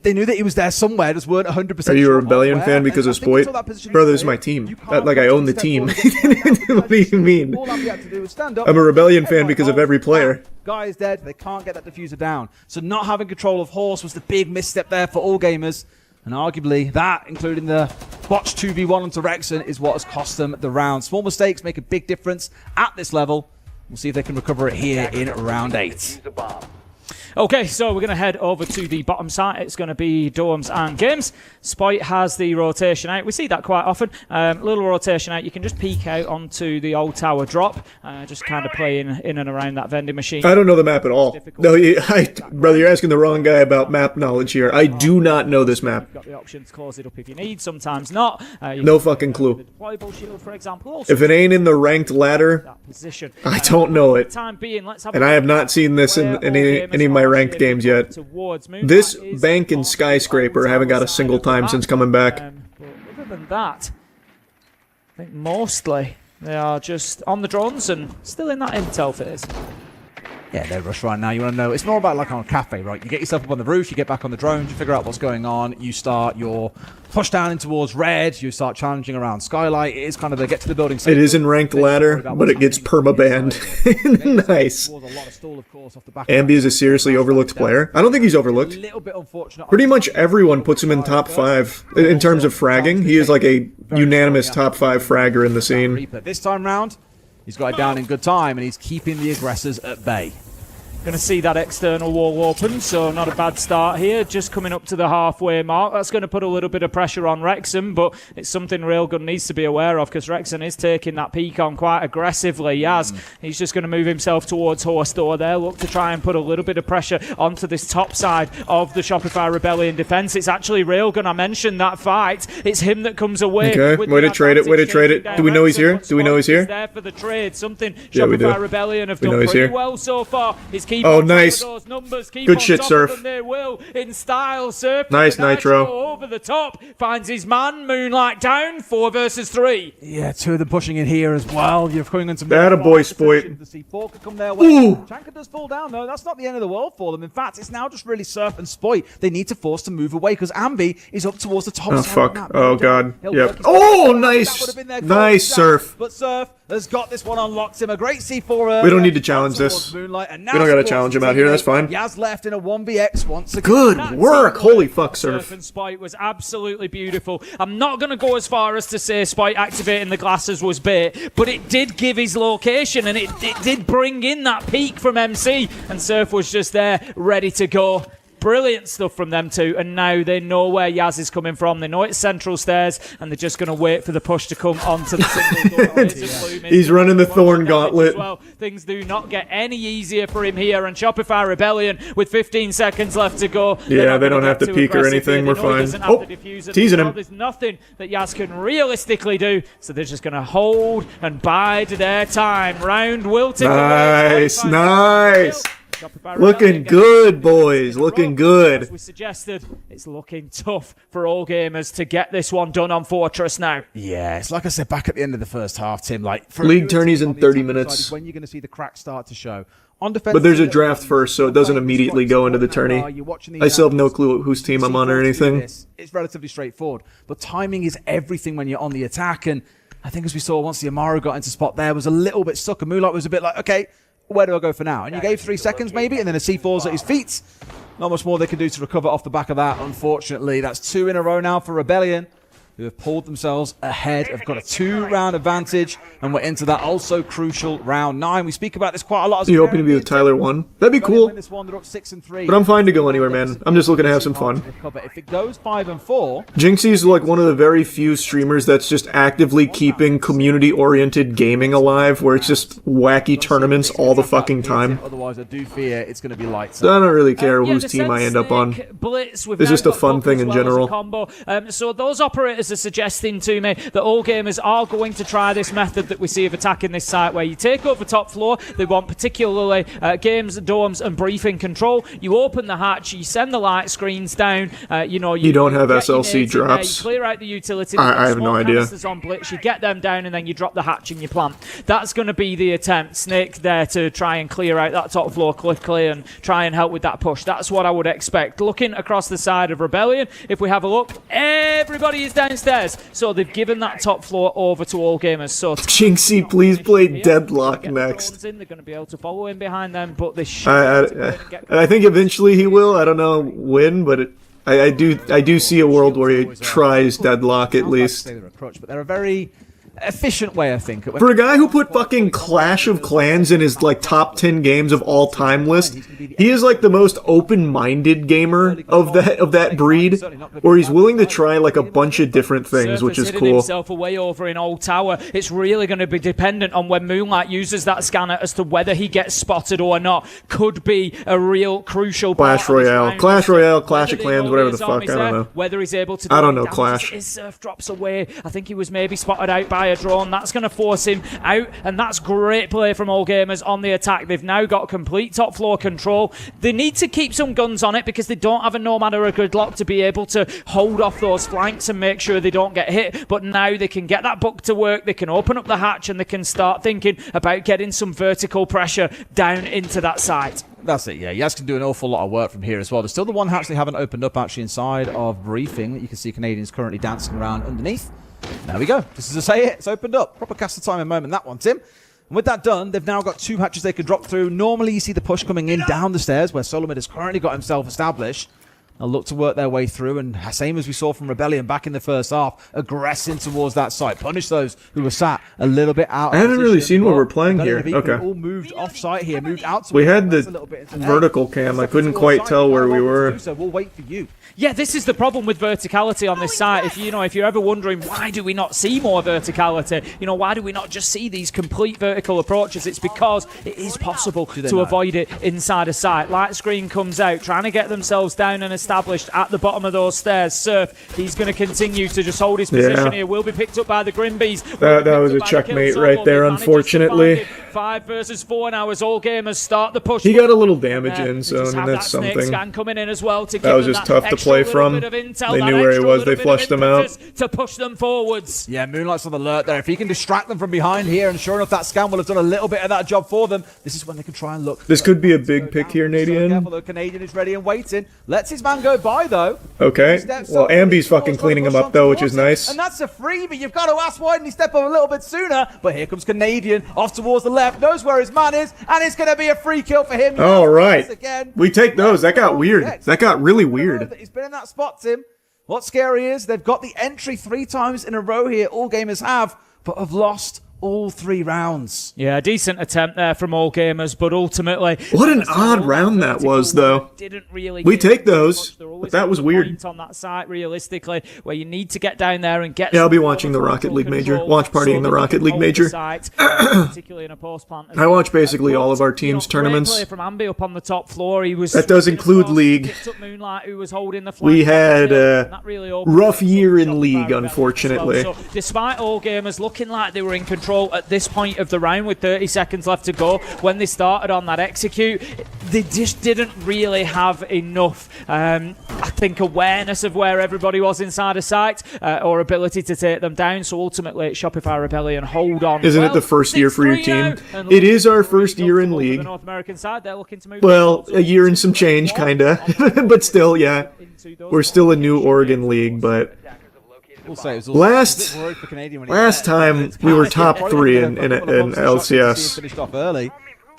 They knew that he was there somewhere, just weren't 100% Are you a Rebellion fan because of Spoit? Bro, this is my team. Like, I own the team. What do you mean? All Ambi had to do was stand up. I'm a Rebellion fan because of every player. Guy is dead. They can't get that diffuser down. So not having control of Horse was the big misstep there for all gamers. And arguably that, including the botch 2v1 onto Rexon, is what has cost them the round. Small mistakes make a big difference at this level. We'll see if they can recover it here in round 8. Okay, so we're going to head over to the bottom side. It's going to be Dorms and Games. Spoit has the rotation out. We see that quite often. Little rotation out. You can just peek out onto the old tower drop. Just kind of play in and around that vending machine. I don't know the map at all. No, brother, you're asking the wrong guy about map knowledge here. I do not know this map. You've got the option to close it up if you need. Sometimes not. No fucking clue. Deployable shield, for example. If it ain't in the ranked ladder, I don't know it. And I have not seen this in any of my ranked games yet. This bank and skyscraper haven't got a single time since coming back. But other than that, I think mostly they are just on the drones and still in that intel phase. Yeah, no rush right now. You want to know, it's more about like on a cafe, right? You get yourself up on the roof, you get back on the drones, you figure out what's going on, you start your push down in towards red, you start challenging around Skylight. It is kind of the get to the building. It is in ranked ladder, but it gets perma-banned. Nice. Ambi is a seriously overlooked player. I don't think he's overlooked. Pretty much everyone puts him in top 5 in terms of fragging. He is like a unanimous top 5 fragger in the scene. This time round, he's got it down in good time, and he's keeping the aggressors at bay. Going to see that external wall open, so not a bad start here. Just coming up to the halfway mark. That's going to put a little bit of pressure on Wrexham, but it's something Railgun needs to be aware of because Wrexham is taking that peak on quite aggressively. Yaz, he's just going to move himself towards Horse Door there. Look to try and put a little bit of pressure onto this top side of the Shopify Rebellion defense. It's actually Railgun. I mentioned that fight. It's him that comes away. Okay, way to trade it, way to trade it. Do we know he's here? Do we know he's here? There for the trade. Something yeah, Shopify Rebellion have done pretty well so far. Oh, nice. Good shit, Surf. They will in style. Surf. Nice, Nitro. Over the top. Finds his man. Moonlight down. 4 versus 3. Yeah, 2 of them pushing in here as well. You're going into that a boy, Spoit. The C4 could come their way. Chanka does fall down, though. That's not the end of the world for them. In fact, it's now just really Surf and Spoit. They need to force to move away because Ambi is up towards the top. Oh, fuck. Oh, God. Yep. Oh, nice. Nice, Surf. But Surf has got this one on locked him. A great C4. We don't need to challenge this. We don't got to challenge him out here. That's fine. Yaz left in a 1vx once again. Good work. Holy fuck, Surf. And Spite was absolutely beautiful. I'm not going to go as far as to say Spite activating the glasses was bait, but it did give his location and it did bring in that peak from MC, and Surf was just there ready to go. Brilliant stuff from them two, and now they know where Yaz is coming from. They know it's central stairs, and they're just going to wait for the push to come onto the single door. He's running the Thorn Gauntlet. Well, things do not get any easier for him here, and Shopify Rebellion with 15 seconds left to go. Yeah, they don't have to peek or anything. We're fine. Oh, teasing him. There's nothing that Yaz can realistically do, so they're just going to hold and bide their time. Round will tick. Nice, nice. Looking good, boys. Looking good. As we suggested, it's looking tough for all gamers to get this one done on Fortress now. Yeah, it's like I said back at the end of the first half, Tim. Like League tourneys in 30 minutes. When you're going to see the cracks start to show. On defense, but there's a draft first, so it doesn't immediately go into the tourney. I still have no clue whose team I'm on or anything. It's relatively straightforward, but timing is everything when you're on the attack, and I think as we saw once the Amaru got into spot there, was a little bit stuck, and Moonlight was a bit like, okay, where do I go for now? And you gave 3 seconds maybe, and then a C4's at his feet. Not much more they can do to recover off the back of that, unfortunately. That's 2 in a row now for Rebellion, who have pulled themselves ahead, have got a 2-round advantage, and we're into that also crucial round 9. We speak about this quite a lot. Are you hoping to be with Tyler 1? That'd be cool. But I'm fine to go anywhere, man. I'm just looking to have some fun. If it goes 5 and 4, Jinxie's like one of the very few streamers that's just actively keeping community-oriented gaming alive, where it's just wacky tournaments all the fucking time. Otherwise, I do fear it's going to be lights. So I don't really care whose team I end up on. It's just a fun thing in general. So those operators are suggesting to me that all gamers are going to try this method that we see of attacking this site, where you take over top floor. They want particularly games, dorms, and briefing control. You open the hatch, you send the light screens down. You don't have SLC drops. You clear out the utility. I have no idea. On blitz, you get them down, and then you drop the hatch and you plant. That's going to be the attempt. Snake there to try and clear out that top floor quickly and try and help with that push. That's what I would expect. Looking across the side of Rebellion, if we have a look, everybody is downstairs. So they've given that top floor over to all gamers. So Jinxie, please play Deadlock next. They're going to be able to follow in behind them, but they should. I think eventually he will. I don't know when, but I do see a world where he tries Deadlock at least. But they're a very efficient way, I think. For a guy who put fucking Clash of Clans in his like top 10 games of all time list, he is like the most open-minded gamer of that breed, where he's willing to try like a bunch of different things, which is cool. Himself away over in Old Tower. It's really going to be dependent on when Moonlight uses that scanner as to whether he gets spotted or not. Could be a real crucial Clash Royale, Clash of Clans, whatever the fuck. I don't know. Whether he's able to. I don't know Clash. His surf drops away. I think he was maybe spotted out by a drone. That's going to force him out, and that's great play from all gamers on the attack. They've now got complete top floor control. They need to keep some guns on it because they don't have a Nomad or a Gridlock to be able to hold off those flanks and make sure they don't get hit. But now they can get that book to work. They can open up the hatch and they can start thinking about getting some vertical pressure down into that site. That's it, yeah. Yaz can do an awful lot of work from here as well. There's still the one hatch they haven't opened up actually inside of briefing that you can see Canadians currently dancing around underneath. There we go. Just as I say it, it's opened up. Proper caster timing moment, that one, Tim. And with that done, they've now got 2 hatches they can drop through. Normally, you see the push coming in down the stairs where Solomid has currently got himself established. They'll look to work their way through, and same as we saw from Rebellion back in the first half, aggressing towards that site. Punish those who were sat a little bit out. I haven't really seen what we're playing here. Okay. All moved off site here, moved out. We had the vertical cam. I couldn't quite tell where we were. So we'll wait for you. Yeah, this is the problem with verticality on this site. If you're ever wondering why do we not see more verticality, why do we not just see these complete vertical approaches? It's because it is possible to avoid it inside a site. Light screen comes out, trying to get themselves down and established at the bottom of those stairs. Surf, he's going to continue to just hold his position here. Will be picked up by the Grimbees. That was a checkmate right there, unfortunately. 5 versus 4 now as all gamers start the push. He got a little damage in, so I mean, that's something. Scan coming in as well to that was just tough to play from. They knew where he was. They flushed him out. To push them forwards. Yeah, Moonlight's on the alert there. If he can distract them from behind here, and sure enough, that scan will have done a little bit of that job for them. This is when they can try and look. This could be a big pick here, Nadian. Careful, the Canadian is ready and waiting. Lets his man go by, though. Okay. Well, Ambi's fucking cleaning him up, though, which is nice. And that's a freebie. You've got to ask, why didn't he step up a little bit sooner? But here comes Canadian off towards the left, knows where his man is, and it's going to be a free kill for him. All right. We take those. That got weird. That got really weird. He's been in that spot, Tim. What's scary is they've got the entry 3 times in a row here. All gamers have, but have lost all 3 rounds. Yeah, a decent attempt there from all gamers, but ultimately... What an odd round that was, though. We take those, but that was weird. On that site, realistically, where you need to get down there and get... Yeah, I'll be watching the Rocket League Major. Watch party in the Rocket League Major. Particularly in a post plant. I watch basically all of our team's tournaments. From Ambi up on the top floor. He was that does include League. We had a rough year in League, unfortunately. So, despite all gamers looking like they were in control at this point of the round with 30 seconds left to go, when they started on that execute, they just didn't really have enough. I think, awareness of where everybody was inside of sight or ability to take them down. So ultimately, Shopify Rebellion hold on. Isn't it the first year for your team? It is our first year in League. The North American side, they're looking to move. Well, a year and some change, kinda. But still, yeah. We're still a new Oregon League, but last time we were top 3 in LCS. Finished off early,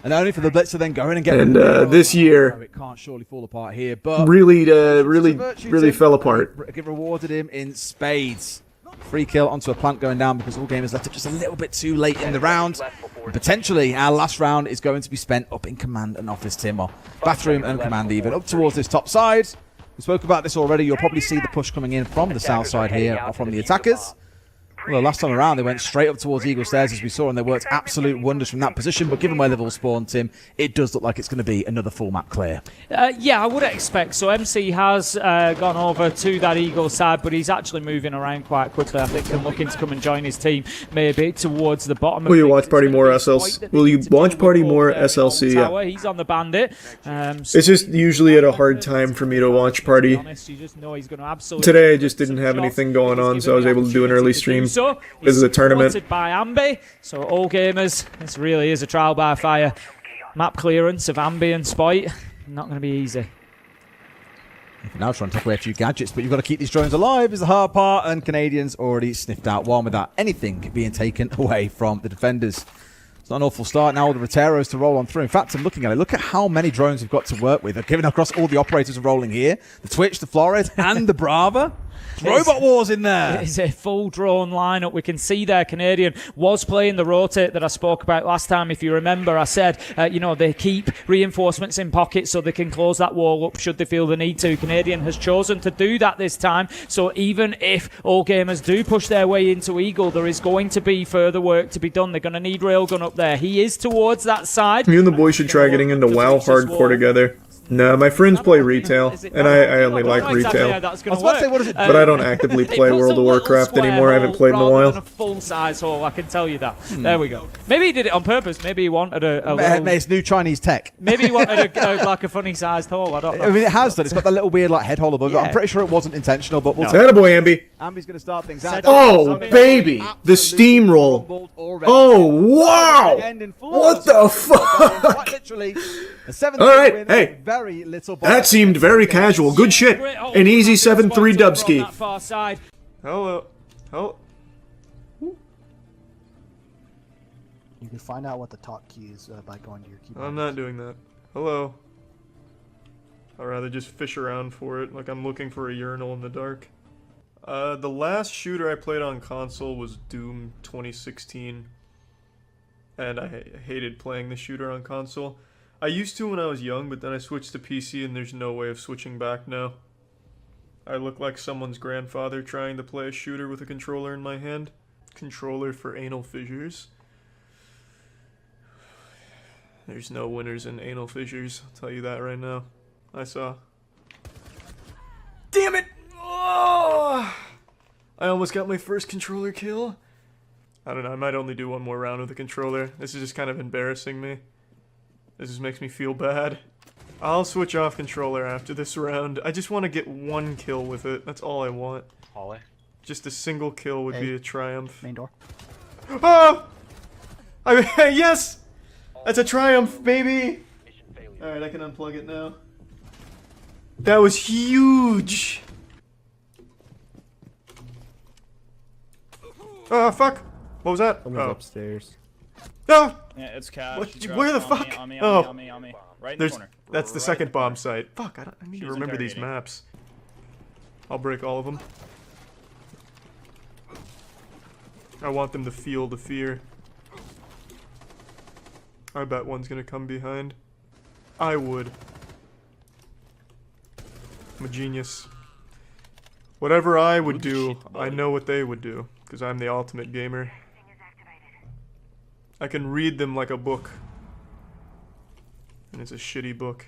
and only for the blitz to then go in and get. And this year, it can't surely fall apart here. But really fell apart. Get rewarded him in spades. Free kill onto a plant going down because All Gamers left it just a little bit too late in the round. And potentially, our last round is going to be spent up in command and office, Tim, or bathroom and command even, up towards this top side. We spoke about this already. You'll probably see the push coming in from the south side here, or from the attackers. Well, last time around, they went straight up towards Eagle Stairs, as we saw, and they worked absolute wonders from that position. But given where they've all spawned, Tim, it does look like it's going to be another full map clear. Yeah, I would expect. So MC has gone over to that Eagle side, but he's actually moving around quite quickly, I think, and looking to come and join his team, maybe towards the bottom. Will you watch Party more SLC? Will you watch Party more SLC? Yeah. He's on the bandit. It's just usually at a hard time for me to watch Party. Today I just didn't have anything going on, so I was able to do an early stream. This is a tournament. By Ambi, so All Gamers, this really is a trial by fire. Map clearance of Ambi and Spoit, not going to be easy. Now trying to take away a few gadgets, but you've got to keep these drones alive is the hard part, and Canadians already sniffed out one without anything being taken away from the defenders. It's not an awful start now, all the Roteros to roll on through. In fact, I'm looking at it. Look at how many drones we've got to work with. They're giving across all the operators are rolling here. The Twitch, the Flores, and the Brava. Robot Wars in there. It's a full drone lineup. We can see there Canadian was playing the rotate that I spoke about last time. If you remember, I said, they keep reinforcements in pocket so they can close that wall up should they feel the need to. Canadian has chosen to do that this time. So even if All Gamers do push their way into Eagle, there is going to be further work to be done. They're going to need Railgun up there. He is towards that side. You and the boys should try getting into WoW hardcore together. No, my friends play retail, and I only like retail. But I don't actively play World of Warcraft anymore. I haven't played in a while. A full-size hole, I can tell you that. There we go. Maybe he did it on purpose. Maybe he wanted it's new Chinese tech. Maybe he wanted like a funny-sized hole. I don't know. I mean, it has done. It's got that little weird head hole above it. I'm pretty sure it wasn't intentional, but we'll see. Attaboy, Ambi. Ambi's going to start things out. Oh, baby. The steamroll. Oh, wow. What the fuck? Literally. All right, hey, that seemed very casual. Good shit. An easy 7-3 dubski. Hello. You can find out what the talk key is by going to your keyboard. I'm not doing that. Hello. I'd rather just fish around for it, like I'm looking for a urinal in the dark. The last shooter I played on console was Doom 2016. And I hated playing the shooter on console. I used to when I was young, but then I switched to PC and there's no way of switching back now. I look like someone's grandfather trying to play a shooter with a controller in my hand. Controller for anal fissures. There's no winners in anal fissures, I'll tell you that right now. I saw. Damn it! Oh! I almost got my first controller kill. I don't know, I might only do one more round with the controller. This is just kind of embarrassing me. This just makes me feel bad. I'll switch off controller after this round. I just want to get one kill with it. That's all I want. Hallway. Just a single kill would be a triumph. Main door. Oh! Yes! That's a triumph, baby! Alright, I can unplug it now. That was huge! Oh, fuck! What was that? Someone's upstairs. No! Yeah, it's cash. Where the fuck? On me. Right in the corner. That's the second bomb site. Fuck, I need to remember these maps. I'll break all of them. I want them to feel the fear. I bet one's gonna come behind. I would. I'm a genius. Whatever I would do, I know what they would do. Because I'm the ultimate gamer. I can read them like a book. And it's a shitty book.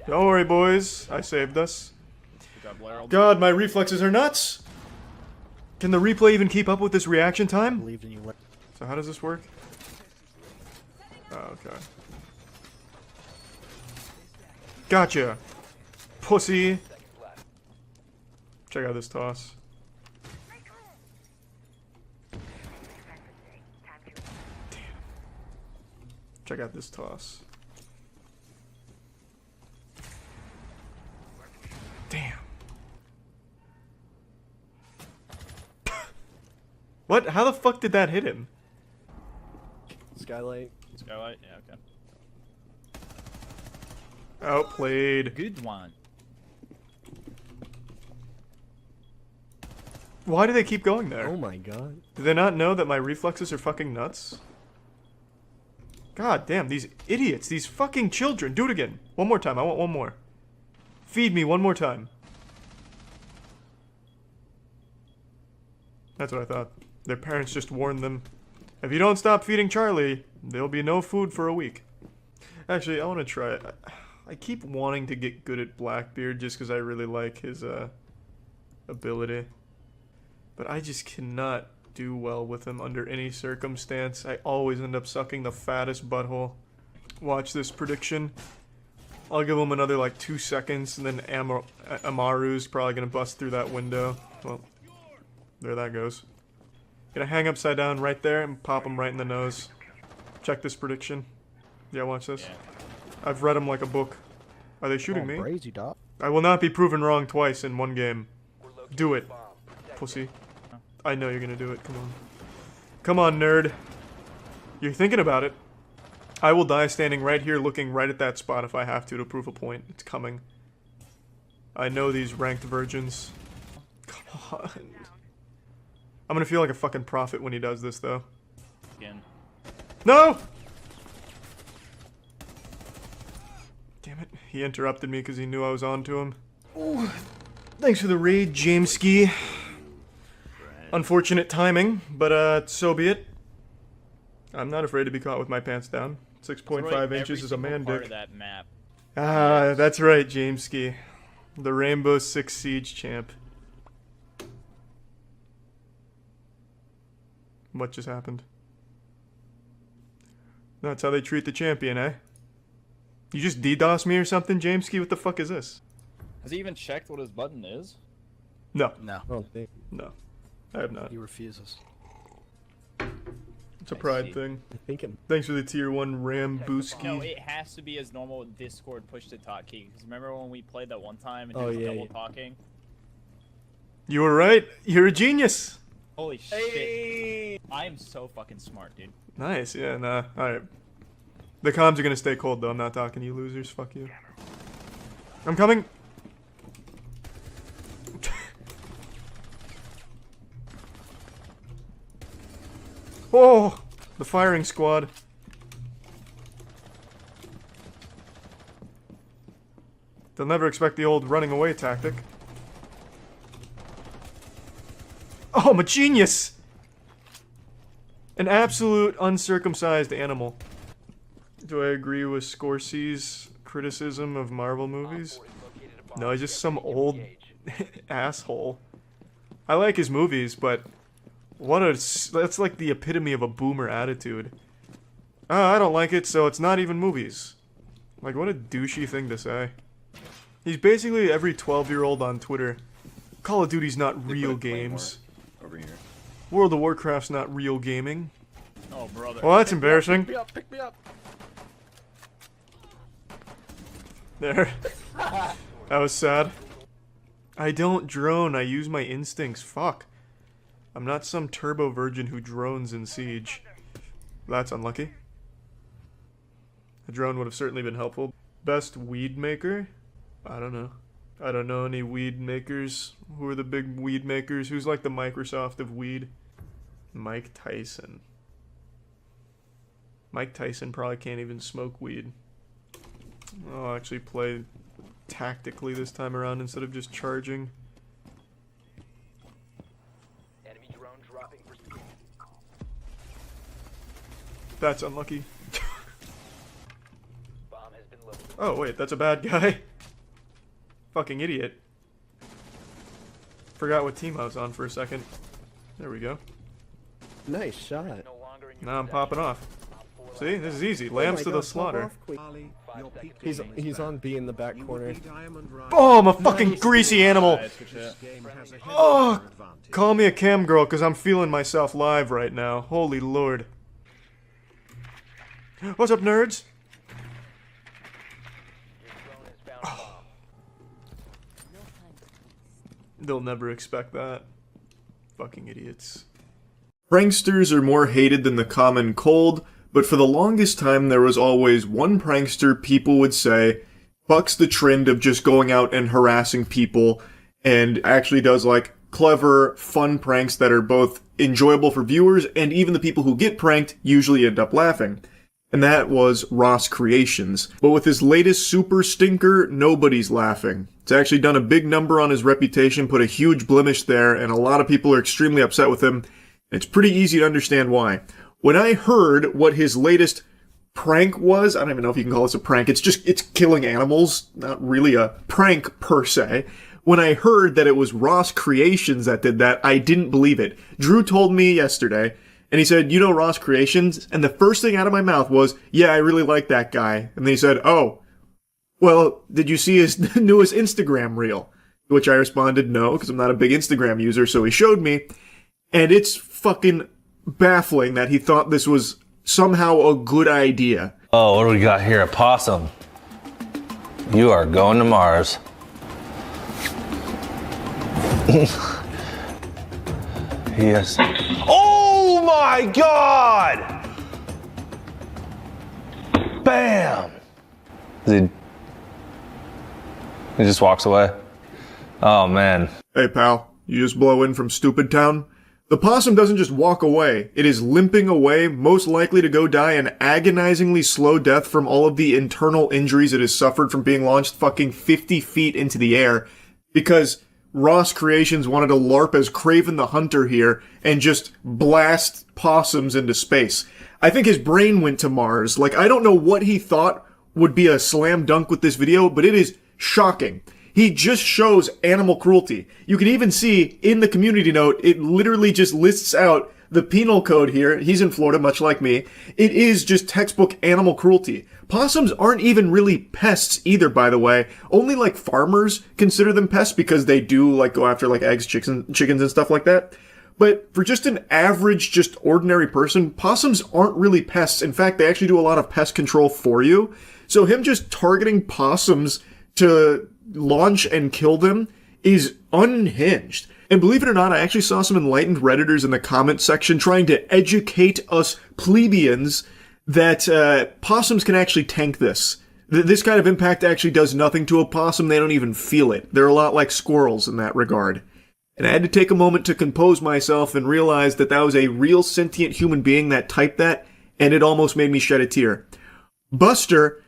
Don't worry, boys. I saved us. God, my reflexes are nuts! Can the replay even keep up with this reaction time? So how does this work? Oh, okay. Gotcha. pussy. Check out this toss. Damn. Check out this toss. Damn. What? How the fuck did that hit him? Skylight. Skylight? Yeah, okay. Outplayed. Good one. Why do they keep going there? Oh my god. Do they not know that my reflexes are fucking nuts? God damn, these idiots, these fucking children. Do it again. One more time, I want one more. Feed me one more time. That's what I thought. Their parents just warned them. If you don't stop feeding Charlie, there'll be no food for a week. Actually, I want to try it. I keep wanting to get good at Blackbeard just because I really like his ability. But I just cannot do well with him under any circumstance. I always end up sucking the fattest butthole. Watch this prediction. I'll give him another like 2 seconds, and then Amaru's probably going to bust through that window. Well, there that goes. Gonna hang upside down right there and pop him right in the nose. Check this prediction. Yeah, watch this. Yeah. I've read him like a book. Are they shooting me? Crazy, dog. I will not be proven wrong twice in one game. Do it, pussy. I know you're gonna do it. Come on. Come on, nerd. You're thinking about it. I will die standing right here looking right at that spot if I have to prove a point. It's coming. I know these ranked virgins. Come on. I'm gonna feel like a fucking prophet when he does this, though. Again. No! Damn it. He interrupted me because he knew I was on to him. Ooh. Thanks for the raid, Jameski. Unfortunate timing, but so be it. I'm not afraid to be caught with my pants down. 6.5 inches is a man dick. Of that map. Ah, that's right, Jameski. The Rainbow Six Siege champ. What just happened? That's how they treat the champion, eh? You just DDoS me or something, Jameski? What the fuck is this? Has he even checked what his button is? No. No. No. I have not. He refuses. It's a pride thing. I think him. Thanks for the tier 1 Rambooski. No, it has to be as normal Discord push to talk key. Because remember when we played that one time and Oh, he was yeah, double yeah. talking? You were right. You're a genius. Holy shit. I am so fucking smart, dude. Nice. Yeah, nah. Alright. The comms are gonna stay cold, though. I'm not talking to you losers. Fuck you. I'm coming. Oh! The firing squad. They'll never expect the old running away tactic. Oh, I'm a genius! An absolute uncircumcised animal. Do I agree with Scorsese's criticism of Marvel movies? No, he's just some old asshole. I like his movies, but that's like the epitome of a boomer attitude. I don't like it, so it's not even movies. Like, what a douchey thing to say. He's basically every 12-year-old on Twitter. Call of Duty's not real games. Over here. World of Warcraft's not real gaming. Oh, brother. Well, that's embarrassing. Pick me up, pick me up. There. That was sad. I don't drone, I use my instincts. Fuck. I'm not some turbo virgin who drones in Siege. That's unlucky. A drone would have certainly been helpful. Best weed maker? I don't know. I don't know any weed makers. Who are the big weed makers? Who's like the Microsoft of weed? Mike Tyson. Mike Tyson probably can't even smoke weed. I'll actually play tactically this time around instead of just charging. Enemy drone dropping for speed. That's unlucky. Bomb has been located. Oh wait, that's a bad guy. Fucking idiot. Forgot what team I was on for a second. There we go. Nice shot. Now I'm popping off. See, this is easy. Lambs to the slaughter. He's on B in the back corner. Oh, I'm a fucking greasy animal. Oh, call me a cam girl because I'm feeling myself live right now. Holy lord. What's up, nerds? Oh. They'll never expect that. Fucking idiots. Pranksters are more hated than the common cold, but for the longest time there was always one prankster people would say bucks the trend of just going out and harassing people and actually does like clever, fun pranks that are both enjoyable for viewers and even the people who get pranked usually end up laughing. And that was Ross Creations. But with his latest super stinker, nobody's laughing. It's actually done a big number on his reputation, put a huge blemish there, and a lot of people are extremely upset with him. It's pretty easy to understand why. When I heard what his latest prank was, I don't even know if you can call this a prank, it's killing animals, not really a prank per se. When I heard that it was Ross Creations that did that, I didn't believe it. Drew told me yesterday, and he said, you know Ross Creations? And the first thing out of my mouth was, yeah, I really like that guy. And then he said, oh, well, did you see his newest Instagram reel? To which I responded, no, because I'm not a big Instagram user, so he showed me. And it's fucking baffling that he thought this was somehow a good idea. Oh, what do we got here? A possum. You are going to Mars. Yes. Oh my God! Bam! He just walks away. Oh man. Hey pal, you just blow in from Stupid Town? The possum doesn't just walk away, it is limping away, most likely to go die an agonizingly slow death from all of the internal injuries it has suffered from being launched fucking 50 feet into the air, because Ross Creations wanted to LARP as Kraven the Hunter here and just blast possums into space. I think his brain went to Mars. Like, I don't know what he thought would be a slam dunk with this video, but it is shocking. He just shows animal cruelty. You can even see in the community note, it literally just lists out the penal code here. He's in Florida, much like me. It is just textbook animal cruelty. Possums aren't even really pests either, by the way. Only like farmers consider them pests because they do like go after like eggs, chickens and stuff like that. But for just an average, just ordinary person, possums aren't really pests. In fact, they actually do a lot of pest control for you. So him just targeting possums to launch and kill them is unhinged. And believe it or not, I actually saw some enlightened Redditors in the comment section trying to educate us plebeians that possums can actually tank this. This kind of impact actually does nothing to a possum. They don't even feel it. They're a lot like squirrels in that regard. And I had to take a moment to compose myself and realize that that was a real sentient human being that typed that, and it almost made me shed a tear. Buster,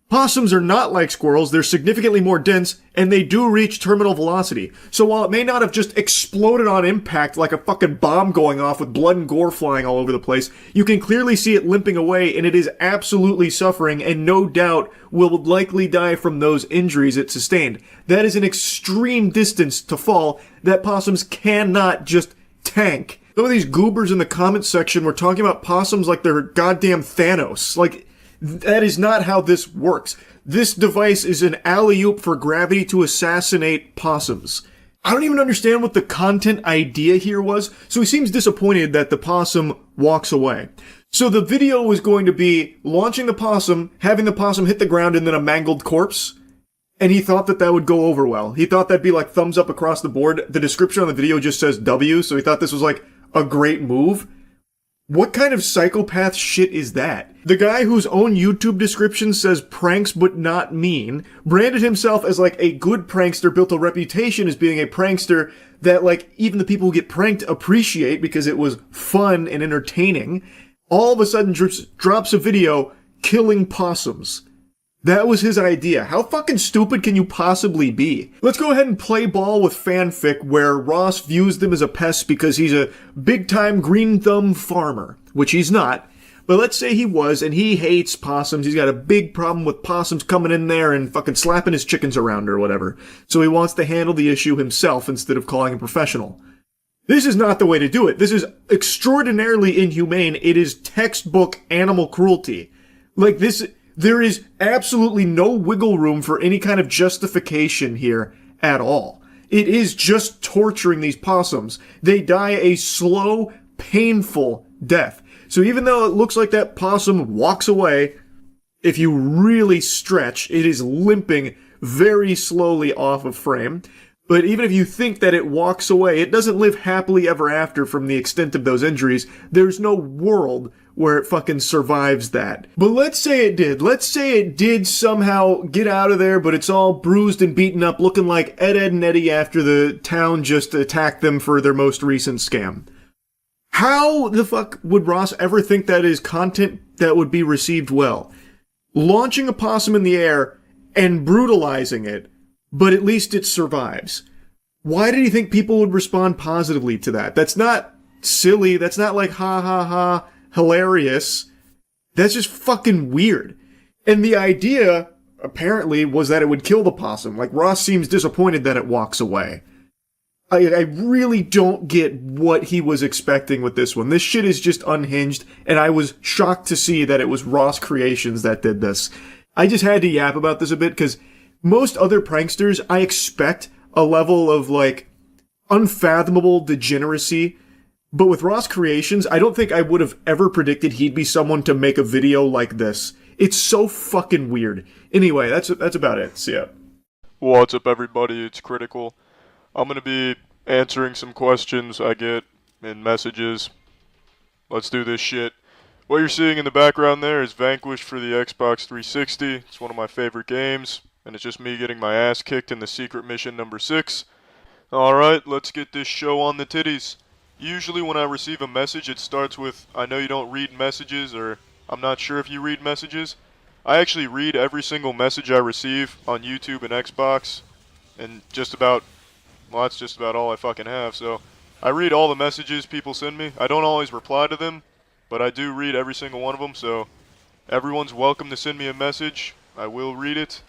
possums are not like squirrels, they're significantly more dense, and they do reach terminal velocity. So while it may not have just exploded on impact like a fucking bomb going off with blood and gore flying all over the place, you can clearly see it limping away, and it is absolutely suffering, and no doubt will likely die from those injuries it sustained. That is an extreme distance to fall that possums cannot just tank. Some of these goobers in the comment section were talking about possums like they're goddamn Thanos. Like, that is not how this works. This device is an alley-oop for gravity to assassinate possums. I don't even understand what the content idea here was, so he seems disappointed that the possum walks away. So the video was going to be launching the possum, having the possum hit the ground, and then a mangled corpse. And he thought that that would go over well. He thought that'd be like thumbs up across the board. The description on the video just says W, so he thought this was like a great move. What kind of psychopath shit is that? The guy whose own YouTube description says pranks but not mean, branded himself as like a good prankster, built a reputation as being a prankster that like even the people who get pranked appreciate because it was fun and entertaining, all of a sudden drops a video killing possums. That was his idea. How fucking stupid can you possibly be? Let's go ahead and play ball with fanfic where Ross views them as a pest because he's a big-time green thumb farmer, which he's not. But let's say he was, and he hates possums. He's got a big problem with possums coming in there and fucking slapping his chickens around or whatever. So he wants to handle the issue himself instead of calling a professional. This is not the way to do it. This is extraordinarily inhumane. It is textbook animal cruelty. Like this, there is absolutely no wiggle room for any kind of justification here at all. It is just torturing these possums. They die a slow, painful death. So even though it looks like that possum walks away, if you really stretch, it is limping very slowly off of frame. But even if you think that it walks away, it doesn't live happily ever after from the extent of those injuries. There's no world where it fucking survives that. But let's say it did. Let's say it did somehow get out of there, but it's all bruised and beaten up, looking like Ed, and Eddie after the town just attacked them for their most recent scam. How the fuck would Ross ever think that is content that would be received well? Launching a possum in the air and brutalizing it, but at least it survives. Why did he think people would respond positively to that? That's not silly. That's not like ha ha ha hilarious. That's just fucking weird. And the idea, apparently, was that it would kill the possum. Like, Ross seems disappointed that it walks away. I really don't get what he was expecting with this one. This shit is just unhinged, and I was shocked to see that it was Ross Creations that did this. I just had to yap about this a bit, because most other pranksters, I expect a level of, like, unfathomable degeneracy. But with Ross Creations, I don't think I would have ever predicted he'd be someone to make a video like this. It's so fucking weird. Anyway, that's about it. See ya. What's up, everybody? It's Critical. I'm gonna be answering some questions I get in messages. Let's do this shit. What you're seeing in the background there is Vanquish for the Xbox 360. It's one of my favorite games, and it's just me getting my ass kicked in the secret mission number 6. Alright, let's get this show on the titties. Usually when I receive a message, it starts with, I know you don't read messages, or I'm not sure if you read messages. I actually read every single message I receive on YouTube and Xbox, and that's just about all I fucking have, so I read all the messages people send me. I don't always reply to them, but I do read every single one of them, so everyone's welcome to send me a message. I will read it.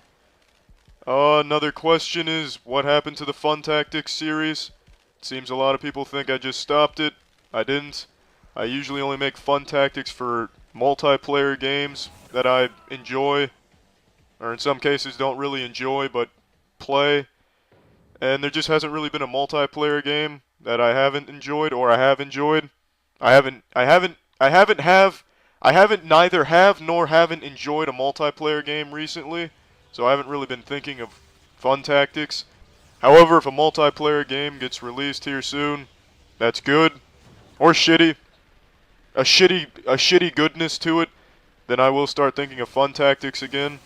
Another question is, what happened to the Fun Tactics series? It seems a lot of people think I just stopped it. I didn't. I usually only make Fun Tactics for multiplayer games that I enjoy, or in some cases don't really enjoy, but play. And there just hasn't really been a multiplayer game that I haven't enjoyed, or I have enjoyed. I neither have nor haven't enjoyed a multiplayer game recently, so I haven't really been thinking of Fun Tactics. However, if a multiplayer game gets released here soon, that's good, or shitty, a shitty goodness to it, then I will start thinking of Fun Tactics again.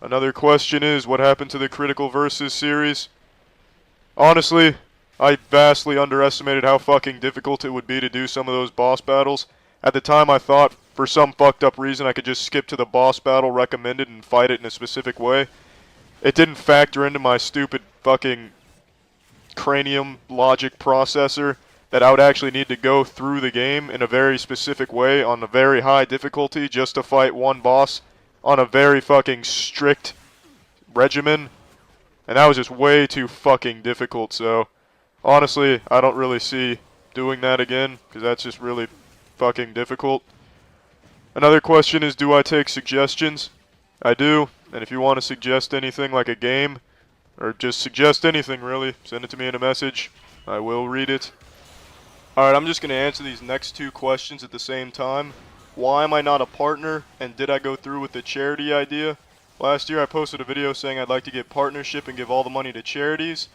Another question is, what happened to the Critical Versus series? Honestly, I vastly underestimated how fucking difficult it would be to do some of those boss battles. At the time I thought, for some fucked up reason, I could just skip to the boss battle recommended and fight it in a specific way. It didn't factor into my stupid fucking cranium logic processor that I would actually need to go through the game in a very specific way on a very high difficulty just to fight one boss on a very fucking strict regimen. And that was just way too fucking difficult, so honestly, I don't really see doing that again, because that's just really fucking difficult. Another question is, do I take suggestions? I do, and if you want to suggest anything like a game, or just suggest anything really, send it to me in a message. I will read it. Alright, I'm just going to answer these next two questions at the same time. Why am I not a partner, and did I go through with the charity idea? Last year I posted a video saying I'd like to get partnership and give all the money to charities,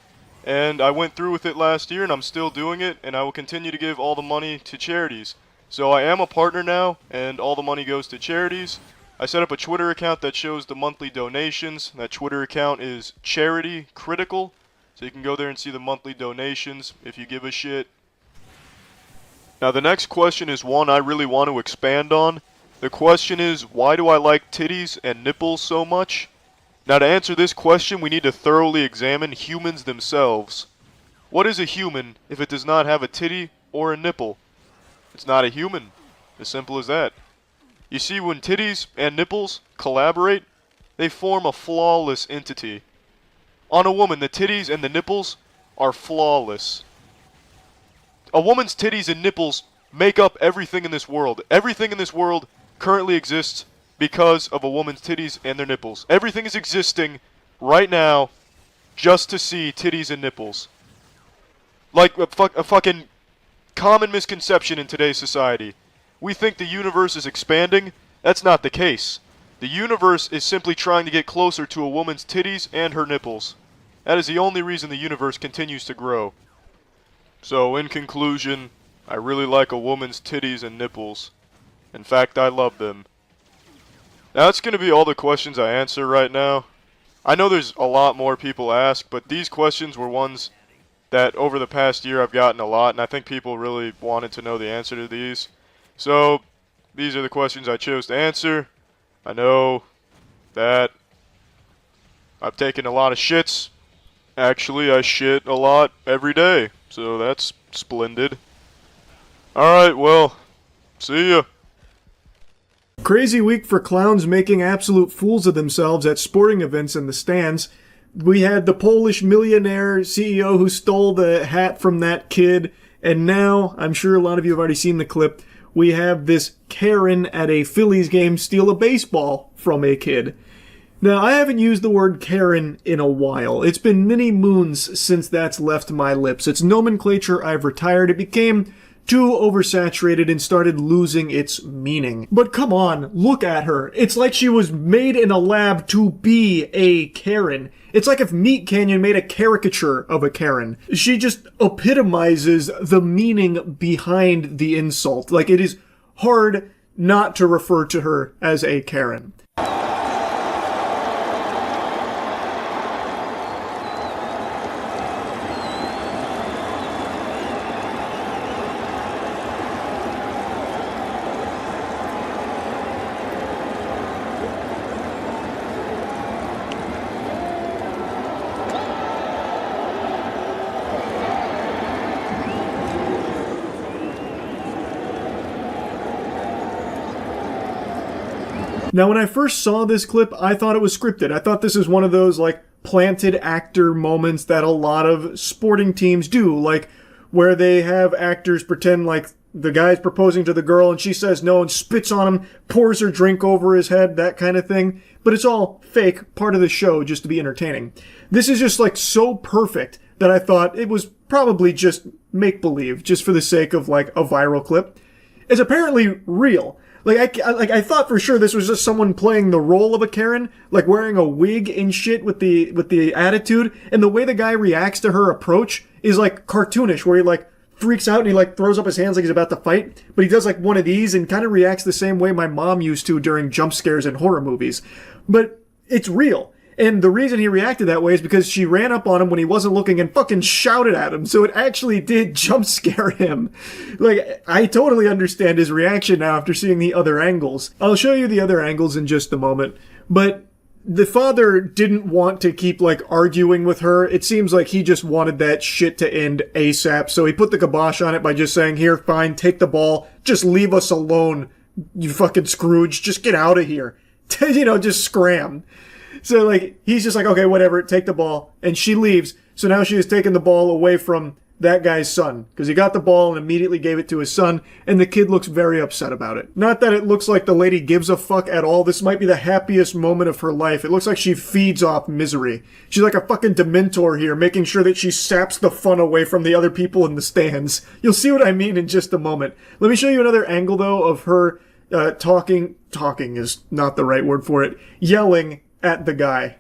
and I went through with it last year and I'm still doing it, and I will continue to give all the money to charities. So I am a partner now, and all the money goes to charities. I set up a Twitter account that shows the monthly donations. That Twitter account is Charity Critical, so you can go there and see the monthly donations if you give a shit. Now the next question is one I really want to expand on. The question is, why do I like titties and nipples so much? Now to answer this question, we need to thoroughly examine humans themselves. What is a human if it does not have a titty or a nipple? It's not a human. As simple as that. You see, when titties and nipples collaborate, they form a flawless entity. On a woman, the titties and the nipples are flawless. A woman's titties and nipples make up everything in this world. Everything in this world currently exists because of a woman's titties and their nipples. Everything is existing right now just to see titties and nipples. Like a fucking common misconception in today's society. We think the universe is expanding. That's not the case. The universe is simply trying to get closer to a woman's titties and her nipples. That is the only reason the universe continues to grow. So, in conclusion, I really like a woman's titties and nipples. In fact, I love them. Now, that's going to be all the questions I answer right now. I know there's a lot more people ask, but these questions were ones that over the past year I've gotten a lot, and I think people really wanted to know the answer to these. So, these are the questions I chose to answer. I know that I've taken a lot of shits. Actually, I shit a lot every day, so that's splendid. Alright, well, see ya. Crazy week for clowns making absolute fools of themselves at sporting events in the stands. We had the Polish millionaire CEO who stole the hat from that kid, and now, I'm sure a lot of you have already seen the clip, we have this Karen at a Phillies game steal a baseball from a kid. Now, I haven't used the word Karen in a while. It's been many moons since that's left my lips. It's nomenclature I've retired. It became too oversaturated and started losing its meaning. But come on, look at her. It's like she was made in a lab to be a Karen. It's like if Meat Canyon made a caricature of a Karen. She just epitomizes the meaning behind the insult. Like, it is hard not to refer to her as a Karen. Now, when I first saw this clip, I thought it was scripted. I thought this is one of those, like, planted actor moments that a lot of sporting teams do, like, where they have actors pretend like the guy's proposing to the girl and she says no and spits on him, pours her drink over his head, that kind of thing. But it's all fake, part of the show, just to be entertaining. This is just, like, so perfect that I thought it was probably just make-believe, just for the sake of, like, a viral clip. It's apparently real. I thought for sure this was just someone playing the role of a Karen, like wearing a wig and shit with the attitude, and the way the guy reacts to her approach is like cartoonish, where he like freaks out and he like throws up his hands like he's about to fight, but he does like one of these and kind of reacts the same way my mom used to during jump scares in horror movies. But it's real. And the reason he reacted that way is because she ran up on him when he wasn't looking and fucking shouted at him. So it actually did jump scare him. Like, I totally understand his reaction now after seeing the other angles. I'll show you the other angles in just a moment. But the father didn't want to keep, like, arguing with her. It seems like he just wanted that shit to end ASAP. So he put the kibosh on it by just saying, here, fine, take the ball. Just leave us alone, you fucking Scrooge. Just get out of here. Just scram. So, like, he's just like, okay, whatever, take the ball. And she leaves. So now she has taken the ball away from that guy's son. Because he got the ball and immediately gave it to his son. And the kid looks very upset about it. Not that it looks like the lady gives a fuck at all. This might be the happiest moment of her life. It looks like she feeds off misery. She's like a fucking Dementor here, making sure that she saps the fun away from the other people in the stands. You'll see what I mean in just a moment. Let me show you another angle, though, of her talking is not the right word for it, yelling at the guy.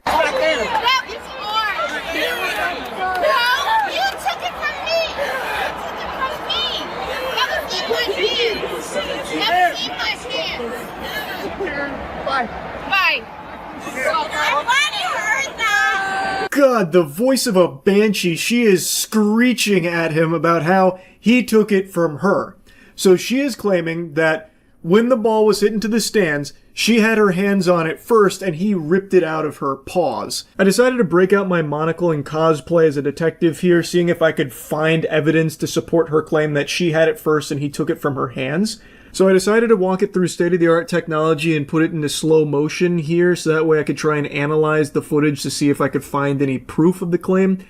God, the voice of a banshee. She is screeching at him about how he took it from her. So she is claiming that when the ball was hit into the stands, she had her hands on it first and he ripped it out of her paws. I decided to break out my monocle and cosplay as a detective here, seeing if I could find evidence to support her claim that she had it first and he took it from her hands. So I decided to walk it through state-of-the-art technology and put it into slow motion here, so that way I could try and analyze the footage to see if I could find any proof of the claim.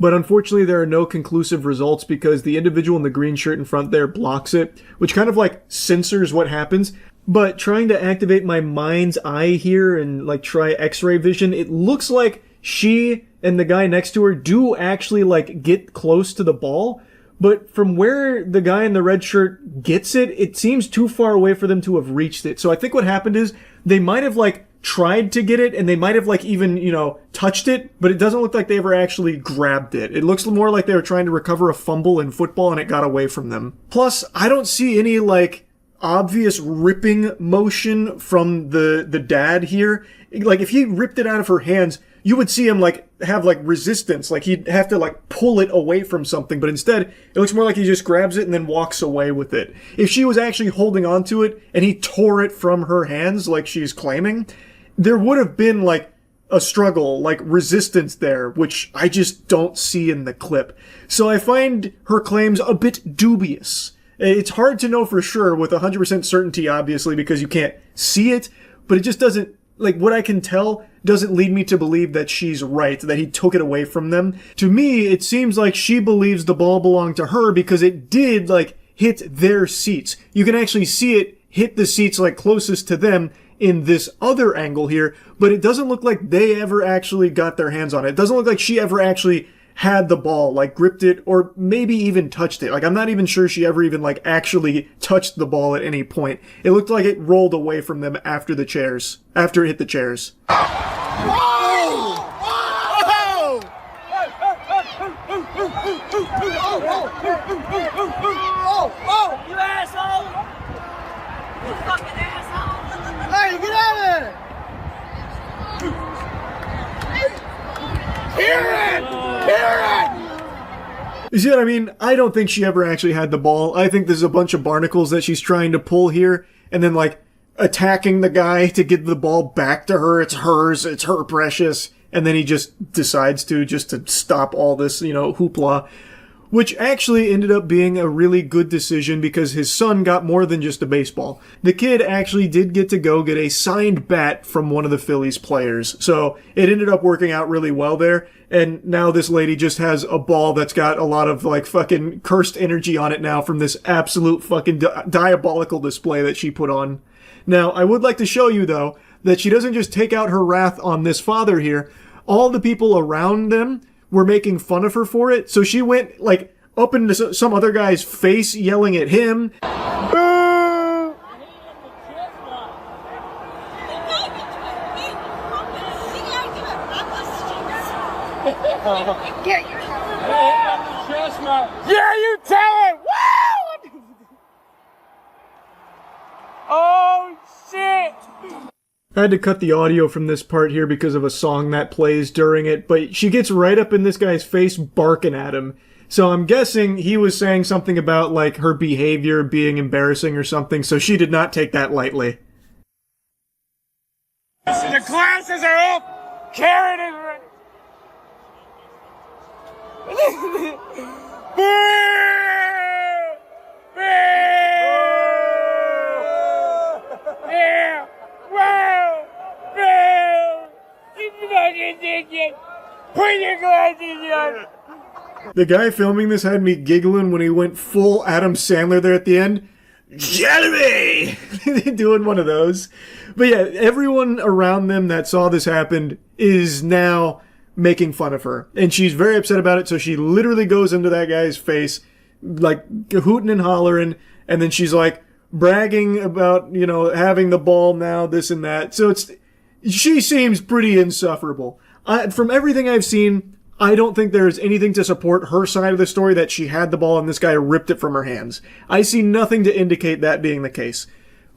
but unfortunately there are no conclusive results because the individual in the green shirt in front there blocks it, which kind of like censors what happens. But trying to activate my mind's eye here and like try x-ray vision, it looks like she and the guy next to her do actually like get close to the ball. But from where the guy in the red shirt gets it, it seems too far away for them to have reached it. So I think what happened is they might have like tried to get it and they might have like even, touched it, but it doesn't look like they ever actually grabbed it. It looks more like they were trying to recover a fumble in football and it got away from them. Plus, I don't see any like obvious ripping motion from the dad here. Like if he ripped it out of her hands, you would see him like have like resistance, like he'd have to like pull it away from something, but instead it looks more like he just grabs it and then walks away with it. If she was actually holding on to it and he tore it from her hands like she's claiming, there would have been like a struggle, like resistance there, which I just don't see in the clip. So I find her claims a bit dubious. It's hard to know for sure with 100% certainty, obviously, because you can't see it, but it just doesn't, like, what I can tell doesn't lead me to believe that she's right, that he took it away from them. To me, it seems like she believes the ball belonged to her because it did, like, hit their seats. You can actually see it hit the seats, like, closest to them in this other angle here, but it doesn't look like they ever actually got their hands on it. It doesn't look like she ever actually had the ball, like gripped it, or maybe even touched it. Like, I'm not even sure she ever even, like, actually touched the ball at any point. It looked like it rolled away from them after it hit the chairs. You asshole! You fucking asshole! Hey, get out of there! You see what I mean? I don't think she ever actually had the ball. I think there's a bunch of barnacles that she's trying to pull here, and then, like, attacking the guy to give the ball back to her. It's hers. It's her precious. And then he just decides to stop all this, hoopla. Which actually ended up being a really good decision because his son got more than just a baseball. The kid actually did get to go get a signed bat from one of the Phillies players. So it ended up working out really well there. And now this lady just has a ball that's got a lot of like fucking cursed energy on it now from this absolute fucking diabolical display that she put on. Now, I would like to show you though that she doesn't just take out her wrath on this father here. All the people around them were making fun of her for it, so she went, like, up into some other guy's face yelling at him. Yeah, you tell it! Woo! Oh, shit! I had to cut the audio from this part here because of a song that plays during it, but she gets right up in this guy's face barking at him. So I'm guessing he was saying something about, like, her behavior being embarrassing or something, so she did not take that lightly. The classes are up! Karen is ready! Yeah! Wow! Bill! You fucking idiot! Put your glasses on! The guy filming this had me giggling when he went full Adam Sandler there at the end. Jeremy! Doing one of those. But yeah, everyone around them that saw this happen is now making fun of her. And she's very upset about it, so she literally goes into that guy's face, like, hooting and hollering, and then she's like, bragging about, having the ball now, this and that. So she seems pretty insufferable. From everything I've seen, I don't think there's anything to support her side of the story that she had the ball and this guy ripped it from her hands. I see nothing to indicate that being the case.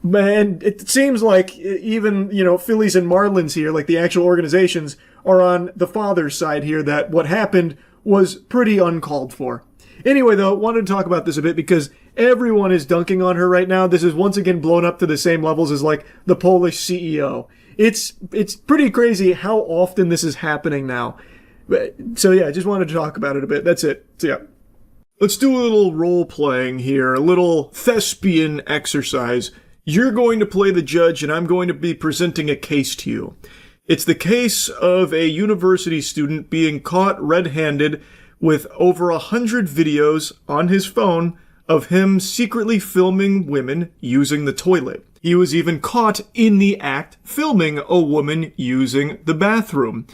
And it seems like even, Phillies and Marlins here, like the actual organizations, are on the father's side here that what happened was pretty uncalled for. Anyway, though, wanted to talk about this a bit because everyone is dunking on her right now. This is once again blown up to the same levels as, like, the Polish CEO. It's pretty crazy how often this is happening now. So yeah, I just wanted to talk about it a bit. That's it. So yeah. Let's do a little role-playing here, a little thespian exercise. You're going to play the judge, and I'm going to be presenting a case to you. It's the case of a university student being caught red-handed with over 100 videos on his phone of him secretly filming women using the toilet. He was even caught in the act filming a woman using the bathroom.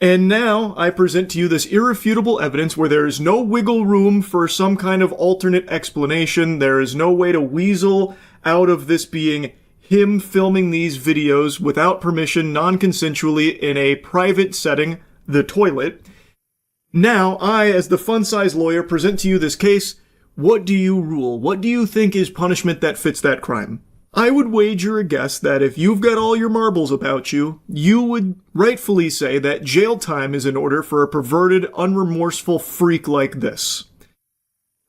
And now I present to you this irrefutable evidence where there is no wiggle room for some kind of alternate explanation. There is no way to weasel out of this being him filming these videos without permission, non-consensually, in a private setting, the toilet. Now, I, as the fun-size lawyer, present to you this case. What do you rule? What do you think is punishment that fits that crime? I would wager a guess that if you've got all your marbles about you, you would rightfully say that jail time is in order for a perverted, unremorseful freak like this.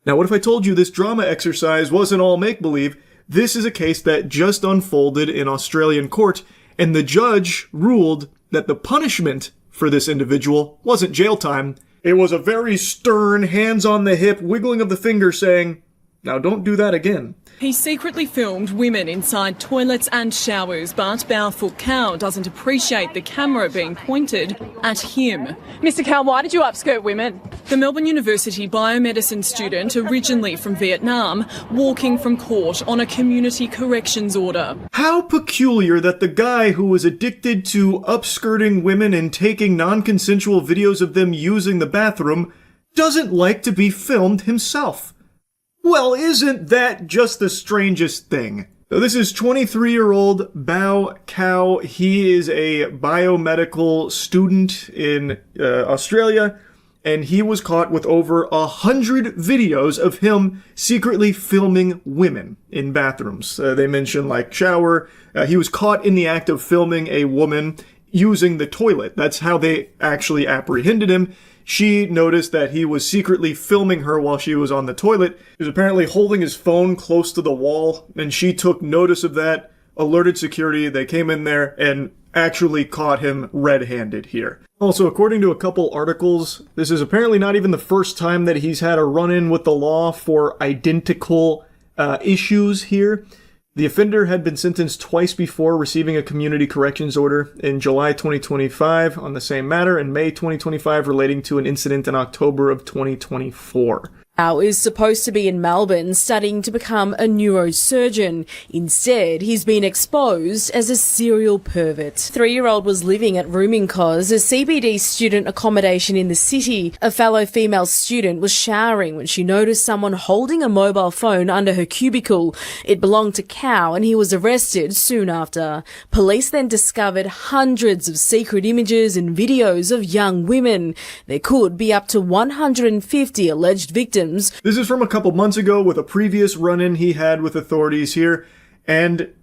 Now, what if I told you this drama exercise wasn't all make-believe? This is a case that just unfolded in Australian court, and the judge ruled that the punishment for this individual wasn't jail time. It was a very stern, hands-on-the-hip wiggling of the finger saying, now don't do that again. He secretly filmed women inside toilets and showers, but Barefoot Cow doesn't appreciate the camera being pointed at him. Mr. Cow, why did you upskirt women? The Melbourne University biomedicine student, originally from Vietnam, walking from court on a community corrections order. How peculiar that the guy who was addicted to upskirting women and taking non-consensual videos of them using the bathroom doesn't like to be filmed himself. Well, isn't that just the strangest thing? So this is 23-year-old Bao Cao. He is a biomedical student in Australia, and he was caught with over 100 videos of him secretly filming women in bathrooms. They mention like shower. He was caught in the act of filming a woman using the toilet. That's how they actually apprehended him. She noticed that he was secretly filming her while she was on the toilet. He was apparently holding his phone close to the wall, and she took notice of that, alerted security. They came in there and actually caught him red-handed here. Also, according to a couple articles, this is apparently not even the first time that he's had a run-in with the law for identical issues here. The offender had been sentenced twice before, receiving a community corrections order in July 2025 on the same matter, and May 2025 relating to an incident in October of 2024. Al is supposed to be in Melbourne studying to become a neurosurgeon. Instead, he's been exposed as a serial pervert. 3-year-old was living at Rooming Cos, a CBD student accommodation in the city. A fellow female student was showering when she noticed someone holding a mobile phone under her cubicle. It belonged to Cow, and he was arrested soon after. Police then discovered hundreds of secret images and videos of young women. There could be up to 150 alleged victims. This is from a couple months ago with a previous run-in he had with authorities here. And,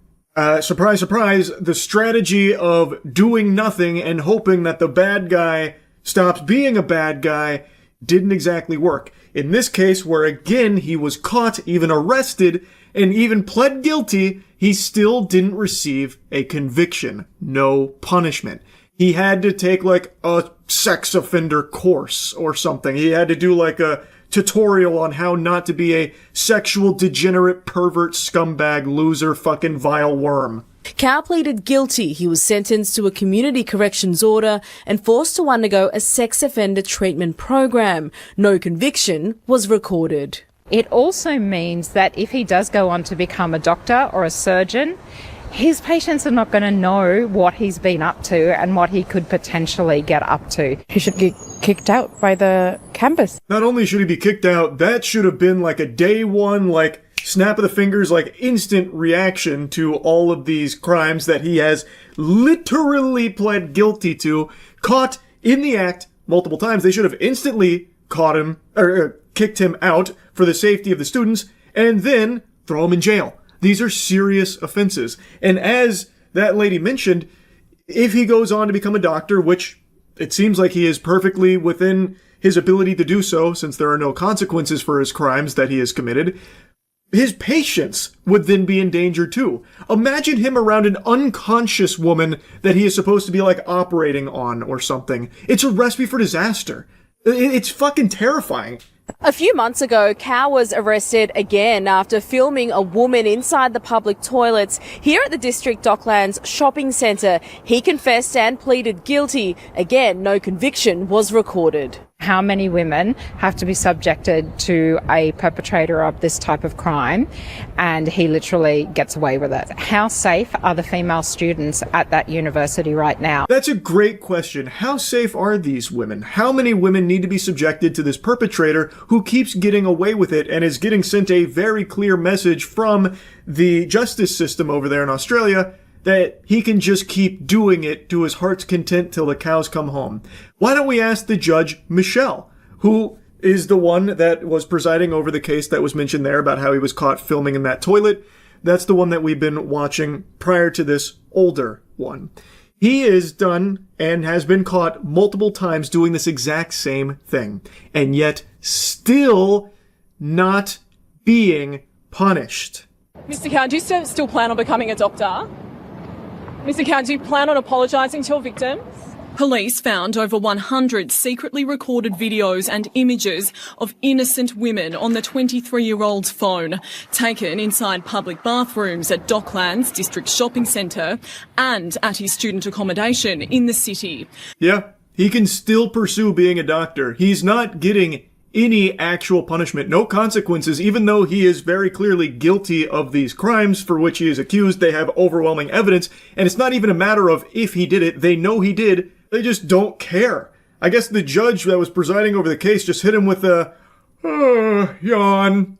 surprise, surprise, the strategy of doing nothing and hoping that the bad guy stops being a bad guy didn't exactly work. In this case, where again he was caught, even arrested, and even pled guilty, he still didn't receive a conviction. No punishment. He had to take like a sex offender course or something. He had to do like a tutorial on how not to be a sexual degenerate pervert scumbag loser fucking vile worm. Cow pleaded guilty. He was sentenced to a community corrections order and forced to undergo a sex offender treatment program. No conviction was recorded. It also means that if he does go on to become a doctor or a surgeon, his patients are not going to know what he's been up to and what he could potentially get up to. He should get kicked out by the campus. Not only should he be kicked out, that should have been like a day one, like snap of the fingers, like instant reaction to all of these crimes that he has literally pled guilty to, caught in the act multiple times. They should have instantly caught him, or kicked him out for the safety of the students, and then throw him in jail. These are serious offenses. And as that lady mentioned, if he goes on to become a doctor, which it seems like he is perfectly within his ability to do so, since there are no consequences for his crimes that he has committed, his patients would then be in danger too. Imagine him around an unconscious woman that he is supposed to be like operating on or something. It's a recipe for disaster. It's fucking terrifying. A few months ago, Cow was arrested again after filming a woman inside the public toilets here at the District Docklands shopping centre. He confessed and pleaded guilty. Again, no conviction was recorded. How many women have to be subjected to a perpetrator of this type of crime, and he literally gets away with it? How safe are the female students at that university right now? That's a great question. How safe are these women? How many women need to be subjected to this perpetrator who keeps getting away with it and is getting sent a very clear message from the justice system over there in Australia that he can just keep doing it to his heart's content till the cows come home? Why don't we ask the judge, Michelle, who is the one that was presiding over the case that was mentioned there about how he was caught filming in that toilet. That's the one that we've been watching prior to this older one. He is done and has been caught multiple times doing this exact same thing, and yet still not being punished. Mr. Cowan, do you still plan on becoming a doctor? Mr. Cowan, do you plan on apologising to your victims? Police found over 100 secretly recorded videos and images of innocent women on the 23-year-old's phone, taken inside public bathrooms at Docklands District Shopping Centre and at his student accommodation in the city. Yeah, he can still pursue being a doctor. He's not getting any actual punishment, no consequences, even though he is very clearly guilty of these crimes for which he is accused. They have overwhelming evidence, and it's not even a matter of if he did it. They know he did. They just don't care. I guess the judge that was presiding over the case just hit him with a yawn.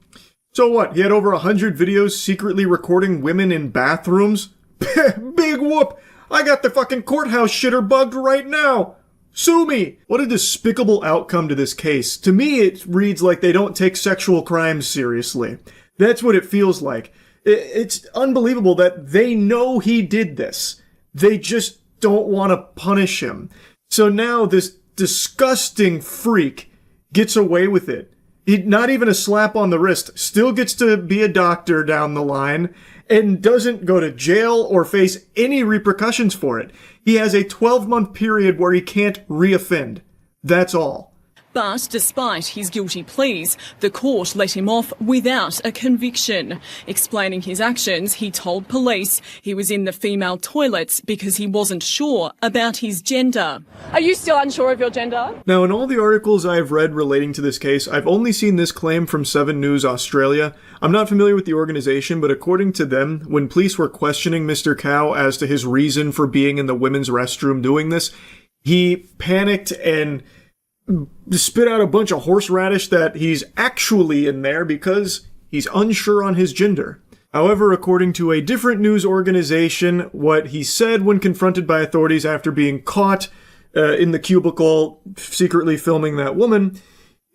So what? He had over 100 videos secretly recording women in bathrooms? Big whoop! I got the fucking courthouse shitter bugged right now! Sue me! What a despicable outcome to this case. To me, it reads like they don't take sexual crimes seriously. That's what it feels like. It's unbelievable that they know he did this. They just don't want to punish him. So now this disgusting freak gets away with it. Not even a slap on the wrist. Still gets to be a doctor down the line and doesn't go to jail or face any repercussions for it. He has a 12-month period where he can't reoffend. That's all. But despite his guilty pleas, the court let him off without a conviction. Explaining his actions, he told police he was in the female toilets because he wasn't sure about his gender. Are you still unsure of your gender? Now, in all the articles I've read relating to this case, I've only seen this claim from 7 News Australia. I'm not familiar with the organization, but according to them, when police were questioning Mr. Cow as to his reason for being in the women's restroom doing this, he panicked and spit out a bunch of horseradish that he's actually in there because he's unsure on his gender. However, according to a different news organization, what he said when confronted by authorities after being caught in the cubicle secretly filming that woman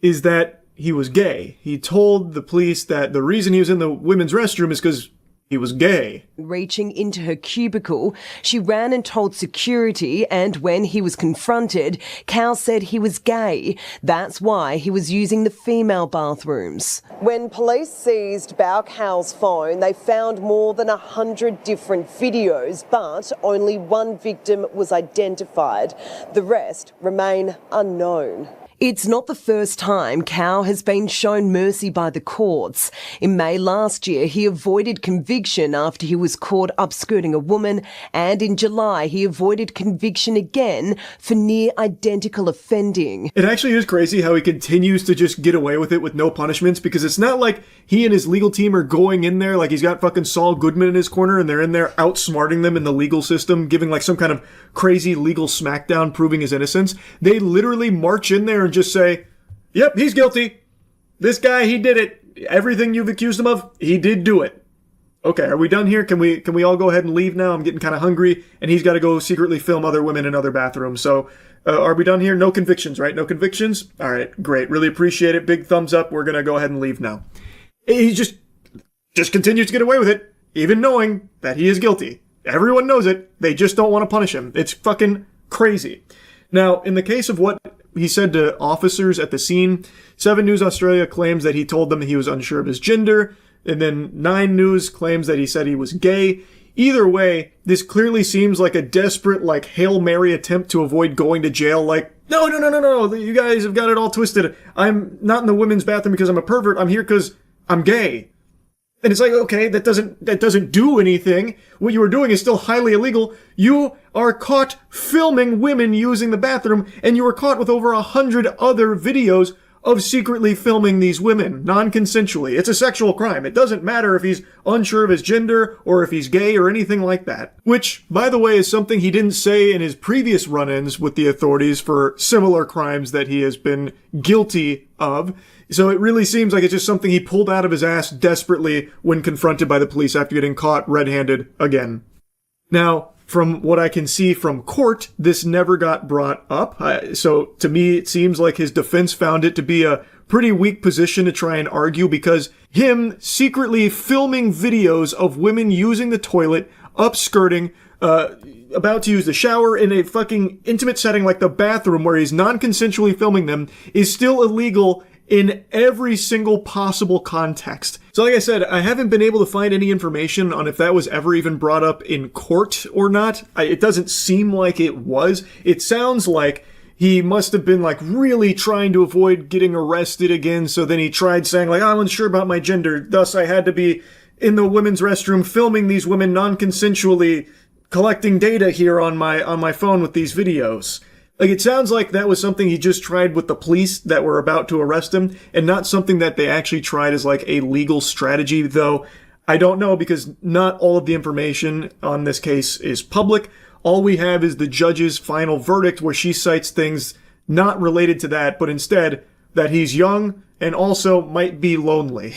is that he was gay. He told the police that the reason he was in the women's restroom is because he was gay. Reaching into her cubicle, she ran and told security, and when he was confronted, Cal said he was gay. That's why he was using the female bathrooms. When police seized Bao Cal's phone, they found more than 100 different videos, but only one victim was identified. The rest remain unknown. It's not the first time Cow has been shown mercy by the courts. In May last year, he avoided conviction after he was caught upskirting a woman, and in July, he avoided conviction again for near identical offending. It actually is crazy how he continues to just get away with it with no punishments, because it's not like he and his legal team are going in there like he's got fucking Saul Goodman in his corner and they're in there outsmarting them in the legal system, giving like some kind of crazy legal smackdown proving his innocence. They literally march in there and just say, yep, he's guilty. This guy, he did it. Everything you've accused him of, he did do it. Okay, are we done here? Can we all go ahead and leave now? I'm getting kind of hungry, and he's got to go secretly film other women in other bathrooms. So, are we done here? No convictions, right? No convictions? All right, great. Really appreciate it. Big thumbs up. We're going to go ahead and leave now. He just continues to get away with it, even knowing that he is guilty. Everyone knows it. They just don't want to punish him. It's fucking crazy. Now, in the case of what he said to officers at the scene, 7 News Australia claims that he told them he was unsure of his gender, and then 9 News claims that he said he was gay. Either way, this clearly seems like a desperate, like, Hail Mary attempt to avoid going to jail, like, no, you guys have got it all twisted. I'm not in the women's bathroom because I'm a pervert. I'm here because I'm gay. And it's like, okay, that doesn't do anything. What you were doing is still highly illegal. You are caught filming women using the bathroom, and you were caught with over 100 other videos of secretly filming these women, non-consensually. It's a sexual crime. It doesn't matter if he's unsure of his gender or if he's gay or anything like that. Which, by the way, is something he didn't say in his previous run-ins with the authorities for similar crimes that he has been guilty of. So it really seems like it's just something he pulled out of his ass desperately when confronted by the police after getting caught red-handed again. Now, from what I can see from court, this never got brought up. So to me, it seems like his defense found it to be a pretty weak position to try and argue, because him secretly filming videos of women using the toilet, upskirting, about to use the shower in a fucking intimate setting like the bathroom where he's non-consensually filming them is still illegal in every single possible context. So like I said, I haven't been able to find any information on if that was ever even brought up in court or not. It doesn't seem like it was. It sounds like he must have been like really trying to avoid getting arrested again, so then he tried saying like, I'm unsure about my gender, thus I had to be in the women's restroom filming these women non-consensually, collecting data here on my phone with these videos. Like, it sounds like that was something he just tried with the police that were about to arrest him, and not something that they actually tried as like a legal strategy, though I don't know, because not all of the information on this case is public. All we have is the judge's final verdict, where she cites things not related to that, but instead that he's young and also might be lonely.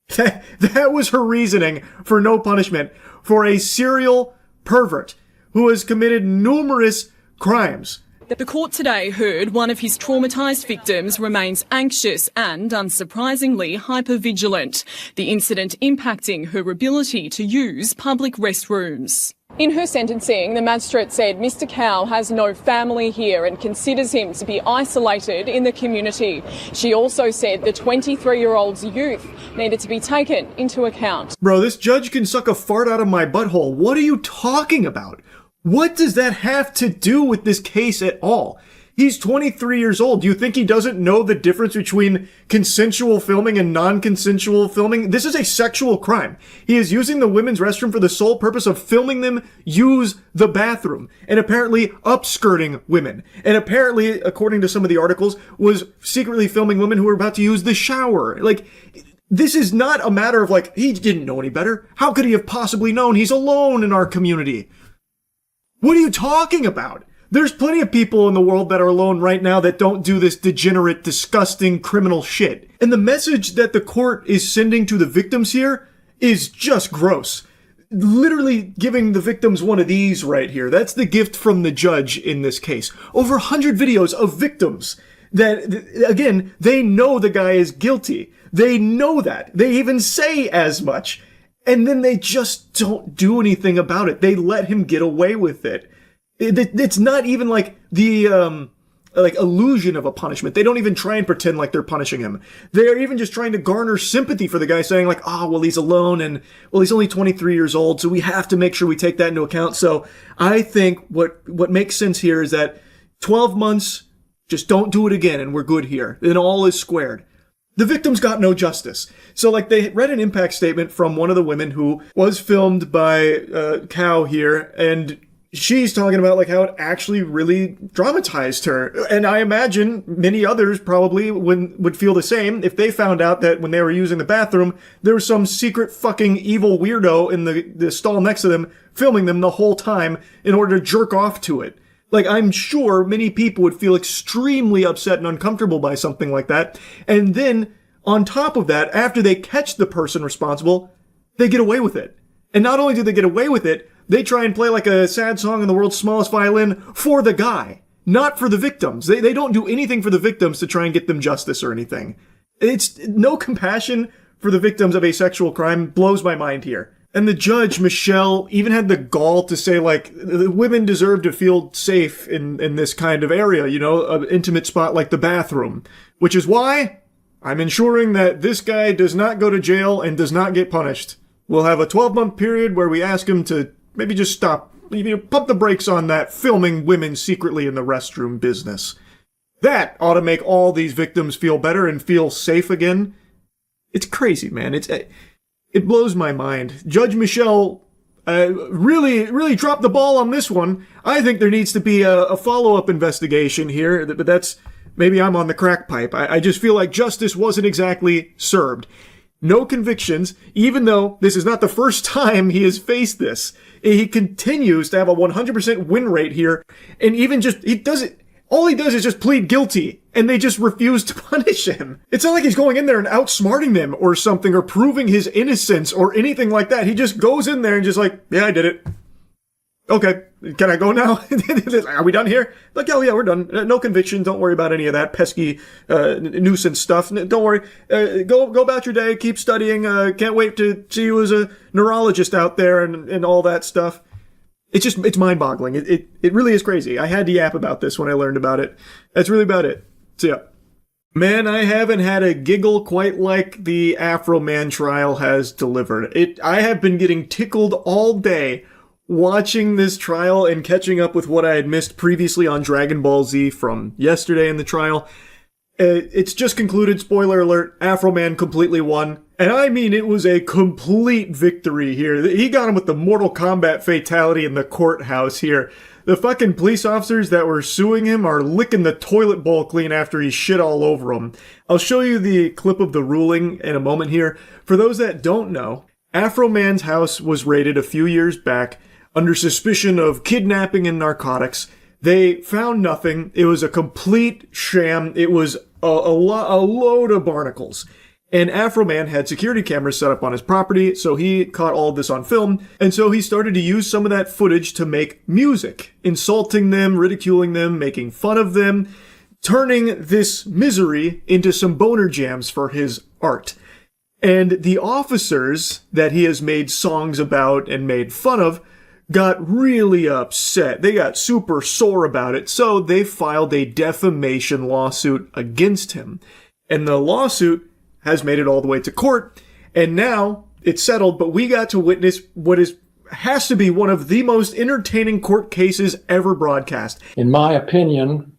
That was her reasoning for no punishment for a serial pervert who has committed numerous crimes. The court today heard one of his traumatised victims remains anxious and, unsurprisingly, hypervigilant, the incident impacting her ability to use public restrooms. In her sentencing, the magistrate said Mr Cow has no family here and considers him to be isolated in the community. She also said the 23-year-old's youth needed to be taken into account. Bro, this judge can suck a fart out of my butthole. What are you talking about? What does that have to do with this case at all? He's 23 years old. Do you think he doesn't know the difference between consensual filming and non-consensual filming? This is a sexual crime. He is using the women's restroom for the sole purpose of filming them use the bathroom, and apparently upskirting women. And apparently, according to some of the articles, was secretly filming women who were about to use the shower. Like, this is not a matter of like, he didn't know any better. How could he have possibly known? He's alone in our community. What are you talking about? There's plenty of people in the world that are alone right now that don't do this degenerate, disgusting, criminal shit. And the message that the court is sending to the victims here is just gross. Literally giving the victims one of these right here. That's the gift from the judge in this case. Over 100 videos of victims that, again, they know the guy is guilty. They know that. They even say as much. And then they just don't do anything about it. They let him get away with it. It's not even like the, like illusion of a punishment. They don't even try and pretend like they're punishing him. They're even just trying to garner sympathy for the guy, saying like, oh, well, he's alone and, well, he's only 23 years old, so we have to make sure we take that into account. So I think what makes sense here is that 12 months, just don't do it again and we're good here. Then all is squared. The victims got no justice. So, like, they read an impact statement from one of the women who was filmed by Cow here, and she's talking about, like, how it actually really traumatized her. And I imagine many others probably would feel the same if they found out that when they were using the bathroom, there was some secret fucking evil weirdo in the stall next to them filming them the whole time in order to jerk off to it. Like, I'm sure many people would feel extremely upset and uncomfortable by something like that. And then, on top of that, after they catch the person responsible, they get away with it. And not only do they get away with it, they try and play like a sad song on the world's smallest violin for the guy, not for the victims. They don't do anything for the victims to try and get them justice or anything. It's no compassion for the victims of a sexual crime blows my mind here. And the judge, Michelle, even had the gall to say, like, the women deserve to feel safe in this kind of area, you know, an intimate spot like the bathroom. Which is why I'm ensuring that this guy does not go to jail and does not get punished. We'll have a 12-month period where we ask him to maybe just stop, pump the brakes on that filming women secretly in the restroom business. That ought to make all these victims feel better and feel safe again. It's crazy, man. It blows my mind. Judge Michelle really dropped the ball on this one. I think there needs to be a follow-up investigation here, but that's... Maybe I'm on the crack pipe. I just feel like justice wasn't exactly served. No convictions, even though this is not the first time he has faced this. He continues to have a 100% win rate here, and even all he does is just plead guilty, and they just refuse to punish him. It's not like he's going in there and outsmarting them or something, or proving his innocence or anything like that. He just goes in there and just like, yeah, I did it. Okay, can I go now? Are we done here? Like, oh yeah, we're done. No conviction. Don't worry about any of that pesky nuisance stuff. Don't worry. Go about your day. Keep studying. Can't wait to see you as a neurologist out there and all that stuff. It's mind-boggling. It really is crazy. I had to yap about this when I learned about it. That's really about it. So yeah. Man, I haven't had a giggle quite like the Afro Man trial has delivered. I have been getting tickled all day watching this trial and catching up with what I had missed previously on Dragon Ball Z from yesterday in the trial. It's just concluded, spoiler alert, Afro Man completely won. And I mean, it was a complete victory here. He got him with the Mortal Kombat fatality in the courthouse here. The fucking police officers that were suing him are licking the toilet bowl clean after he shit all over them. I'll show you the clip of the ruling in a moment here. For those that don't know, Afro Man's house was raided a few years back under suspicion of kidnapping and narcotics. They found nothing. It was a complete sham. It was a load of barnacles. And Afro Man had security cameras set up on his property, so he caught all of this on film. And so he started to use some of that footage to make music, insulting them, ridiculing them, making fun of them, turning this misery into some boner jams for his art. And the officers that he has made songs about and made fun of got really upset. They got super sore about it, so they filed a defamation lawsuit against him. And the lawsuit has made it all the way to court, and now it's settled, but we got to witness what has to be one of the most entertaining court cases ever broadcast. In my opinion,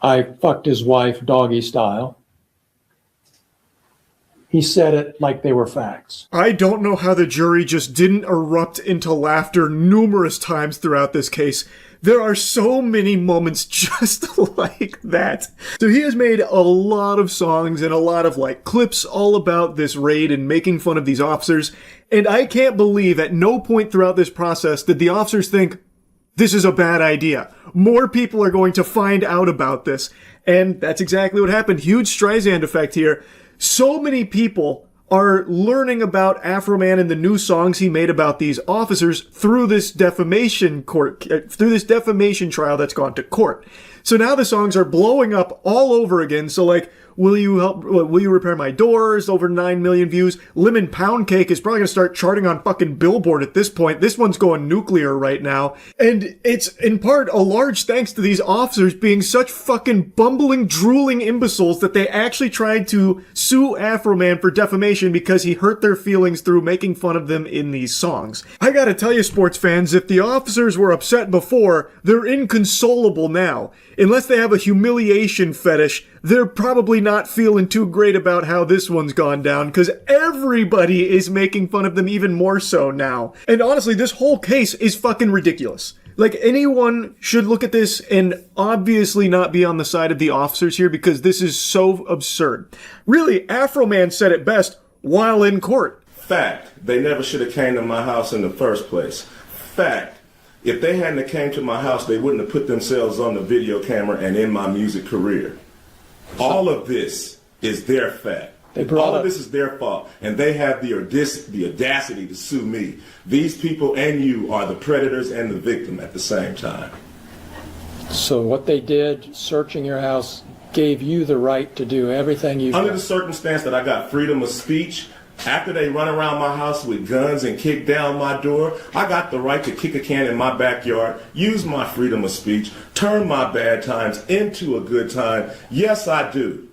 I fucked his wife doggy style. He said it like they were facts. I don't know how the jury just didn't erupt into laughter numerous times throughout this case. There are so many moments just like that. So he has made a lot of songs and a lot of clips all about this raid and making fun of these officers. And I can't believe at no point throughout this process did the officers think, this is a bad idea. More people are going to find out about this. And that's exactly what happened. Huge Streisand effect here. So many people are learning about Afro Man and the new songs he made about these officers through this defamation trial that's gone to court. So now the songs are blowing up all over again. So will you repair my doors? Over 9 million views. Lemon Pound Cake is probably going to start charting on fucking Billboard at this point. This one's going nuclear right now. And it's in part a large thanks to these officers being such fucking bumbling, drooling imbeciles that they actually tried to sue Afro Man for defamation because he hurt their feelings through making fun of them in these songs. I gotta tell you, sports fans, if the officers were upset before, they're inconsolable now. Unless they have a humiliation fetish, they're probably not feeling too great about how this one's gone down, because everybody is making fun of them even more so now. And honestly, this whole case is fucking ridiculous. Anyone should look at this and obviously not be on the side of the officers here, because this is so absurd. Really, Afro Man said it best while in court. Fact, they never should have came to my house in the first place. Fact. If they hadn't came to my house, they wouldn't have put themselves on the video camera and in my music career. All of this is their fact. All of this is their fault. And they have the audacity to sue me. These people and you are the predators and the victim at the same time. So what they did, searching your house, gave you the right to do everything you Under the circumstance that I got freedom of speech, after they run around my house with guns and kick down my door, I got the right to kick a can in my backyard, use my freedom of speech, turn my bad times into a good time. Yes, I do.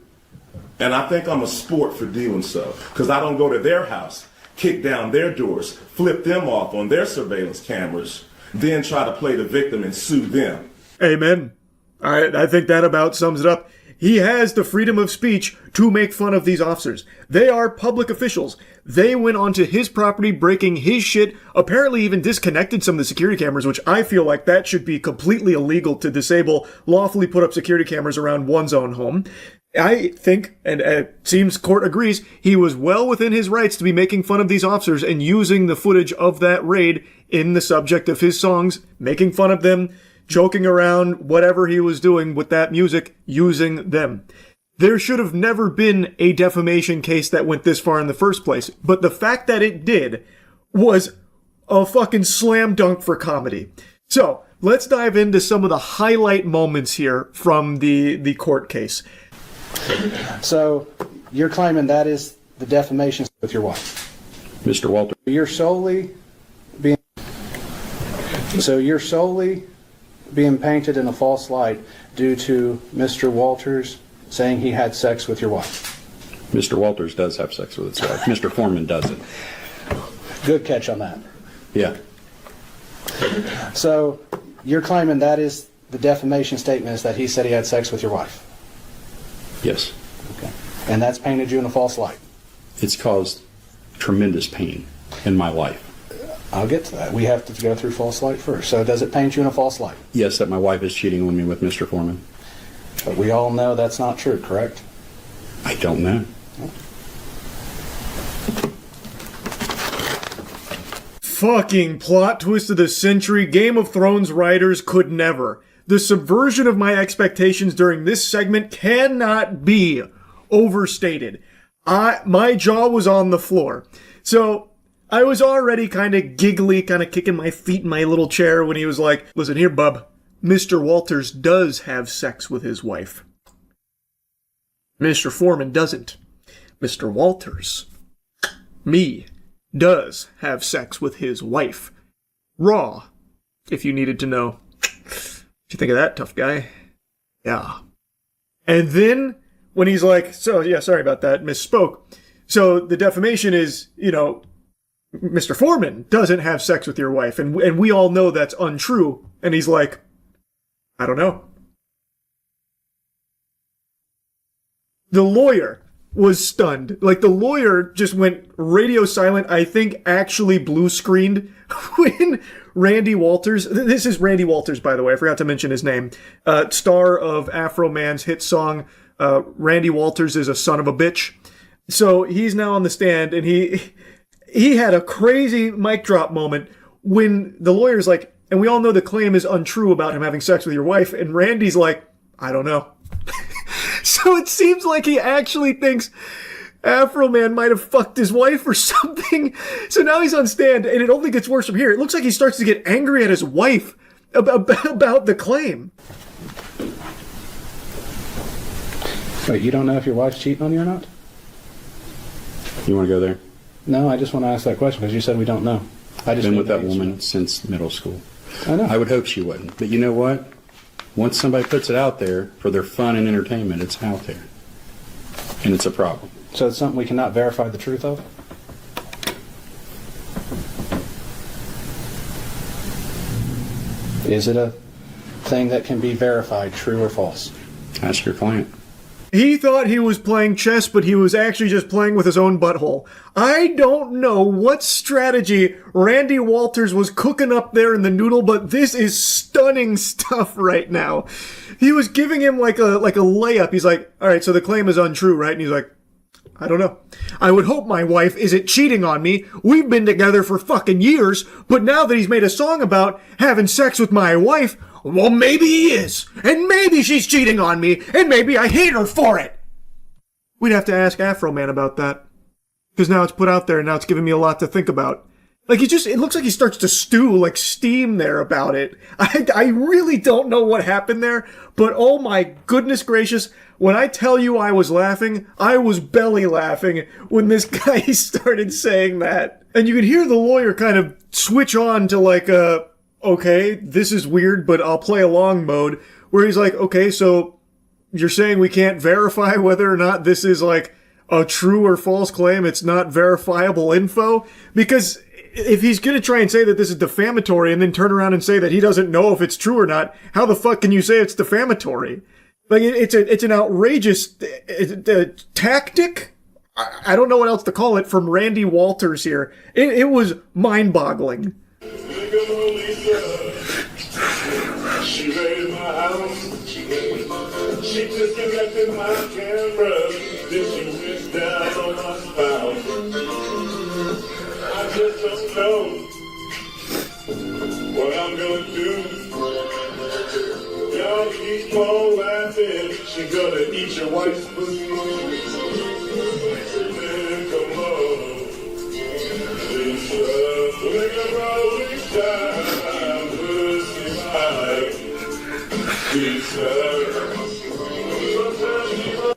And I think I'm a sport for doing so, because I don't go to their house, kick down their doors, flip them off on their surveillance cameras, then try to play the victim and sue them. Amen. All right, I think that about sums it up. he has the freedom of speech to make fun of these officers. They are public officials. They went onto his property, breaking his shit, apparently even disconnected some of the security cameras, which I feel like that should be completely illegal to disable, lawfully put up security cameras around one's own home. I think, and it seems court agrees, he was well within his rights to be making fun of these officers and using the footage of that raid in the subject of his songs, making fun of them, joking around, whatever he was doing with that music, using them. There should have never been a defamation case that went this far in the first place, but the fact that it did was a fucking slam dunk for comedy. So, let's dive into some of the highlight moments here from the court case. So, you're claiming that is the defamation with your wife? Mr. Walter. You're solely being painted in a false light due to Mr. Walters saying he had sex with your wife. Mr. Walters does have sex with his wife. Mr. Foreman doesn't. Good catch on that. Yeah. So you're claiming that is the defamation statement is that he said he had sex with your wife? Yes. Okay. And that's painted you in a false light? It's caused tremendous pain in my life. I'll get to that. We have to go through false light first. So does it paint you in a false light? Yes, that my wife is cheating on me with Mr. Foreman. But we all know that's not true, correct? I don't know. Fucking plot twist of the century. Game of Thrones writers could never. The subversion of my expectations during this segment cannot be overstated. My jaw was on the floor. So, I was already kind of giggly, kind of kicking my feet in my little chair when he was like, listen here, bub. Mr. Walters does have sex with his wife. Mr. Foreman doesn't. Mr. Walters, me, does have sex with his wife. Raw, if you needed to know. What you think of that, tough guy? Yeah. And then, when he's like, so, yeah, sorry about that, misspoke. So, the defamation is, Mr. Foreman doesn't have sex with your wife, and we all know that's untrue. And he's like, I don't know. The lawyer was stunned. Like, the lawyer just went radio silent, I think actually blue screened when Randy Walters, this is Randy Walters, by the way, I forgot to mention his name, star of Afro Man's hit song, Randy Walters is a son of a bitch. So he's now on the stand, and he had a crazy mic drop moment when the lawyer's like, and we all know the claim is untrue about him having sex with your wife, and Randy's like, I don't know. So it seems like he actually thinks Afro Man might have fucked his wife or something. So now he's on stand, and it only gets worse from here. It looks like he starts to get angry at his wife about the claim. Wait, you don't know if your wife's cheating on you or not? You want to go there? No, I just want to ask that question because you said we don't know. I've been with that woman since middle school. I know. I would hope she wouldn't. But you know what? Once somebody puts it out there for their fun and entertainment, it's out there. And it's a problem. So it's something we cannot verify the truth of? Is it a thing that can be verified, true or false? Ask your client. He thought he was playing chess, but he was actually just playing with his own butthole. I don't know what strategy Randy Walters was cooking up there in the noodle, but this is stunning stuff right now. He was giving him like a layup. He's like, all right, so the claim is untrue, right? And he's like, I don't know. I would hope my wife isn't cheating on me. We've been together for fucking years, but now that he's made a song about having sex with my wife, well, maybe he is. And maybe she's cheating on me. And maybe I hate her for it. We'd have to ask Afro Man about that. Because now it's put out there and now it's giving me a lot to think about. Like, it looks like he starts to stew, like steam there about it. I really don't know what happened there. But oh my goodness gracious. When I tell you I was laughing, I was belly laughing when this guy started saying that. And you could hear the lawyer kind of switch on to like okay, this is weird, but I'll play along mode, where he's like, okay, so you're saying we can't verify whether or not this is like a true or false claim? It's not verifiable info? Because if he's going to try and say that this is defamatory and then turn around and say that he doesn't know if it's true or not, how the fuck can you say it's defamatory? Like, it's an outrageous tactic. I don't know what else to call it from Randy Walters here. It was mind-boggling. She raided my house. She disconnected my camera. Then she went down on my spouse. I just don't know what I'm gonna do. Y'all keep on laughing. She gonna eat your wife's pussy. Man, come on. Lisa, look at Lisa. Pussy like Lisa.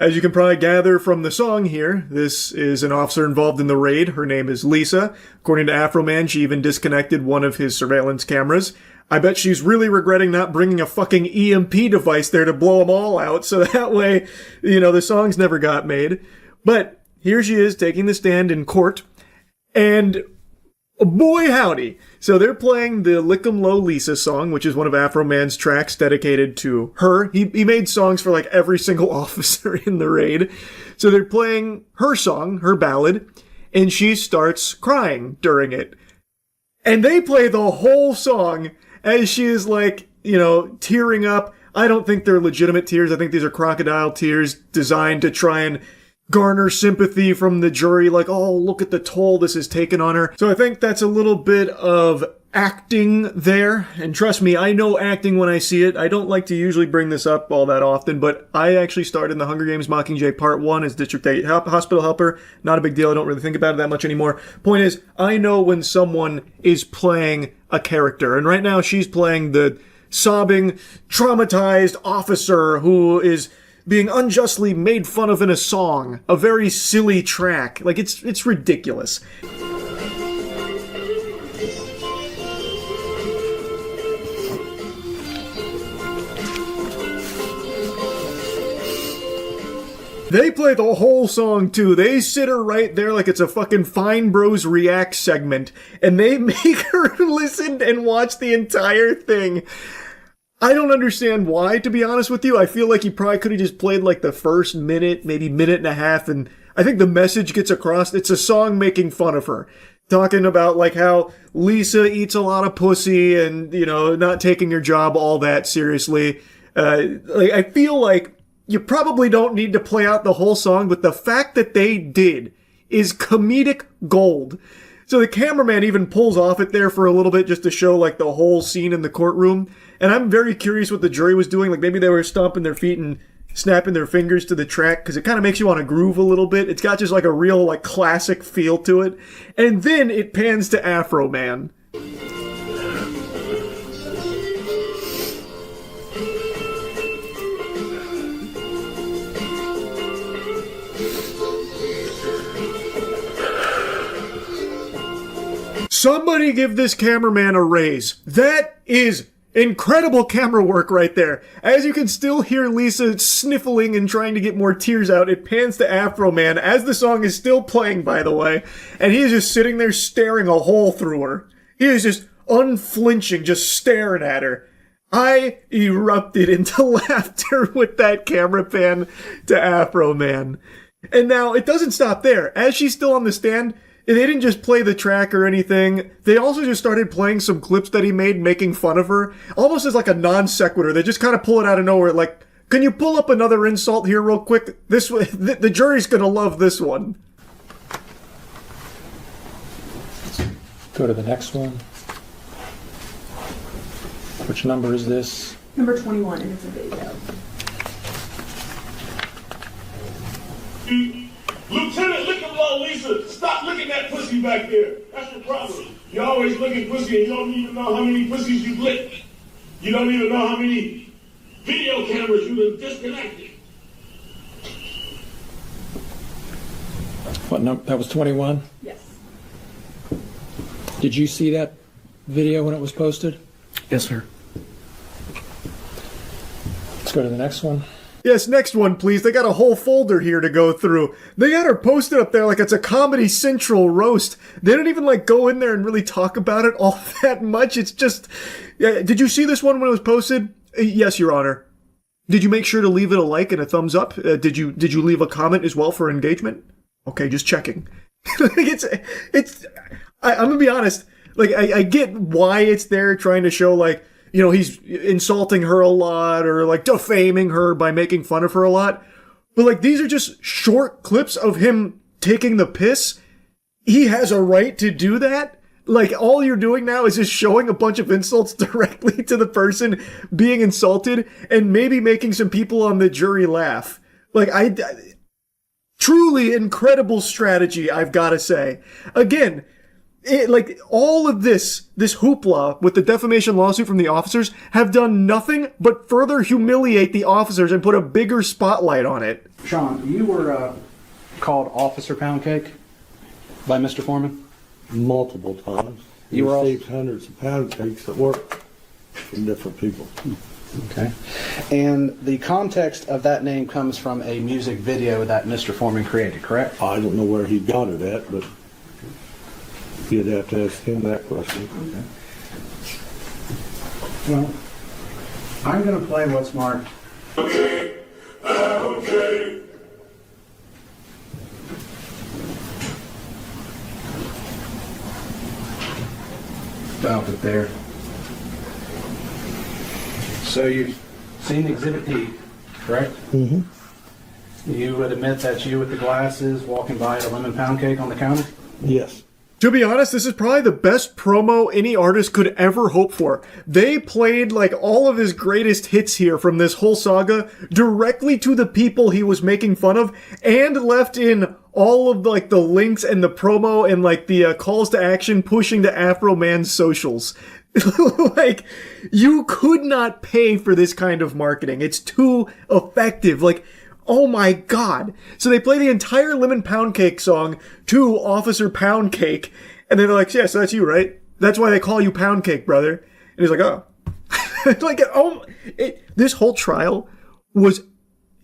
As you can probably gather from the song here, this is an officer involved in the raid. Her name is Lisa. According to Afroman, she even disconnected one of his surveillance cameras. I bet she's really regretting not bringing a fucking EMP device there to blow them all out, so that way, the songs never got made. But here she is taking the stand in court, and boy howdy. So they're playing the Lick 'em Low Lisa song, which is one of Afroman's tracks dedicated to her. He made songs for like every single officer in the raid. So they're playing her song, her ballad, and she starts crying during it. And they play the whole song as she is like, tearing up. I don't think they're legitimate tears. I think these are crocodile tears designed to try and garner sympathy from the jury, like, oh, look at the toll this has taken on her. So I think that's a little bit of acting there. And trust me, I know acting when I see it. I don't like to usually bring this up all that often, but I actually starred in the Hunger Games Mockingjay Part 1 as District 8 hospital helper. Not a big deal. I don't really think about it that much anymore. Point is, I know when someone is playing a character. And right now she's playing the sobbing, traumatized officer who is being unjustly made fun of in a song. A very silly track. Like, it's ridiculous. They play the whole song, too. They sit her right there like it's a fucking Fine Bros React segment, and they make her listen and watch the entire thing. I don't understand why, to be honest with you. I feel like he probably could have just played like the first minute, maybe minute and a half, and I think the message gets across. It's a song making fun of her. Talking about like how Lisa eats a lot of pussy and, not taking her job all that seriously. I feel like you probably don't need to play out the whole song, but the fact that they did is comedic gold. So the cameraman even pulls off it there for a little bit just to show like the whole scene in the courtroom. And I'm very curious what the jury was doing. Like maybe they were stomping their feet and snapping their fingers to the track because it kind of makes you want to groove a little bit. It's got just like a real like classic feel to it. And then it pans to Afroman. Somebody give this cameraman a raise. That is incredible camera work right there. As you can still hear Lisa sniffling and trying to get more tears out, it pans to Afroman as the song is still playing, by the way, and he is just sitting there staring a hole through her. He is just unflinching, just staring at her. I erupted into laughter with that camera pan to Afroman. And now, it doesn't stop there. As she's still on the stand, they didn't just play the track or anything. They also just started playing some clips that he made making fun of her. Almost as like a non sequitur. They just kind of pull it out of nowhere. Like, can you pull up another insult here real quick? This the jury's gonna love this one. Go to the next one. Which number is this? Number 21, and it's a video. Lieutenant, look at Low Lisa. Stop looking at pussy back there. That's your problem. You always look at pussy and you don't even know how many pussies you've licked. You don't even know how many video cameras you've disconnected. What number? That was 21? Yes. Did you see that video when it was posted? Yes, sir. Let's go to the next one. Yes, next one, please. They got a whole folder here to go through. They got her posted up there like it's a Comedy Central roast. They don't even, like, go in there and really talk about it all that much. It's just... Did you see this one when it was posted? Yes, Your Honor. Did you make sure to leave it a like and a thumbs up? Did you leave a comment as well for engagement? Okay, just checking. I'm gonna be honest. Like, I get why it's there, trying to show, like, you know, he's insulting her a lot or like defaming her by making fun of her a lot. But like, these are just short clips of him taking the piss. He has a right to do that. Like, all you're doing now is just showing a bunch of insults directly to the person being insulted and maybe making some people on the jury laugh. Like, truly incredible strategy, I've got to say. Again, like, all of this hoopla with the defamation lawsuit from the officers have done nothing but further humiliate the officers and put a bigger spotlight on it. Sean, you were called Officer Poundcake by Mr. Foreman? Multiple times. You received hundreds of pound cakes at work from different people. Okay. And the context of that name comes from a music video that Mr. Foreman created, correct? I don't know where he got it at, but you'd have to ask him that question. Okay. Well, I'm going to play what's marked. Okay. Okay. Stop it there. So you've seen Exhibit D, correct? Mm-hmm. You would admit that's you with the glasses walking by a lemon pound cake on the counter? Yes. To be honest, this is probably the best promo any artist could ever hope for. They played like all of his greatest hits here from this whole saga directly to the people he was making fun of, and left in all of like the links and the promo and like the calls to action pushing to Afro Man's socials. Like, you could not pay for this kind of marketing. It's too effective. Like, oh my god. So they play the entire Lemon Pound Cake song to Officer Pound Cake, and then they're like, yeah, so that's you, right? That's why they call you Pound Cake, brother. And he's like, oh. Like, this whole trial was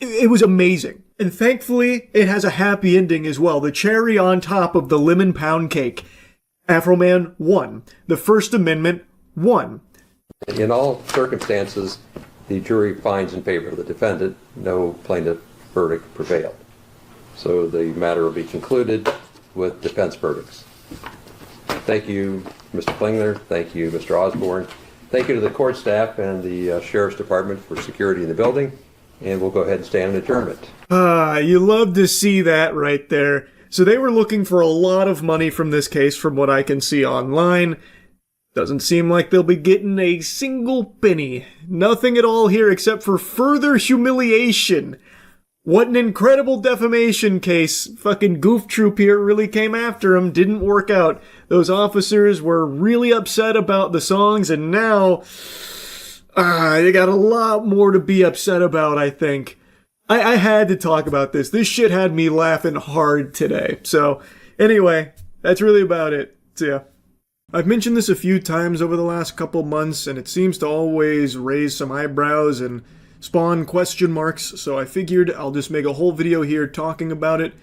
amazing. And thankfully, it has a happy ending as well. The cherry on top of the Lemon Pound Cake. Afro Man won. The First Amendment won. In all circumstances, the jury finds in favor of the defendant. No plaintiff verdict prevailed. So the matter will be concluded with defense verdicts. Thank you, Mr. Klingler. Thank you, Mr. Osborne. Thank you to the court staff and the Sheriff's Department for security in the building. And we'll go ahead and stand in adjournment. You love to see that right there. So they were looking for a lot of money from this case, from what I can see online. Doesn't seem like they'll be getting a single penny. Nothing at all here except for further humiliation. What an incredible defamation case. Fucking Goof Troop here really came after him. Didn't work out. Those officers were really upset about the songs, and now they got a lot more to be upset about, I think. I had to talk about this. This shit had me laughing hard today. So, anyway, that's really about it. So, yeah. I've mentioned this a few times over the last couple months, and it seems to always raise some eyebrows and spawn question marks, so I figured I'll just make a whole video here talking about it.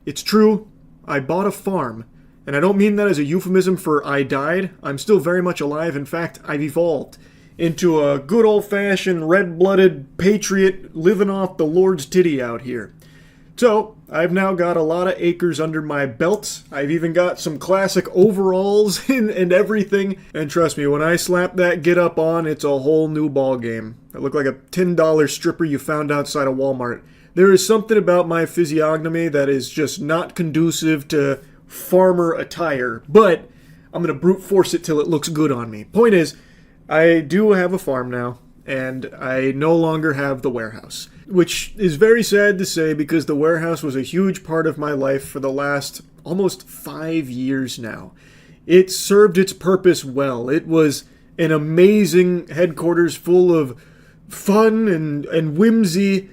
It's true, I bought a farm. And I don't mean that as a euphemism for I died. I'm still very much alive. In fact, I've evolved into a good old-fashioned, red-blooded patriot living off the Lord's titty out here. So, I've now got a lot of acres under my belt. I've even got some classic overalls and everything. And trust me, when I slap that get up on, it's a whole new ball game. I look like a $10 stripper you found outside of Walmart. There is something about my physiognomy that is just not conducive to farmer attire, but I'm gonna brute force it till it looks good on me. Point is, I do have a farm now, and I no longer have the warehouse. Which is very sad to say because the warehouse was a huge part of my life for the last almost 5 years now. It served its purpose well. It was an amazing headquarters full of fun and whimsy.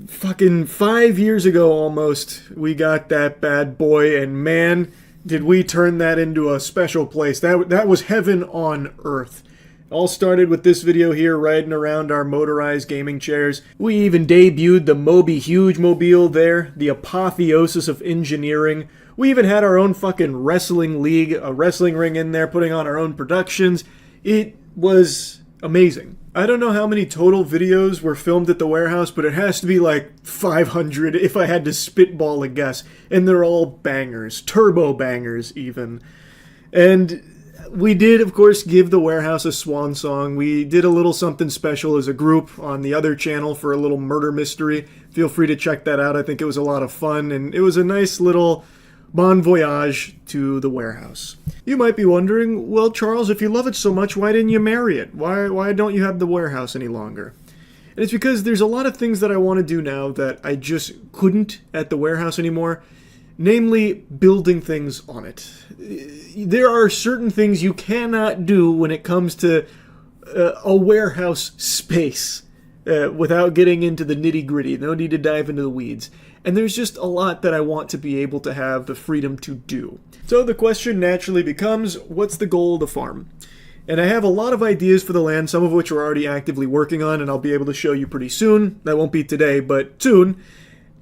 Fucking 5 years ago almost, we got that bad boy, and man, did we turn that into a special place. That was heaven on earth. All started with this video here riding around our motorized gaming chairs. We even debuted the Moby Huge Mobile there, the apotheosis of engineering. We even had our own fucking wrestling league, a wrestling ring in there, putting on our own productions. It was amazing. I don't know how many total videos were filmed at the warehouse, but it has to be like 500 if I had to spitball a guess. And they're all bangers, turbo bangers even. And we did, of course, give the warehouse a swan song. We did a little something special as a group on the other channel for a little murder mystery. Feel free to check that out. I think it was a lot of fun, and it was a nice little bon voyage to the warehouse. You might be wondering, well, Charles, if you love it so much, why didn't you marry it? Why don't you have the warehouse any longer? And it's because there's a lot of things that I want to do now that I just couldn't at the warehouse anymore. Namely, building things on it. There are certain things you cannot do when it comes to a warehouse space without getting into the nitty-gritty. No need to dive into the weeds. And there's just a lot that I want to be able to have the freedom to do. So the question naturally becomes, what's the goal of the farm? And I have a lot of ideas for the land, some of which we're already actively working on, and I'll be able to show you pretty soon. That won't be today, but soon.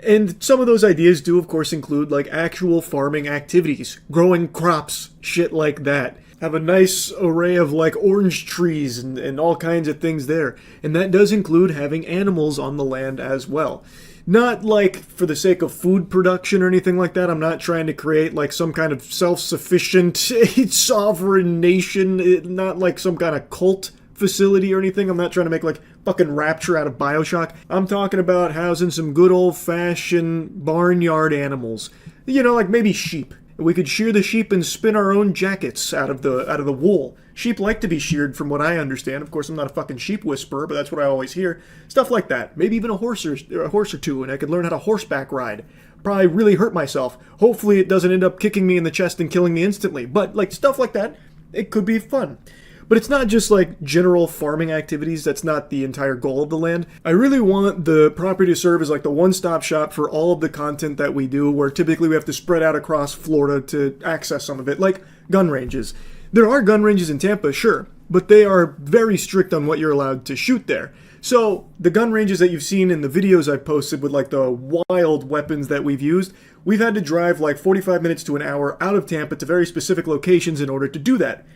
And some of those ideas do, of course, include like actual farming activities, growing crops, shit like that. Have a nice array of like orange trees and all kinds of things there. And that does include having animals on the land as well. Not like for the sake of food production or anything like that. I'm not trying to create like some kind of self-sufficient sovereign nation, not like some kind of cult facility or anything. I'm not trying to make like fucking Rapture out of BioShock. I'm talking about housing some good old-fashioned barnyard animals. You know, like maybe sheep. We could shear the sheep and spin our own jackets out of the wool. Sheep like to be sheared, from what I understand. Of course, I'm not a fucking sheep whisperer, but that's what I always hear. Stuff like that. Maybe even a horse or two, and I could learn how to horseback ride. Probably really hurt myself. Hopefully it doesn't end up kicking me in the chest and killing me instantly. But like stuff like that, it could be fun. But it's not just like general farming activities. That's not the entire goal of the land. I really want the property to serve as like the one-stop shop for all of the content that we do, where typically we have to spread out across Florida to access some of it, like gun ranges. There are gun ranges in Tampa, sure, but they are very strict on what you're allowed to shoot there. So the gun ranges that you've seen in the videos I've posted with like the wild weapons that we've used, we've had to drive like 45 minutes to an hour out of Tampa to very specific locations in order to do that.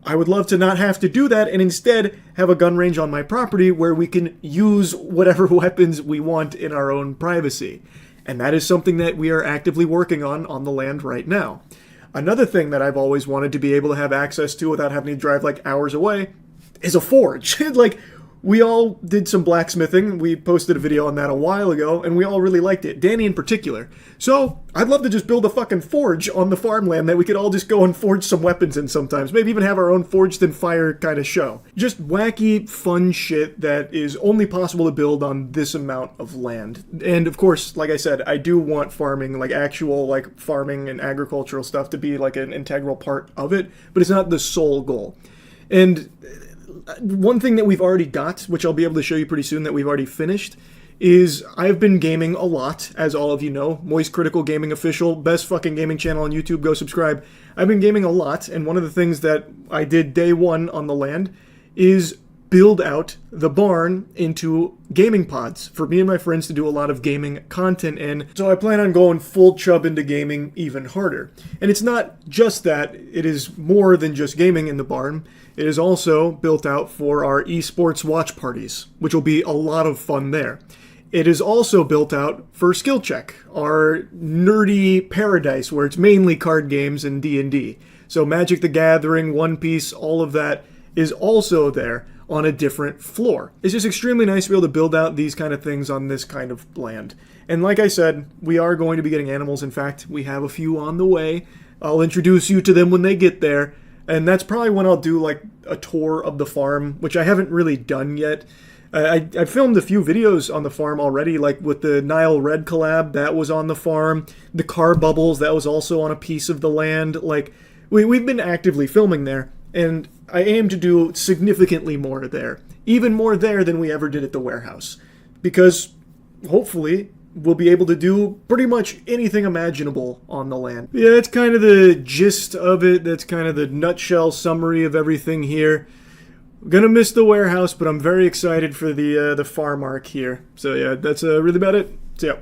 I would love to not have to do that and instead have a gun range on my property where we can use whatever weapons we want in our own privacy. And that is something that we are actively working on the land right now. Another thing that I've always wanted to be able to have access to without having to drive like hours away is a forge. Like, we all did some blacksmithing. We posted a video on that a while ago, and we all really liked it. Danny in particular. So, I'd love to just build a fucking forge on the farmland that we could all just go and forge some weapons in sometimes. Maybe even have our own Forged in Fire kind of show. Just wacky, fun shit that is only possible to build on this amount of land. And of course, like I said, I do want farming, like actual like farming and agricultural stuff to be like an integral part of it, but it's not the sole goal. And one thing that we've already got, which I'll be able to show you pretty soon that we've already finished, is I've been gaming a lot, as all of you know. Moist Critical Gaming Official, best fucking gaming channel on YouTube, go subscribe. I've been gaming a lot, and one of the things that I did day one on the land is build out the barn into gaming pods for me and my friends to do a lot of gaming content in. So I plan on going full chub into gaming even harder. And it's not just that, it is more than just gaming in the barn. It is also built out for our esports watch parties, which will be a lot of fun there. It is also built out for Skill Check, our nerdy paradise where it's mainly card games and D&D. So Magic the Gathering, One Piece, all of that is also there on a different floor. It's just extremely nice to be able to build out these kind of things on this kind of land. And like I said, we are going to be getting animals. In fact, we have a few on the way. I'll introduce you to them when they get there. And that's probably when I'll do like a tour of the farm, which I haven't really done yet. I filmed a few videos on the farm already, like with the Nile Red collab, that was on the farm. The car bubbles, that was also on a piece of the land. Like, we've been actively filming there, and I aim to do significantly more there. Even more there than we ever did at the warehouse. Because, hopefully, we'll be able to do pretty much anything imaginable on the land. Yeah, that's kind of the gist of it. That's kind of the nutshell summary of everything here. I'm gonna miss the warehouse, but I'm very excited for the farm arc here. So yeah, that's really about it. See ya.